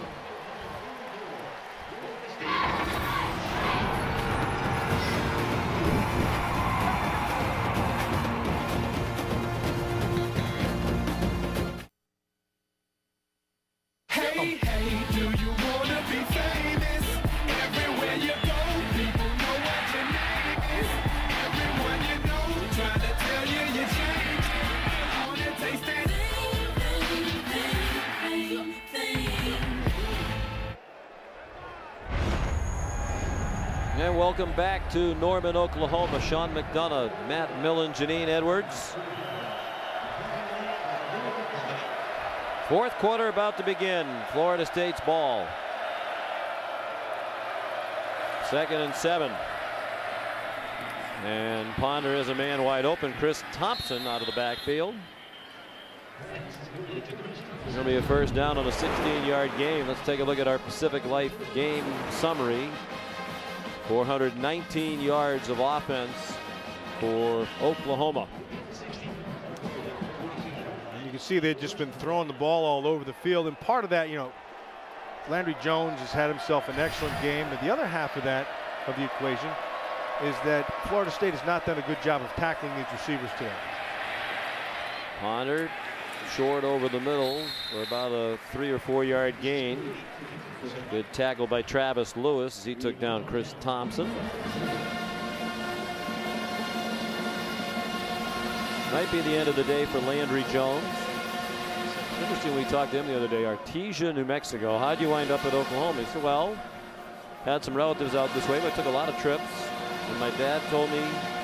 And welcome back to Norman, Oklahoma. Sean McDonough, Matt Millen, Janine Edwards. Fourth quarter about to begin. Florida State's ball. 2nd and 7. And Ponder is a man wide open. Chris Thompson out of the backfield. It's going to be a first down on a 16-yard game. Let's take a look at our Pacific Life game summary. 419 yards of offense for Oklahoma. And you can see they've just been throwing the ball all over the field. And part of that, you know, Landry Jones has had himself an excellent game. And the other half of that, of the equation, is that Florida State has not done a good job of tackling these receivers today. Ponder short over the middle for about a 3 or 4 yard gain. Good tackle by Travis Lewis as he took down Chris Thompson. Might be the end of the day for Landry Jones. Interesting, we talked to him the other day. Artesia, New Mexico. How'd you wind up at Oklahoma? He said, well, had some relatives out this way, but took a lot of trips. And my dad told me,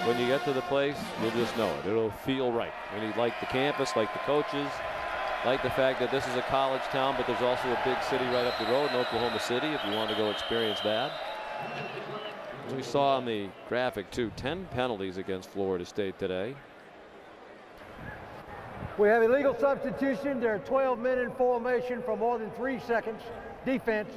when you get to the place, you'll just know it. It'll feel right. And he liked the campus, liked the coaches, liked the fact that this is a college town, but there's also a big city right up the road in Oklahoma City if you want to go experience that. As we saw on the graphic, too, 10 penalties against Florida State today. We have illegal substitution. There are 12 men in formation for more than 3 seconds. Defense,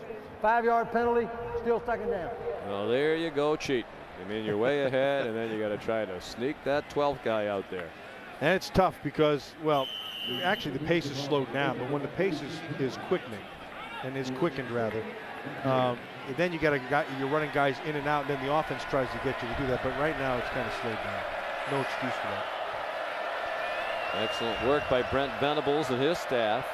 5-yard penalty, still 2nd down. Well, there you go, cheating. I mean, you're way ahead, and then you got to try to sneak that 12th guy out there. And it's tough because, well, actually the pace is slowed down, but when the pace is quickening, and is quickened rather, then you got you're running guys in and out, and then the offense tries to get you to do that. But right now it's kind of slowed down. No excuse for that. Excellent work by Brent Venables and his staff.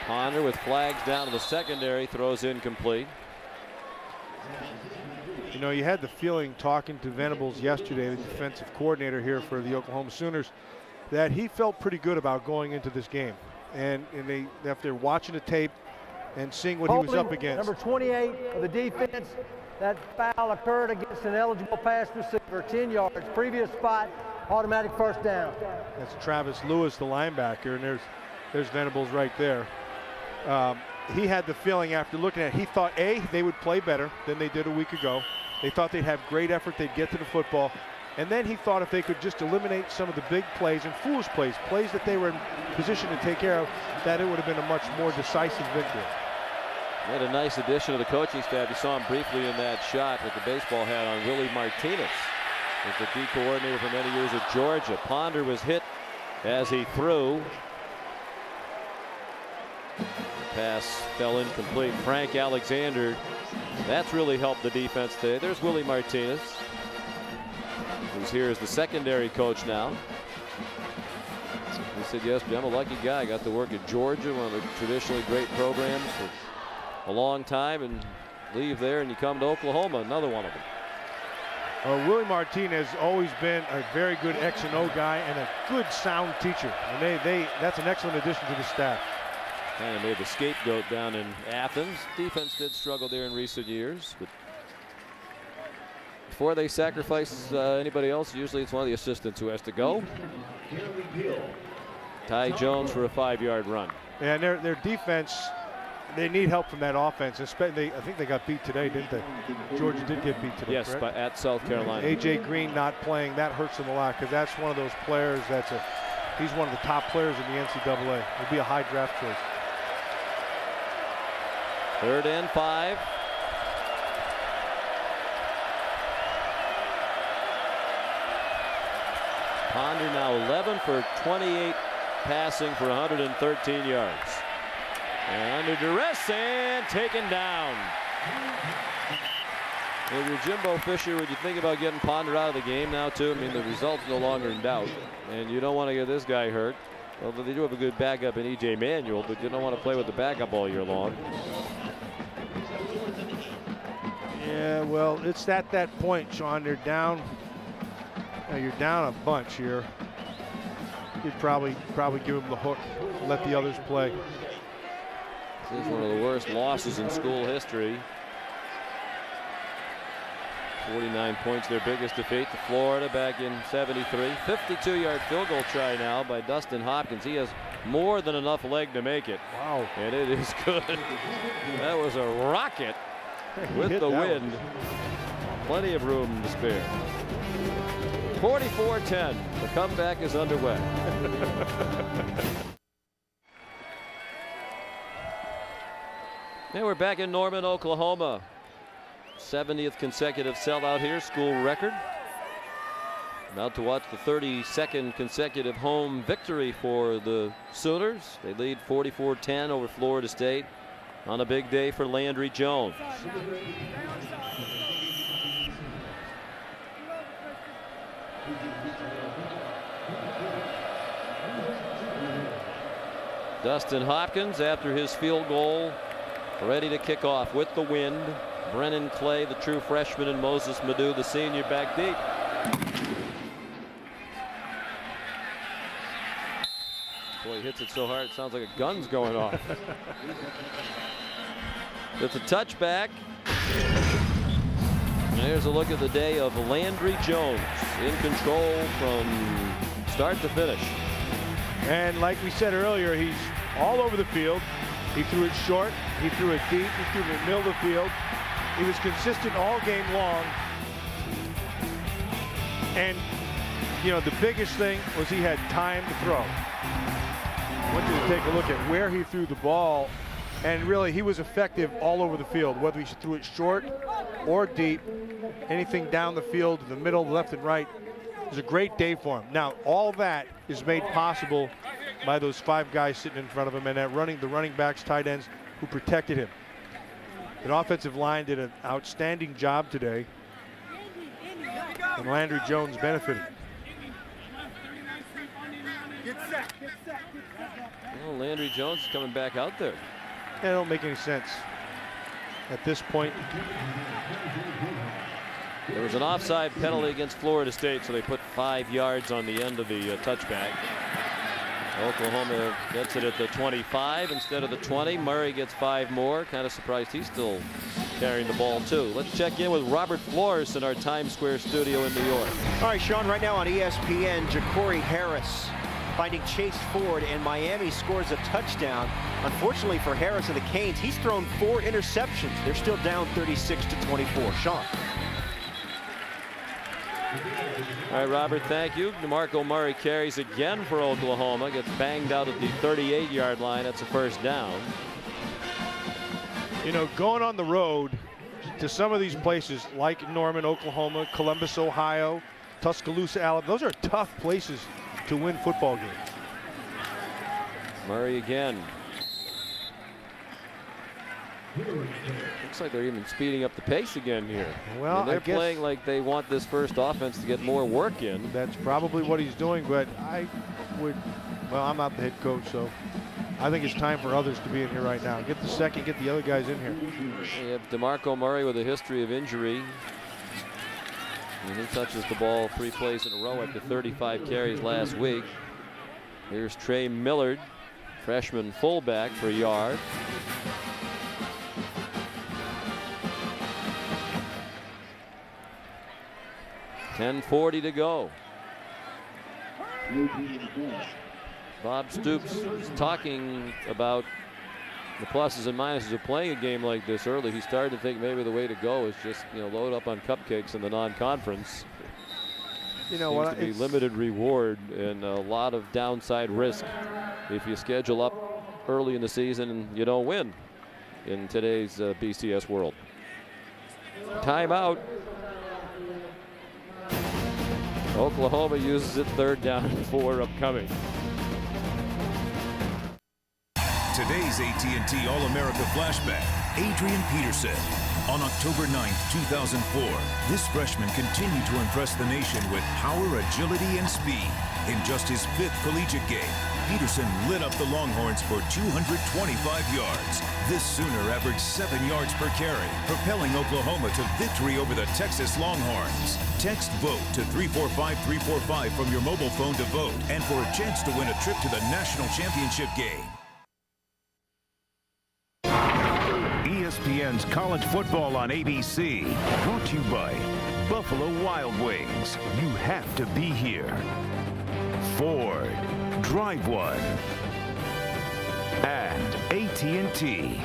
Ponder with flags down to the secondary, throws incomplete. You know, you had the feeling talking to Venables yesterday, the defensive coordinator here for the Oklahoma Sooners, that he felt pretty good about going into this game. And they, after watching the tape and seeing what he was up against. Number 28 of the defense, that foul occurred against an eligible pass receiver, 10 yards, previous spot, automatic first down. That's Travis Lewis, the linebacker, and there's Venables right there. He had the feeling after looking at it, he thought, A, they would play better than they did a week ago. They thought they'd have great effort, they'd get to the football. And then he thought if they could just eliminate some of the big plays and foolish plays, plays that they were in position to take care of, that it would have been a much more decisive victory. They had a nice addition to the coaching staff. You saw him briefly in that shot with the baseball hat on. Willie Martinez was the D coordinator for many years at Georgia. Ponder was hit as he threw. pass fell incomplete. Frank Alexander, that's really helped the defense today. There's Willie Martinez, who's here as the secondary coach now. He said, yes, I'm a lucky guy. I got to work at Georgia, one of the traditionally great programs for a long time, and leave there and you come to Oklahoma, another one of them. Willie Martinez has always been a very good X and O guy and a good sound teacher. And that's an excellent addition to the staff. Kind of made the scapegoat down in Athens. Defense did struggle there in recent years, but before they sacrifice anybody else, usually it's one of the assistants who has to go. Ty Jones for a 5-yard run. Yeah, and their defense, they need help from that offense. Especially, I think they got beat today, didn't they? Georgia did get beat today. Yes, but at South Carolina. A.J. Green not playing, that hurts them a lot because that's one of those players he's one of the top players in the NCAA. He'll be a high draft choice. 3rd and 5. Ponder now 11 for 28 passing for 113 yards. And under duress and taken down. If you're Jimbo Fisher, would you think about getting Ponder out of the game now too? I mean, the result's no longer in doubt, and you don't want to get this guy hurt. Although they do have a good backup in E.J. Manuel, but you don't want to play with the backup all year long. Yeah, well, it's at that point, Sean. They're down. You're down a bunch here. You'd probably give them the hook, let the others play. This is one of the worst losses in school history. 49 points, their biggest defeat to Florida back in '73. 52-yard field goal try now by Dustin Hopkins. He has more than enough leg to make it. Wow. And it is good. That was a rocket with the wind. Plenty of room to spare. 44-10. The comeback is underway. And we're back in Norman, Oklahoma. 70th consecutive sellout here, school record. About to watch the 32nd consecutive home victory for the Sooners. They lead 44-10 over Florida State on a big day for Landry Jones. Dustin Hopkins, after his field goal, ready to kick off with the wind. Brennan Clay, the true freshman, and Moses Madu, the senior, back deep. Boy, he hits it so hard it sounds like a gun's going off. It's a touchback. And here's a look at the day of Landry Jones, in control from start to finish. And like we said earlier, he's all over the field. He threw it short, he threw it deep, he threw it in the middle of the field. He was consistent all game long. And, you know, the biggest thing was he had time to throw. I want you to take a look at where he threw the ball. And really, he was effective all over the field, whether he threw it short or deep, anything down the field, the middle, left and right. It was a great day for him. Now, all that is made possible by those 5 guys sitting in front of him and the running backs, tight ends who protected him. The offensive line did an outstanding job today, and Landry Jones benefited. Well, Landry Jones is coming back out there. That don't make any sense at this point. There was an offside penalty against Florida State, so they put 5 yards on the end of the touchback. Oklahoma gets it at the 25 instead of the 20. Murray gets 5 more. Kind of surprised he's still carrying the ball too. Let's check in with Robert Flores in our Times Square studio in New York. All right, Sean, right now on ESPN, Ja'Cory Harris finding Chase Ford, and Miami scores a touchdown. Unfortunately for Harris and the Canes, he's thrown 4 interceptions. They're still down 36-24. Sean. All right, Robert, thank you. DeMarco Murray carries again for Oklahoma. Gets banged out at the 38-yard line. That's a first down. You know, going on the road to some of these places like Norman, Oklahoma, Columbus, Ohio, Tuscaloosa, Alabama, those are tough places to win football games. Murray again. Looks like they're even speeding up the pace again here. Well, I mean, they're I guess playing like they want this first offense to get more work in. That's probably what he's doing, but I would, well, I'm not the head coach, so I think it's time for others to be in here right now. Get the second, get the other guys in here. We have DeMarco Murray with a history of injury. And he touches the ball 3 plays in a row after 35 carries last week. Here's Trey Millard, freshman fullback, for a yard. .10:40 to go. Bob Stoops was talking about the pluses and minuses of playing a game like this early. He started to think maybe the way to go is just, load up on cupcakes in the non-conference. You know what? Seems to be limited reward and a lot of downside risk if you schedule up early in the season and you don't win in today's BCS world. Timeout. Oklahoma uses it, 3rd down and 4 upcoming. Today's AT&T All-America Flashback, Adrian Peterson. On October 9th, 2004, this freshman continued to impress the nation with power, agility, and speed. In just his 5th collegiate game, Peterson lit up the Longhorns for 225 yards. This Sooner averaged 7 yards per carry, propelling Oklahoma to victory over the Texas Longhorns. Text VOTE to 345345 from your mobile phone to vote and for a chance to win a trip to the national championship game. ESPN's College Football on ABC, brought to you by Buffalo Wild Wings. You have to be here. Ford, drive one. And AT&T,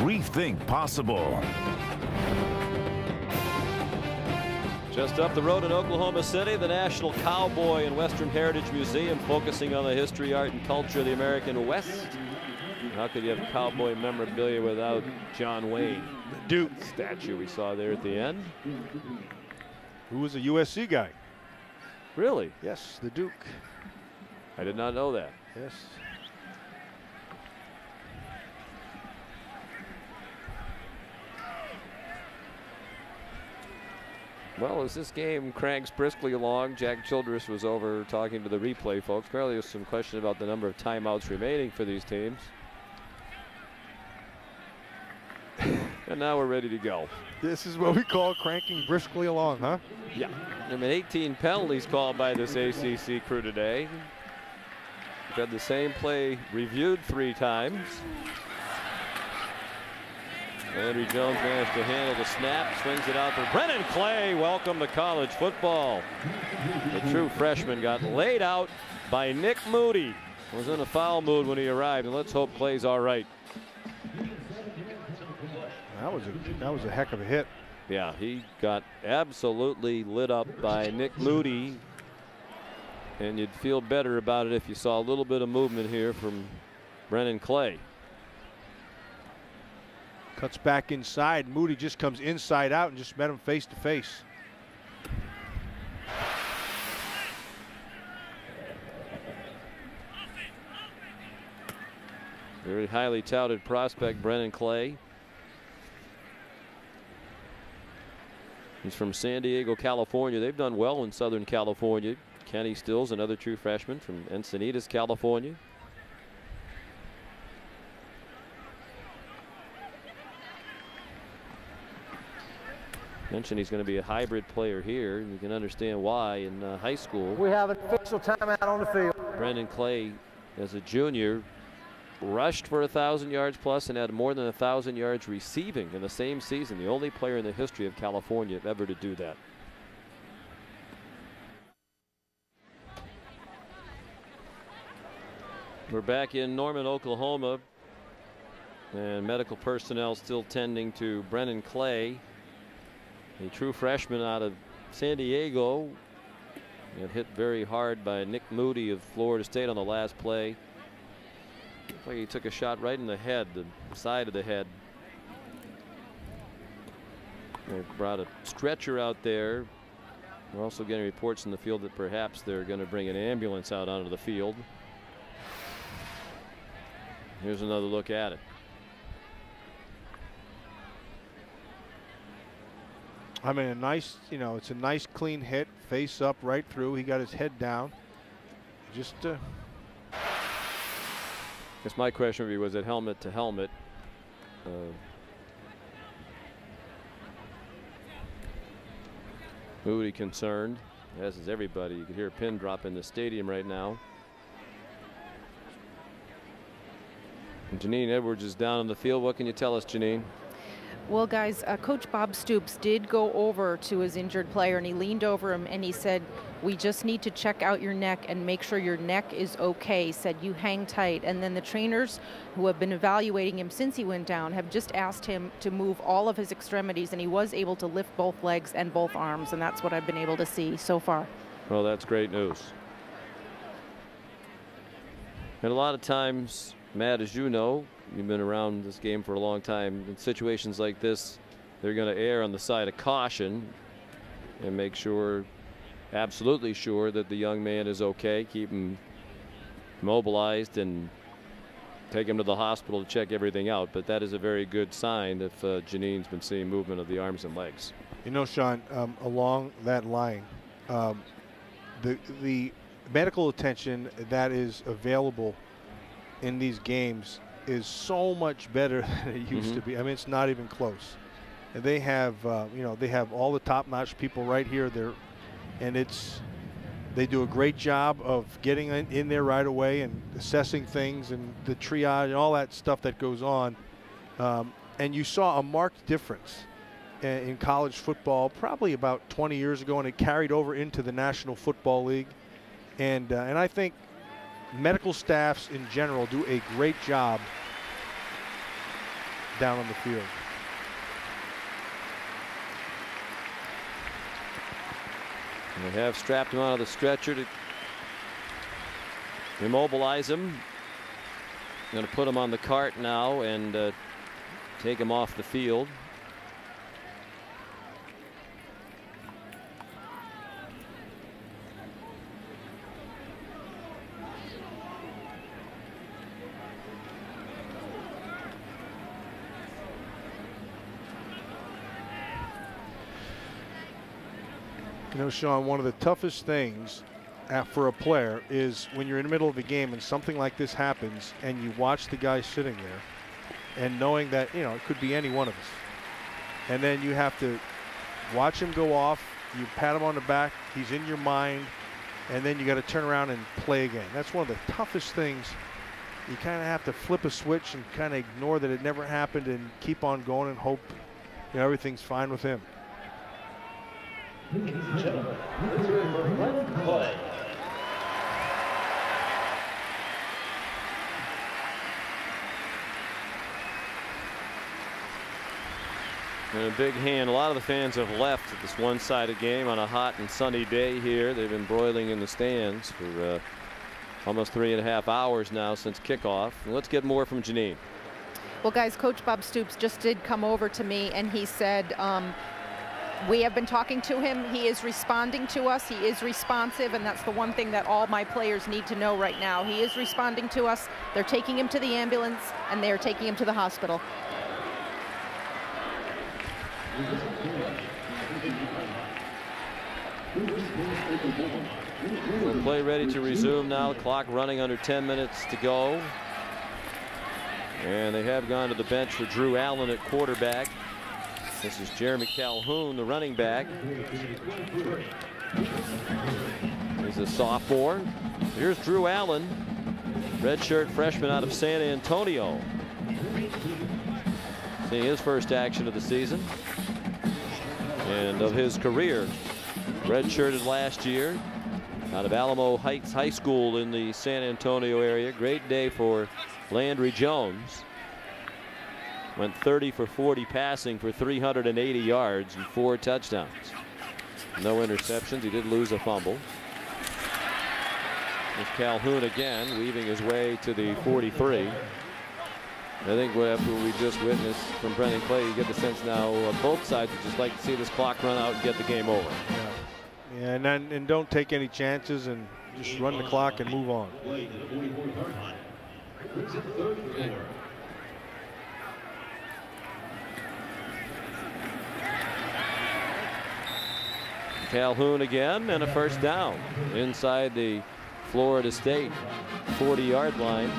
rethink possible. Just up the road in Oklahoma City, the National Cowboy and Western Heritage Museum, focusing on the history, art, and culture of the American West. How could you have cowboy memorabilia without John Wayne? The Duke statue we saw there at the end. Who was a USC guy. Really? Yes, the Duke. I did not know that. Yes. Well, as this game cranks briskly along, Jack Childress was over talking to the replay folks. Apparently there's some question about the number of timeouts remaining for these teams. And now we're ready to go. This is what we call cranking briskly along, huh? Yeah. I mean, 18 penalties called by this ACC crew today. We've had the same play reviewed 3 times. Landry Jones managed to handle the snap, swings it out for Brennan Clay. Welcome to college football. The true freshman got laid out by Nick Moody. Was in a foul mood when he arrived, and let's hope Clay's all right. That was a heck of a hit. Yeah, he got absolutely lit up by Nick Moody. And you'd feel better about it if you saw a little bit of movement here from Brennan Clay. Cuts back inside. Moody just comes inside out and just met him face to face. Very highly touted prospect, Brennan Clay. He's from San Diego, California. They've done well in Southern California. Kenny Stills, another true freshman from Encinitas, California. Mentioned he's going to be a hybrid player here. You can understand why in high school. We have an official timeout on the field. Brendan Clay, as a junior, rushed for 1,000 yards plus and had more than 1,000 yards receiving in the same season. The only player in the history of California ever to do that. We're back in Norman, Oklahoma, and medical personnel still tending to Brennan Clay, a true freshman out of San Diego, and hit very hard by Nick Moody of Florida State on the last play. Looks like he took a shot right in the head, the side of the head. They brought a stretcher out there. We're also getting reports in the field that perhaps they're going to bring an ambulance out onto the field. Here's another look at it. I mean, a nice, it's a nice clean hit, face up, right through. He got his head down. Just. I guess my question would be, was it helmet to helmet? Moody concerned, as is everybody. You can hear a pin drop in the stadium right now. And Janine Edwards is down on the field. What can you tell us, Janine? Well, guys, Coach Bob Stoops did go over to his injured player, and he leaned over him and he said, we just need to check out your neck and make sure your neck is okay. He said, you hang tight. And then the trainers who have been evaluating him since he went down have just asked him to move all of his extremities, and he was able to lift both legs and both arms, and that's what I've been able to see so far. Well, that's great news. And a lot of times, Matt, as you know, you've been around this game for a long time. In situations like this, they're going to err on the side of caution and make sure, absolutely sure, that the young man is okay. Keep him mobilized and take him to the hospital to check everything out. But that is a very good sign if Janine's been seeing movement of the arms and legs. You know, Sean, along that line, the medical attention that is available in these games is so much better than it used to be. I mean, it's not even close. And they have, they have all the top-notch people right here. They do a great job of getting in there right away and assessing things and the triage and all that stuff that goes on. And you saw a marked difference in college football probably about 20 years ago, and it carried over into the National Football League. And I think medical staffs in general do a great job down on the field. And they have strapped him out of the stretcher to immobilize him. Going to put him on the cart now and take him off the field. You know, Sean, one of the toughest things for a player is when you're in the middle of a game and something like this happens and you watch the guy sitting there and knowing that, it could be any one of us. And then you have to watch him go off, you pat him on the back, he's in your mind, and then you got to turn around and play again. That's one of the toughest things. You kind of have to flip a switch and kind of ignore that it never happened and keep on going and hope everything's fine with him. Ladies and gentlemen, let's hear it for Glenn Clay. And a big hand. A lot of the fans have left at this one-sided game on a hot and sunny day here. They've been broiling in the stands for almost 3.5 hours now since kickoff. And let's get more from Janine. Well, guys, Coach Bob Stoops just did come over to me, and he said, we have been talking to him. He is responding to us. He is responsive, and that's the one thing that all my players need to know right now. He is responding to us. They're taking him to the ambulance, and they're taking him to the hospital. So play ready to resume now. The clock running under 10 minutes to go. And they have gone to the bench for Drew Allen at quarterback. This is Jeremy Calhoun, the running back. He's a sophomore. Here's Drew Allen, redshirt freshman out of San Antonio. Seeing his first action of the season and of his career. Redshirted last year out of Alamo Heights High School in the San Antonio area. Great day for Landry Jones. Went 30 for 40 passing for 380 yards and 4 touchdowns. No interceptions. He did lose a fumble. There's Calhoun again, weaving his way to the 43. I think after we just witnessed from Brendan Clay, you get the sense now both sides would just like to see this clock run out and get the game over. Yeah, and don't take any chances and just run the clock and move on. Calhoun again, and a first down inside the Florida State 40-yard line.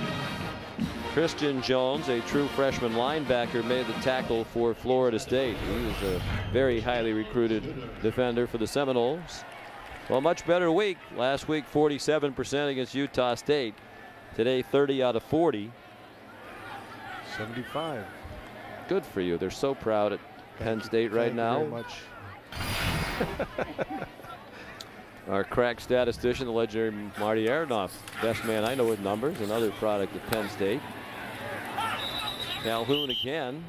Christian Jones, a true freshman linebacker, made the tackle for Florida State. He was a very highly recruited defender for the Seminoles. Well, much better week. Last week, 47% against Utah State. Today, 30 out of 40. 75. Good for you. They're so proud at Penn State right now. Very much. Our crack statistician, the legendary Marty Aronoff, best man I know with numbers, another product of Penn State. Calhoun again.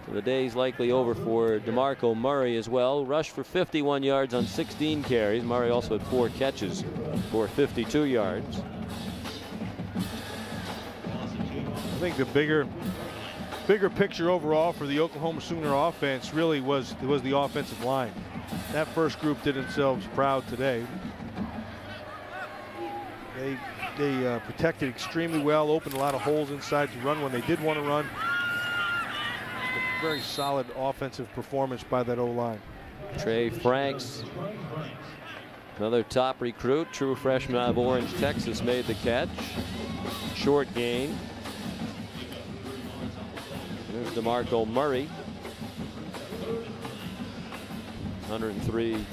So the day's likely over for DeMarco Murray as well. Rushed for 51 yards on 16 carries. Murray also had 4 catches for 52 yards. I think the bigger picture overall for the Oklahoma Sooner offense really was the offensive line. That first group did themselves proud today. They protected extremely well, opened a lot of holes inside to run when they did want to run. A very solid offensive performance by that O-line. Trey Franks, another top recruit, true freshman out of Orange, Texas, made the catch. Short gain. There's DeMarco Murray. 103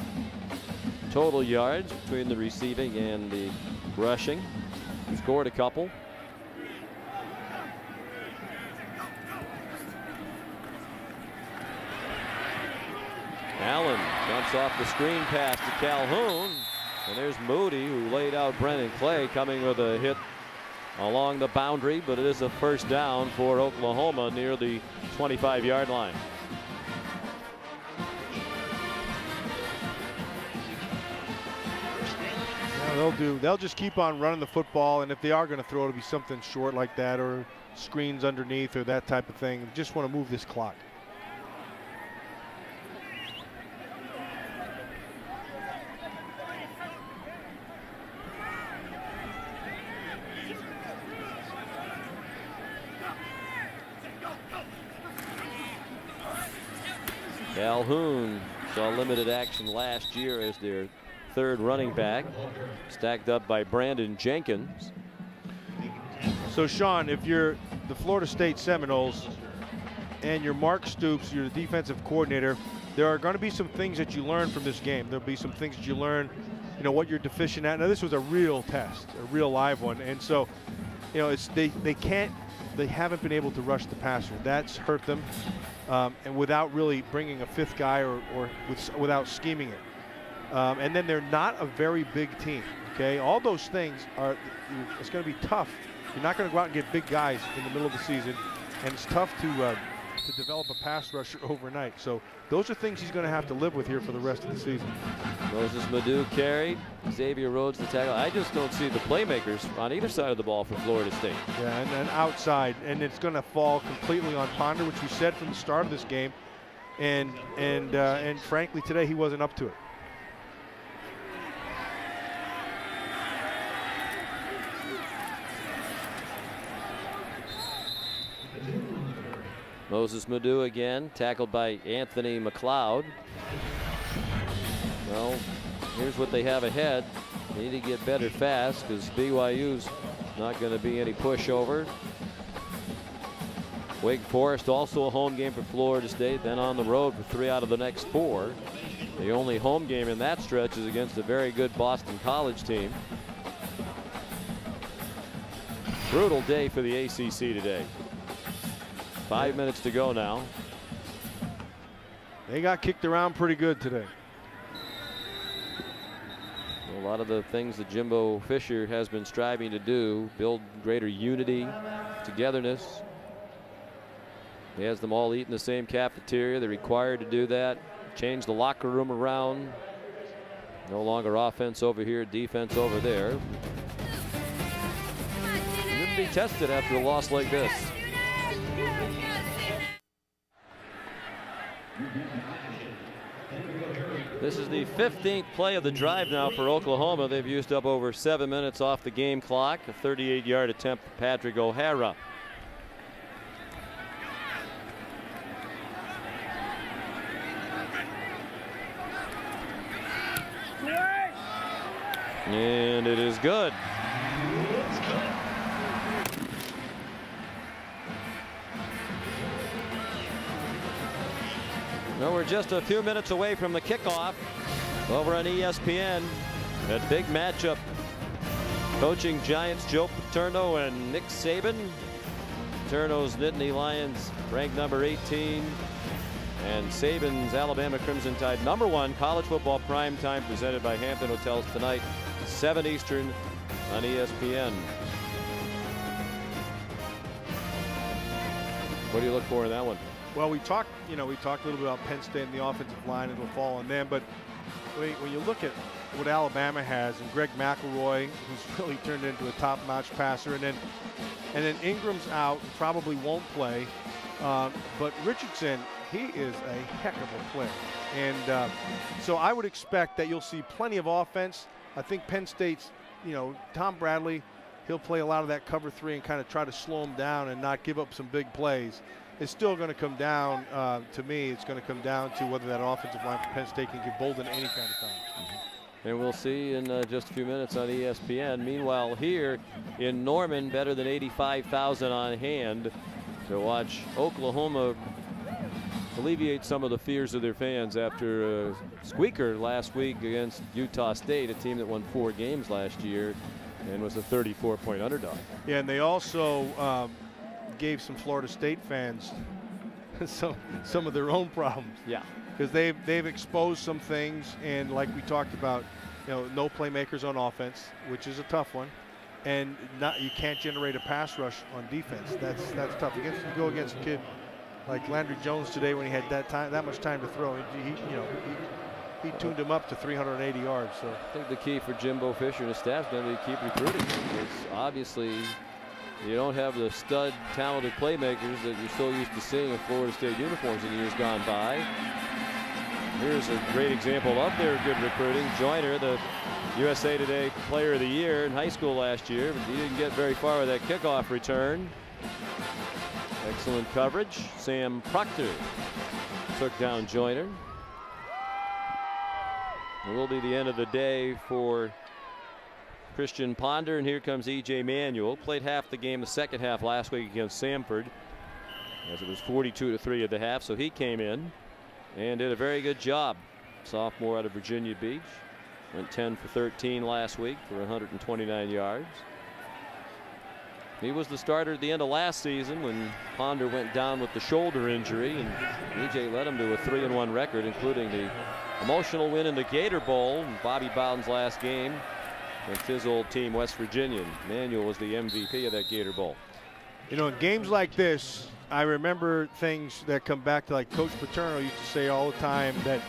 total yards between the receiving and the rushing. Scored a couple. Allen jumps off the screen pass to Calhoun. And there's Moody, who laid out Brennan Clay, coming with a hit along the boundary, but it is a first down for Oklahoma near the 25-yard line. They'll just keep on running the football, and if they are going to throw, it'll be something short like that, or screens underneath, or that type of thing. Just want to move this clock. Calhoun saw limited action last year as their third running back, stacked up by Brandon Jenkins. So Sean, if you're the Florida State Seminoles and you're Mark Stoops, you're the defensive coordinator, there are going to be some things that you learn from this game. There'll be some things that you learn, what you're deficient at. Now this was a real test, a real live one, and so they haven't been able to rush the passer. That's hurt them, and without really bringing a fifth guy or without scheming it. And then they're not a very big team. Okay, all those things it's going to be tough. You're not going to go out and get big guys in the middle of the season, and it's tough to develop a pass rusher overnight. So those are things he's going to have to live with here for the rest of the season. Moses Madu carried. Xavier Rhodes the tackle. I just don't see the playmakers on either side of the ball for Florida State. Yeah, and then outside, and it's going to fall completely on Ponder, which we said from the start of this game, and frankly today he wasn't up to it. Moses Madu again, tackled by Anthony McLeod. Well, here's what they have ahead. They need to get better fast because BYU's not going to be any pushover. Wake Forest also a home game for Florida State, then on the road for 3 out of the next 4. The only home game in that stretch is against a very good Boston College team. Brutal day for the ACC today. 5 minutes to go now. They got kicked around pretty good today. A lot of the things that Jimbo Fisher has been striving to do, build greater unity, togetherness. He has them all eat in the same cafeteria. They're required to do that. Change the locker room around. No longer offense over here, defense over there. You wouldn't be tested after a loss like this. This is the 15th play of the drive now for Oklahoma. They've used up over 7 minutes off the game clock. A 38-yard attempt for Patrick O'Hara. And it is good. Well, we're just a few minutes away from the kickoff over on ESPN. That big matchup. Coaching Giants Joe Paterno and Nick Saban. Paterno's Nittany Lions ranked number 18. And Saban's Alabama Crimson Tide #1 college football prime time presented by Hampton Hotels tonight, 7 Eastern on ESPN. What do you look for in that one? Well, we talked a little bit about Penn State and the offensive line, and it'll fall on them. But when you look at what Alabama has, and Greg McElroy, who's really turned into a top-notch passer, and then Ingram's out and probably won't play. But Richardson, he is a heck of a player. And so I would expect that you'll see plenty of offense. I think Penn State's, Tom Bradley, he'll play a lot of that cover 3 and kind of try to slow him down and not give up some big plays. It's still going to come down, to me, it's going to come down to whether that offensive line for Penn State can give Bolden any kind of time. And we'll see in just a few minutes on ESPN. Meanwhile, here in Norman, better than 85,000 on hand to watch Oklahoma alleviate some of the fears of their fans after a squeaker last week against Utah State, a team that won 4 games last year and was a 34-point underdog. Yeah, and they also gave some Florida State fans some of their own problems. Yeah, because they've exposed some things, and like we talked about, no playmakers on offense, which is a tough one, and you can't generate a pass rush on defense. That's tough. You go against a kid like Landry Jones today when he had that much time to throw. He tuned him up to 380 yards. So I think the key for Jimbo Fisher and his staff is going to be keep recruiting. It's obviously you don't have the stud, talented playmakers that you're so used to seeing in Florida State uniforms in years gone by. Here's a great example of their good recruiting. Joyner, the USA Today Player of the Year in high school last year, but he didn't get very far with that kickoff return. Excellent coverage. Sam Proctor took down Joyner. It will be the end of the day for Christian Ponder, and here comes E.J. Manuel. Played half the game the second half last week against Samford, as it was 42-3 at the half, so he came in and did a very good job. Sophomore out of Virginia Beach. Went 10 for 13 last week for 129 yards. He was the starter at the end of last season when Ponder went down with the shoulder injury, and E.J. led him to a 3-1 record, including the emotional win in the Gator Bowl, Bobby Bowden's last game against his old team, West Virginia. Manuel was the MVP of that Gator Bowl. In games like this, I remember things that come back to, like Coach Paterno used to say all the time, that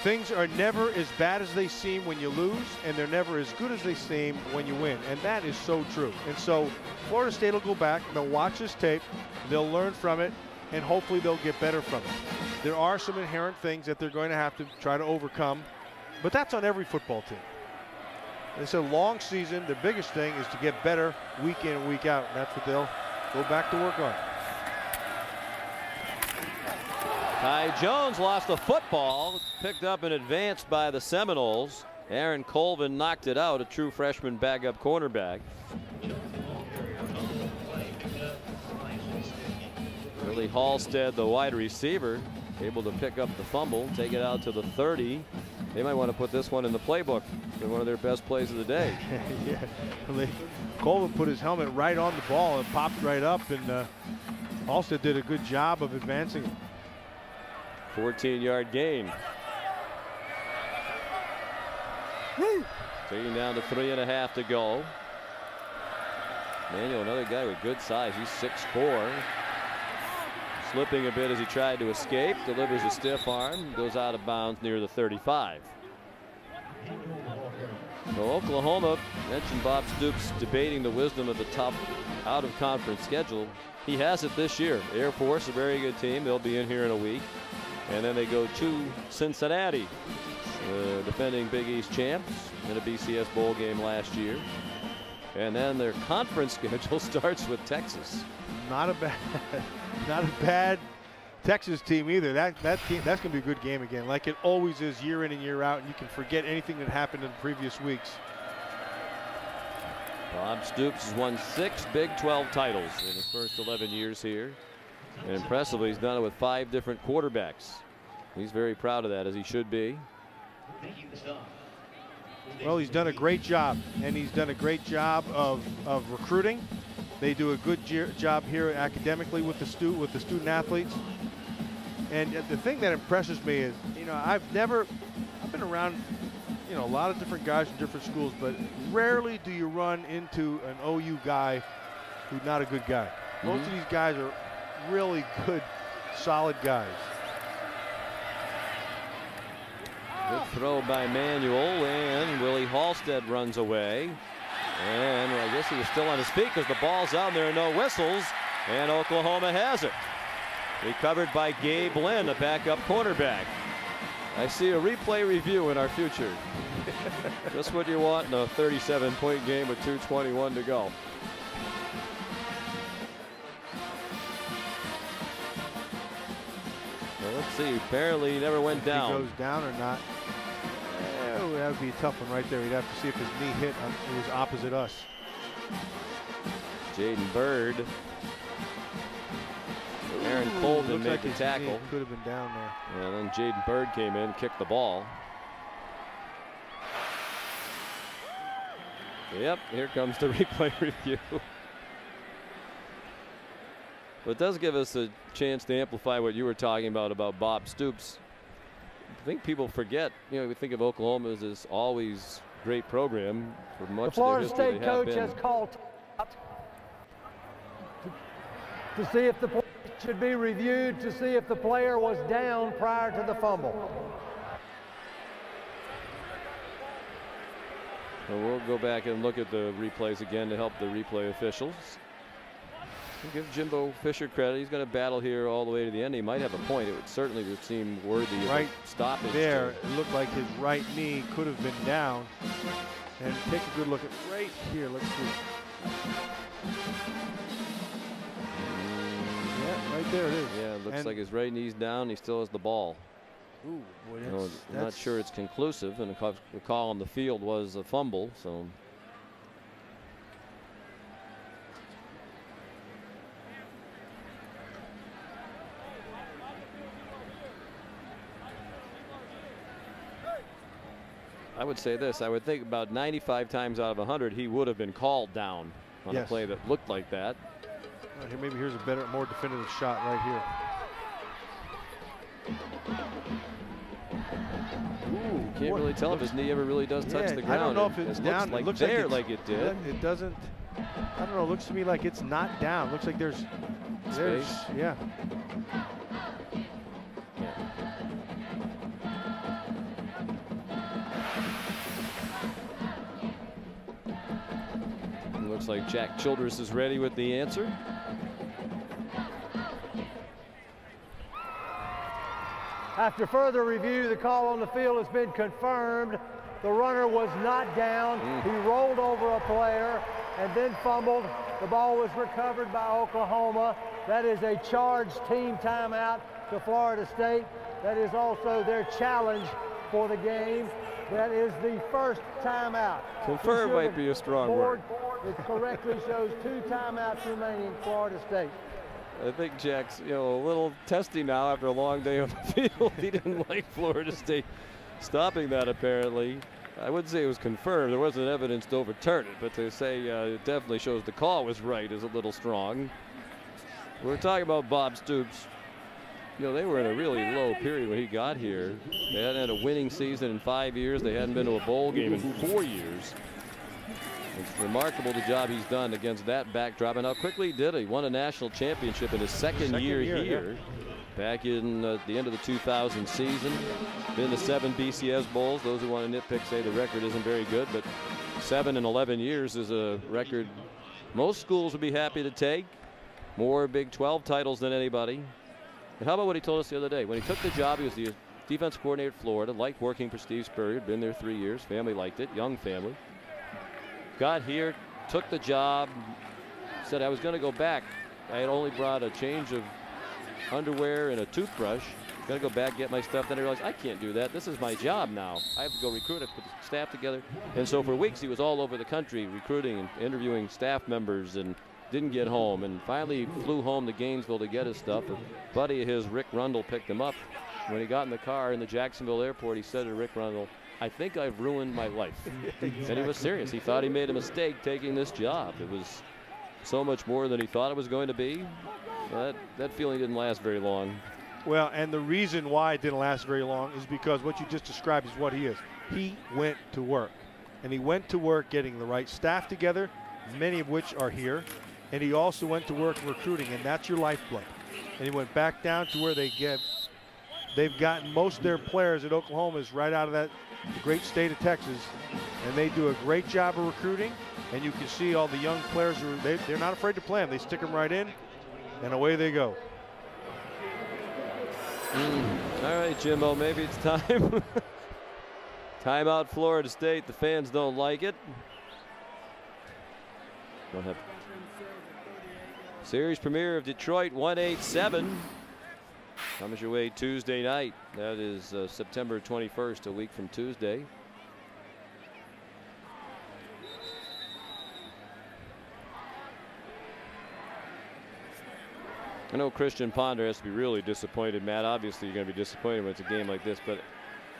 things are never as bad as they seem when you lose, and they're never as good as they seem when you win. And that is so true. And so Florida State will go back, they'll watch this tape, they'll learn from it, and hopefully they'll get better from it. There are some inherent things that they're going to have to try to overcome, but that's on every football team. It's a long season. The biggest thing is to get better week in and week out, and that's what they'll go back to work on. Ty Jones lost the football, picked up and advanced by the Seminoles. Aaron Colvin knocked it out, a true freshman backup cornerback. Billy Halstead, the wide receiver, able to pick up the fumble, take it out to the 30. They might want to put this one in the playbook. They're one of their best plays of the day. Yeah, Colvin put his helmet right on the ball and popped right up, and Halstead did a good job of advancing it. 14-yard gain. Taking down to 3.5 to go. Manuel, another guy with good size. He's 6'4". Slipping a bit as he tried to escape. Delivers a stiff arm. Goes out of bounds near the 35. So Oklahoma, mentioned Bob Stoops debating the wisdom of the tough out-of-conference schedule. He has it this year. Air Force, a very good team. They'll be in here in a week. And then they go to Cincinnati, the defending Big East champs in a BCS bowl game last year. And then their conference schedule starts with Texas. Not a bad Texas team either. That team, that's going to be a good game again, like it always is year in and year out. And you can forget anything that happened in previous weeks. Bob Stoops has won 6 Big 12 titles in his first 11 years here. And impressively, he's done it with 5 different quarterbacks. He's very proud of that, as he should be. Well, he's done a great job, and he's done a great job of recruiting. They do a good job here academically with the student athletes. And the thing that impresses me is, I've been around, a lot of different guys from different schools, but rarely do you run into an OU guy who's not a good guy. Most of these guys are really good, solid guys. Good throw by Manuel, and Willie Halstead runs away. And I guess he was still on his feet because the ball's out and there are no whistles, and Oklahoma has it. Recovered by Gabe Lynn, the backup cornerback. I see a replay review in our future. Just what you want in a 37-point game with 2:21 to go. Well, let's see. Apparently he never went down. If he goes down or not. That would be a tough one right there. We'd have to see if his knee hit. It was opposite us. Jaden Bird. Aaron Colvin made the tackle. Could have been down there. And then Jaden Bird came in, kicked the ball. Yep, here comes the replay review. But it does give us a chance to amplify what you were talking about Bob Stoops. I think people forget, we think of Oklahoma as this always great program. For much the Florida of their history, State coach has called to see if the play should be reviewed, to see if the player was down prior to the fumble. Well, we'll go back and look at the replays again to help the replay officials. We'll give Jimbo Fisher credit. He's going to battle here all the way to the end. He might have a point. It would certainly seem worthy of stoppage. There, it looked like his right knee could have been down. And take a good look at right here. Let's see. Yeah, right there it is. Yeah, it looks like his right knee's down. He still has the ball. Ooh, boy, I'm not sure it's conclusive, and the call on the field was a fumble. So. I would say this. I would think about 95 times out of 100 he would have been called down on a play that looked like that. Maybe here's a more definitive shot right here. Ooh, can't really tell if his knee ever really does touch the ground. I don't know if it's down. Like it looks there, like it did. It doesn't. I don't know. It looks to me like it's not down. It looks like there's space. Yeah. Looks like Jack Childress is ready with the answer. After further review, the call on the field has been confirmed. The runner was not down. He rolled over a player and then fumbled. The ball was recovered by Oklahoma. That is a charged team timeout to Florida State. That is also their challenge for the game. That is the first timeout. Confirmed might be a strong word. It correctly shows 2 timeouts remaining, Florida State. I think Jack's, a little testy now after a long day on the field. He didn't like Florida State stopping that, apparently. I wouldn't say it was confirmed. There wasn't evidence to overturn it, but to say it definitely shows the call was right is a little strong. We're talking about Bob Stoops. They were in a really low period when he got here. They hadn't had a winning season in 5 years. They hadn't been to a bowl game in 4 years. It's remarkable the job he's done against that backdrop, and how quickly he did it. He won a national championship in his second year here. Back in the end of the 2000 season. Been to 7 BCS Bowls. Those who want to nitpick say the record isn't very good, but 7 in 11 years is a record most schools would be happy to take. More Big 12 titles than anybody. And how about what he told us the other day? When he took the job, he was the defense coordinator at Florida, liked working for Steve Spurrier, been there 3 years, family liked it, young family. Got here, took the job, said I was going to go back. I had only brought a change of underwear and a toothbrush. Got to go back, get my stuff. Then I realized I can't do that. This is my job now. I have to go recruit. I put the staff together. And so for weeks he was all over the country recruiting and interviewing staff members and didn't get home. And finally flew home to Gainesville to get his stuff. A buddy of his, Rick Rundle, picked him up. When he got in the car in the Jacksonville airport, he said to Rick Rundle, "I think I've ruined my life." Exactly. And he was serious. He thought he made a mistake taking this job. It was so much more than he thought it was going to be. That feeling didn't last very long. Well, and the reason why it didn't last very long is because what you just described is what he is. He went to work. And he went to work getting the right staff together, many of which are here. And he also went to work recruiting, and that's your lifeblood. And he went back down to where they've gotten most of their players at Oklahoma is right out of the great state of Texas. And they do a great job of recruiting. And you can see all the young players, they're not afraid to play them. They stick them right in, and away they go. All right, Jimbo, maybe it's time. Timeout, Florida State. The fans don't like it. Don't have series premiere of Detroit 187. Comes your way Tuesday night. That is September 21st, a week from Tuesday. I know Christian Ponder has to be really disappointed, Matt. Obviously, you're going to be disappointed when it's a game like this, but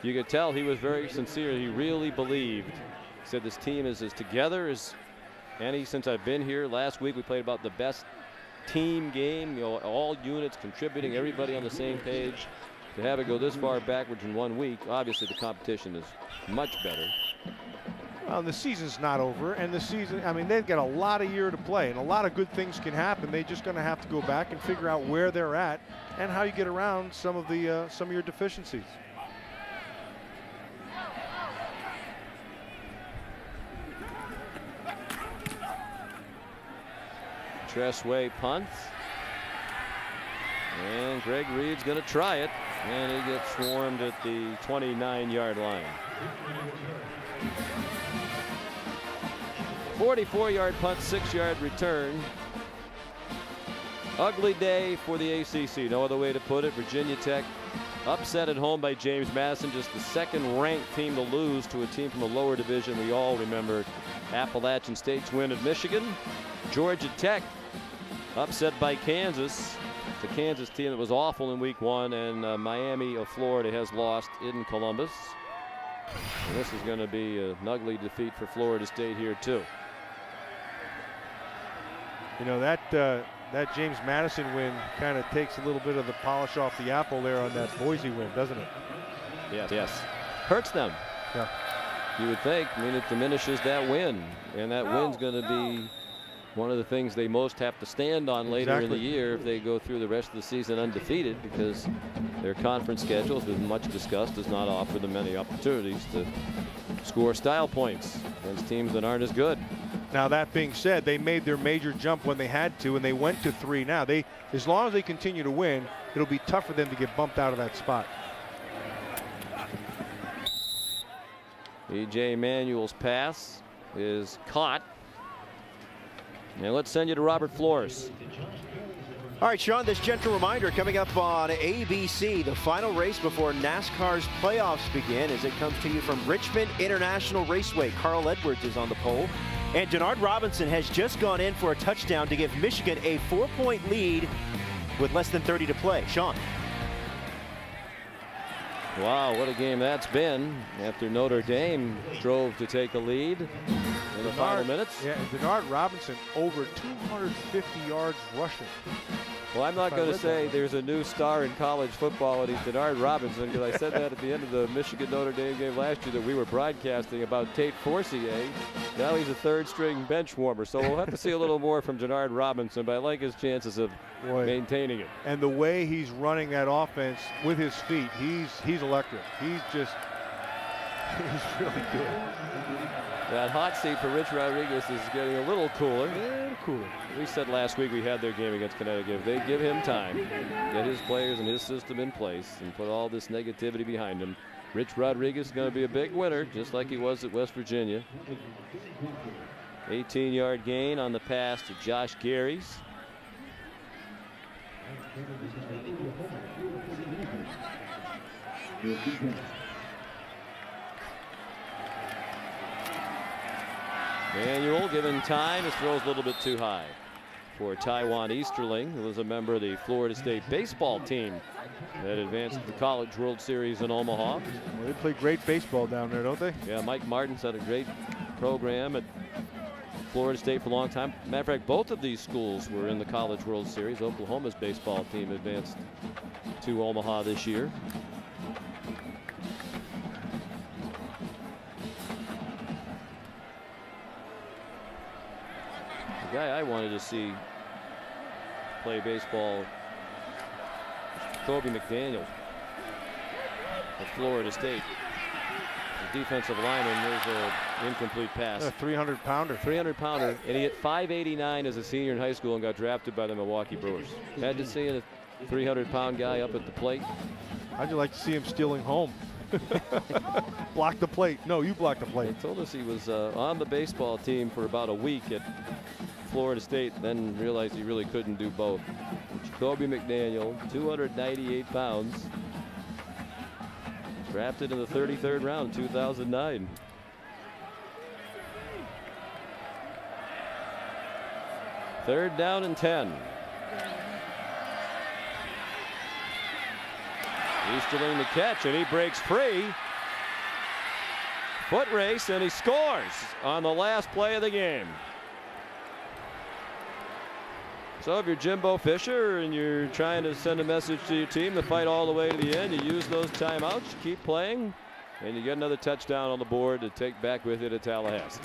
you could tell he was very sincere. He really believed. He said this team is as together as any since I've been here. Last week we played about the best team game, all units contributing, everybody on the same page. To have it go this far backwards in 1 week, obviously the competition is much better. Well, the season's not over, and the season, I mean, they've got a lot of year to play, and a lot of good things can happen. They're just going to have to go back and figure out where they're at and how you get around some of your deficiencies. Tressway punts. And Greg Reed's going to try it. And he gets swarmed at the 29-yard line. 44-yard punt, 6-yard return. Ugly day for the ACC. No other way to put it. Virginia Tech upset at home by James Madison. Just the second-ranked team to lose to a team from a lower division. We all remember Appalachian State's win at Michigan. Georgia Tech upset by Kansas. The Kansas team that was awful in week 1, and Miami of Florida has lost in Columbus. And this is going to be an ugly defeat for Florida State here too. You know, that James Madison win kind of takes a little bit of the polish off the apple there on that Boise win, doesn't it? Yes. Hurts them. Yeah. You would think. I mean, it diminishes that win, and that win's going to be one of the things they most have to stand on later in the year if they go through the rest of the season undefeated, because their conference schedule, has been much discussed, does not offer them many opportunities to score style points against teams that aren't as good. Now, that being said, they made their major jump when they had to, and they went to 3 now. As long as they continue to win, it'll be tough for them to get bumped out of that spot. E.J. Manuel's pass is caught. And let's send you to Robert Flores. All right, Sean, this gentle reminder coming up on ABC, the final race before NASCAR's playoffs begin, as it comes to you from Richmond International Raceway. Carl Edwards is on the pole, and Denard Robinson has just gone in for a touchdown to give Michigan a 4-point lead with less than 30 to play. Sean. Wow, what a game that's been after Notre Dame drove to take a lead in the final minutes. Yeah, Denard Robinson over 250 yards rushing. Well, I'm not going to say there's a new star in college football, and he's Denard Robinson, because I said that at the end of the Michigan-Notre Dame game last year that we were broadcasting about Tate Forcier. Now he's a third-string bench warmer, so we'll have to see a little more from Denard Robinson, but I like his chances of maintaining it. And the way he's running that offense with his feet, he's electric. He's really good. That hot seat for Rich Rodriguez is getting a little cooler. We said last week we had their game against Connecticut. If they give him time, get his players and his system in place, and put all this negativity behind him, Rich Rodriguez is going to be a big winner, just like he was at West Virginia. 18-yard gain on the pass to Josh Gary's. Manuel given time. His throw's a little bit too high for Taiwan Easterling, who was a member of the Florida State baseball team that advanced to the College World Series in Omaha. Well, they play great baseball down there, don't they? Yeah, Mike Martin's had a great program at Florida State for a long time. Matter of fact, both of these schools were in the College World Series. Oklahoma's baseball team advanced to Omaha this year. The guy I wanted to see play baseball, Kobe McDaniel of Florida State. The defensive lineman, there's an incomplete pass. A 300-pounder. 300-pounder, and he hit .589 as a senior in high school and got drafted by the Milwaukee Brewers. Imagine seeing a 300-pound guy up at the plate. How'd you like to see him stealing home? Block the plate. No, you block the plate. He told us he was on the baseball team for about a week at Florida State, then realized he really couldn't do both. Kobe McDaniel, 298 pounds. Drafted in the 33rd round, 2009. Third down and 10. Easterling the catch, and he breaks free. Foot race, and he scores on the last play of the game. So if you're Jimbo Fisher and you're trying to send a message to your team to fight all the way to the end, you use those timeouts, keep playing, and you get another touchdown on the board to take back with you to Tallahassee.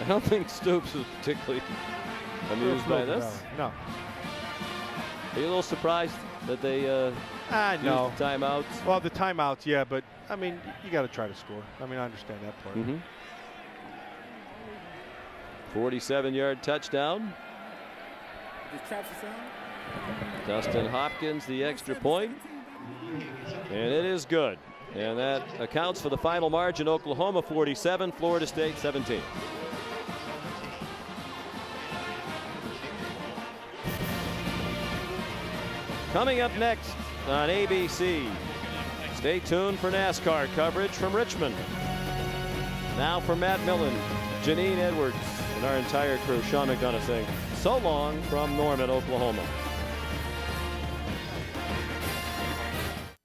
I don't think Stoops was particularly amused by this. No. Are you a little surprised that they used no. the timeouts? Well, the timeouts, yeah, but I mean, you got to try to score. I mean, I understand that part. 47-yard touchdown. Dustin Hopkins, the extra point, and it is good. And that accounts for the final margin. Oklahoma 47, Florida State 17. Coming up next on ABC, stay tuned for NASCAR coverage from Richmond. Now for Matt Millen, Janine Edwards, and our entire crew, Sean McDonough saying so long from Norman, Oklahoma.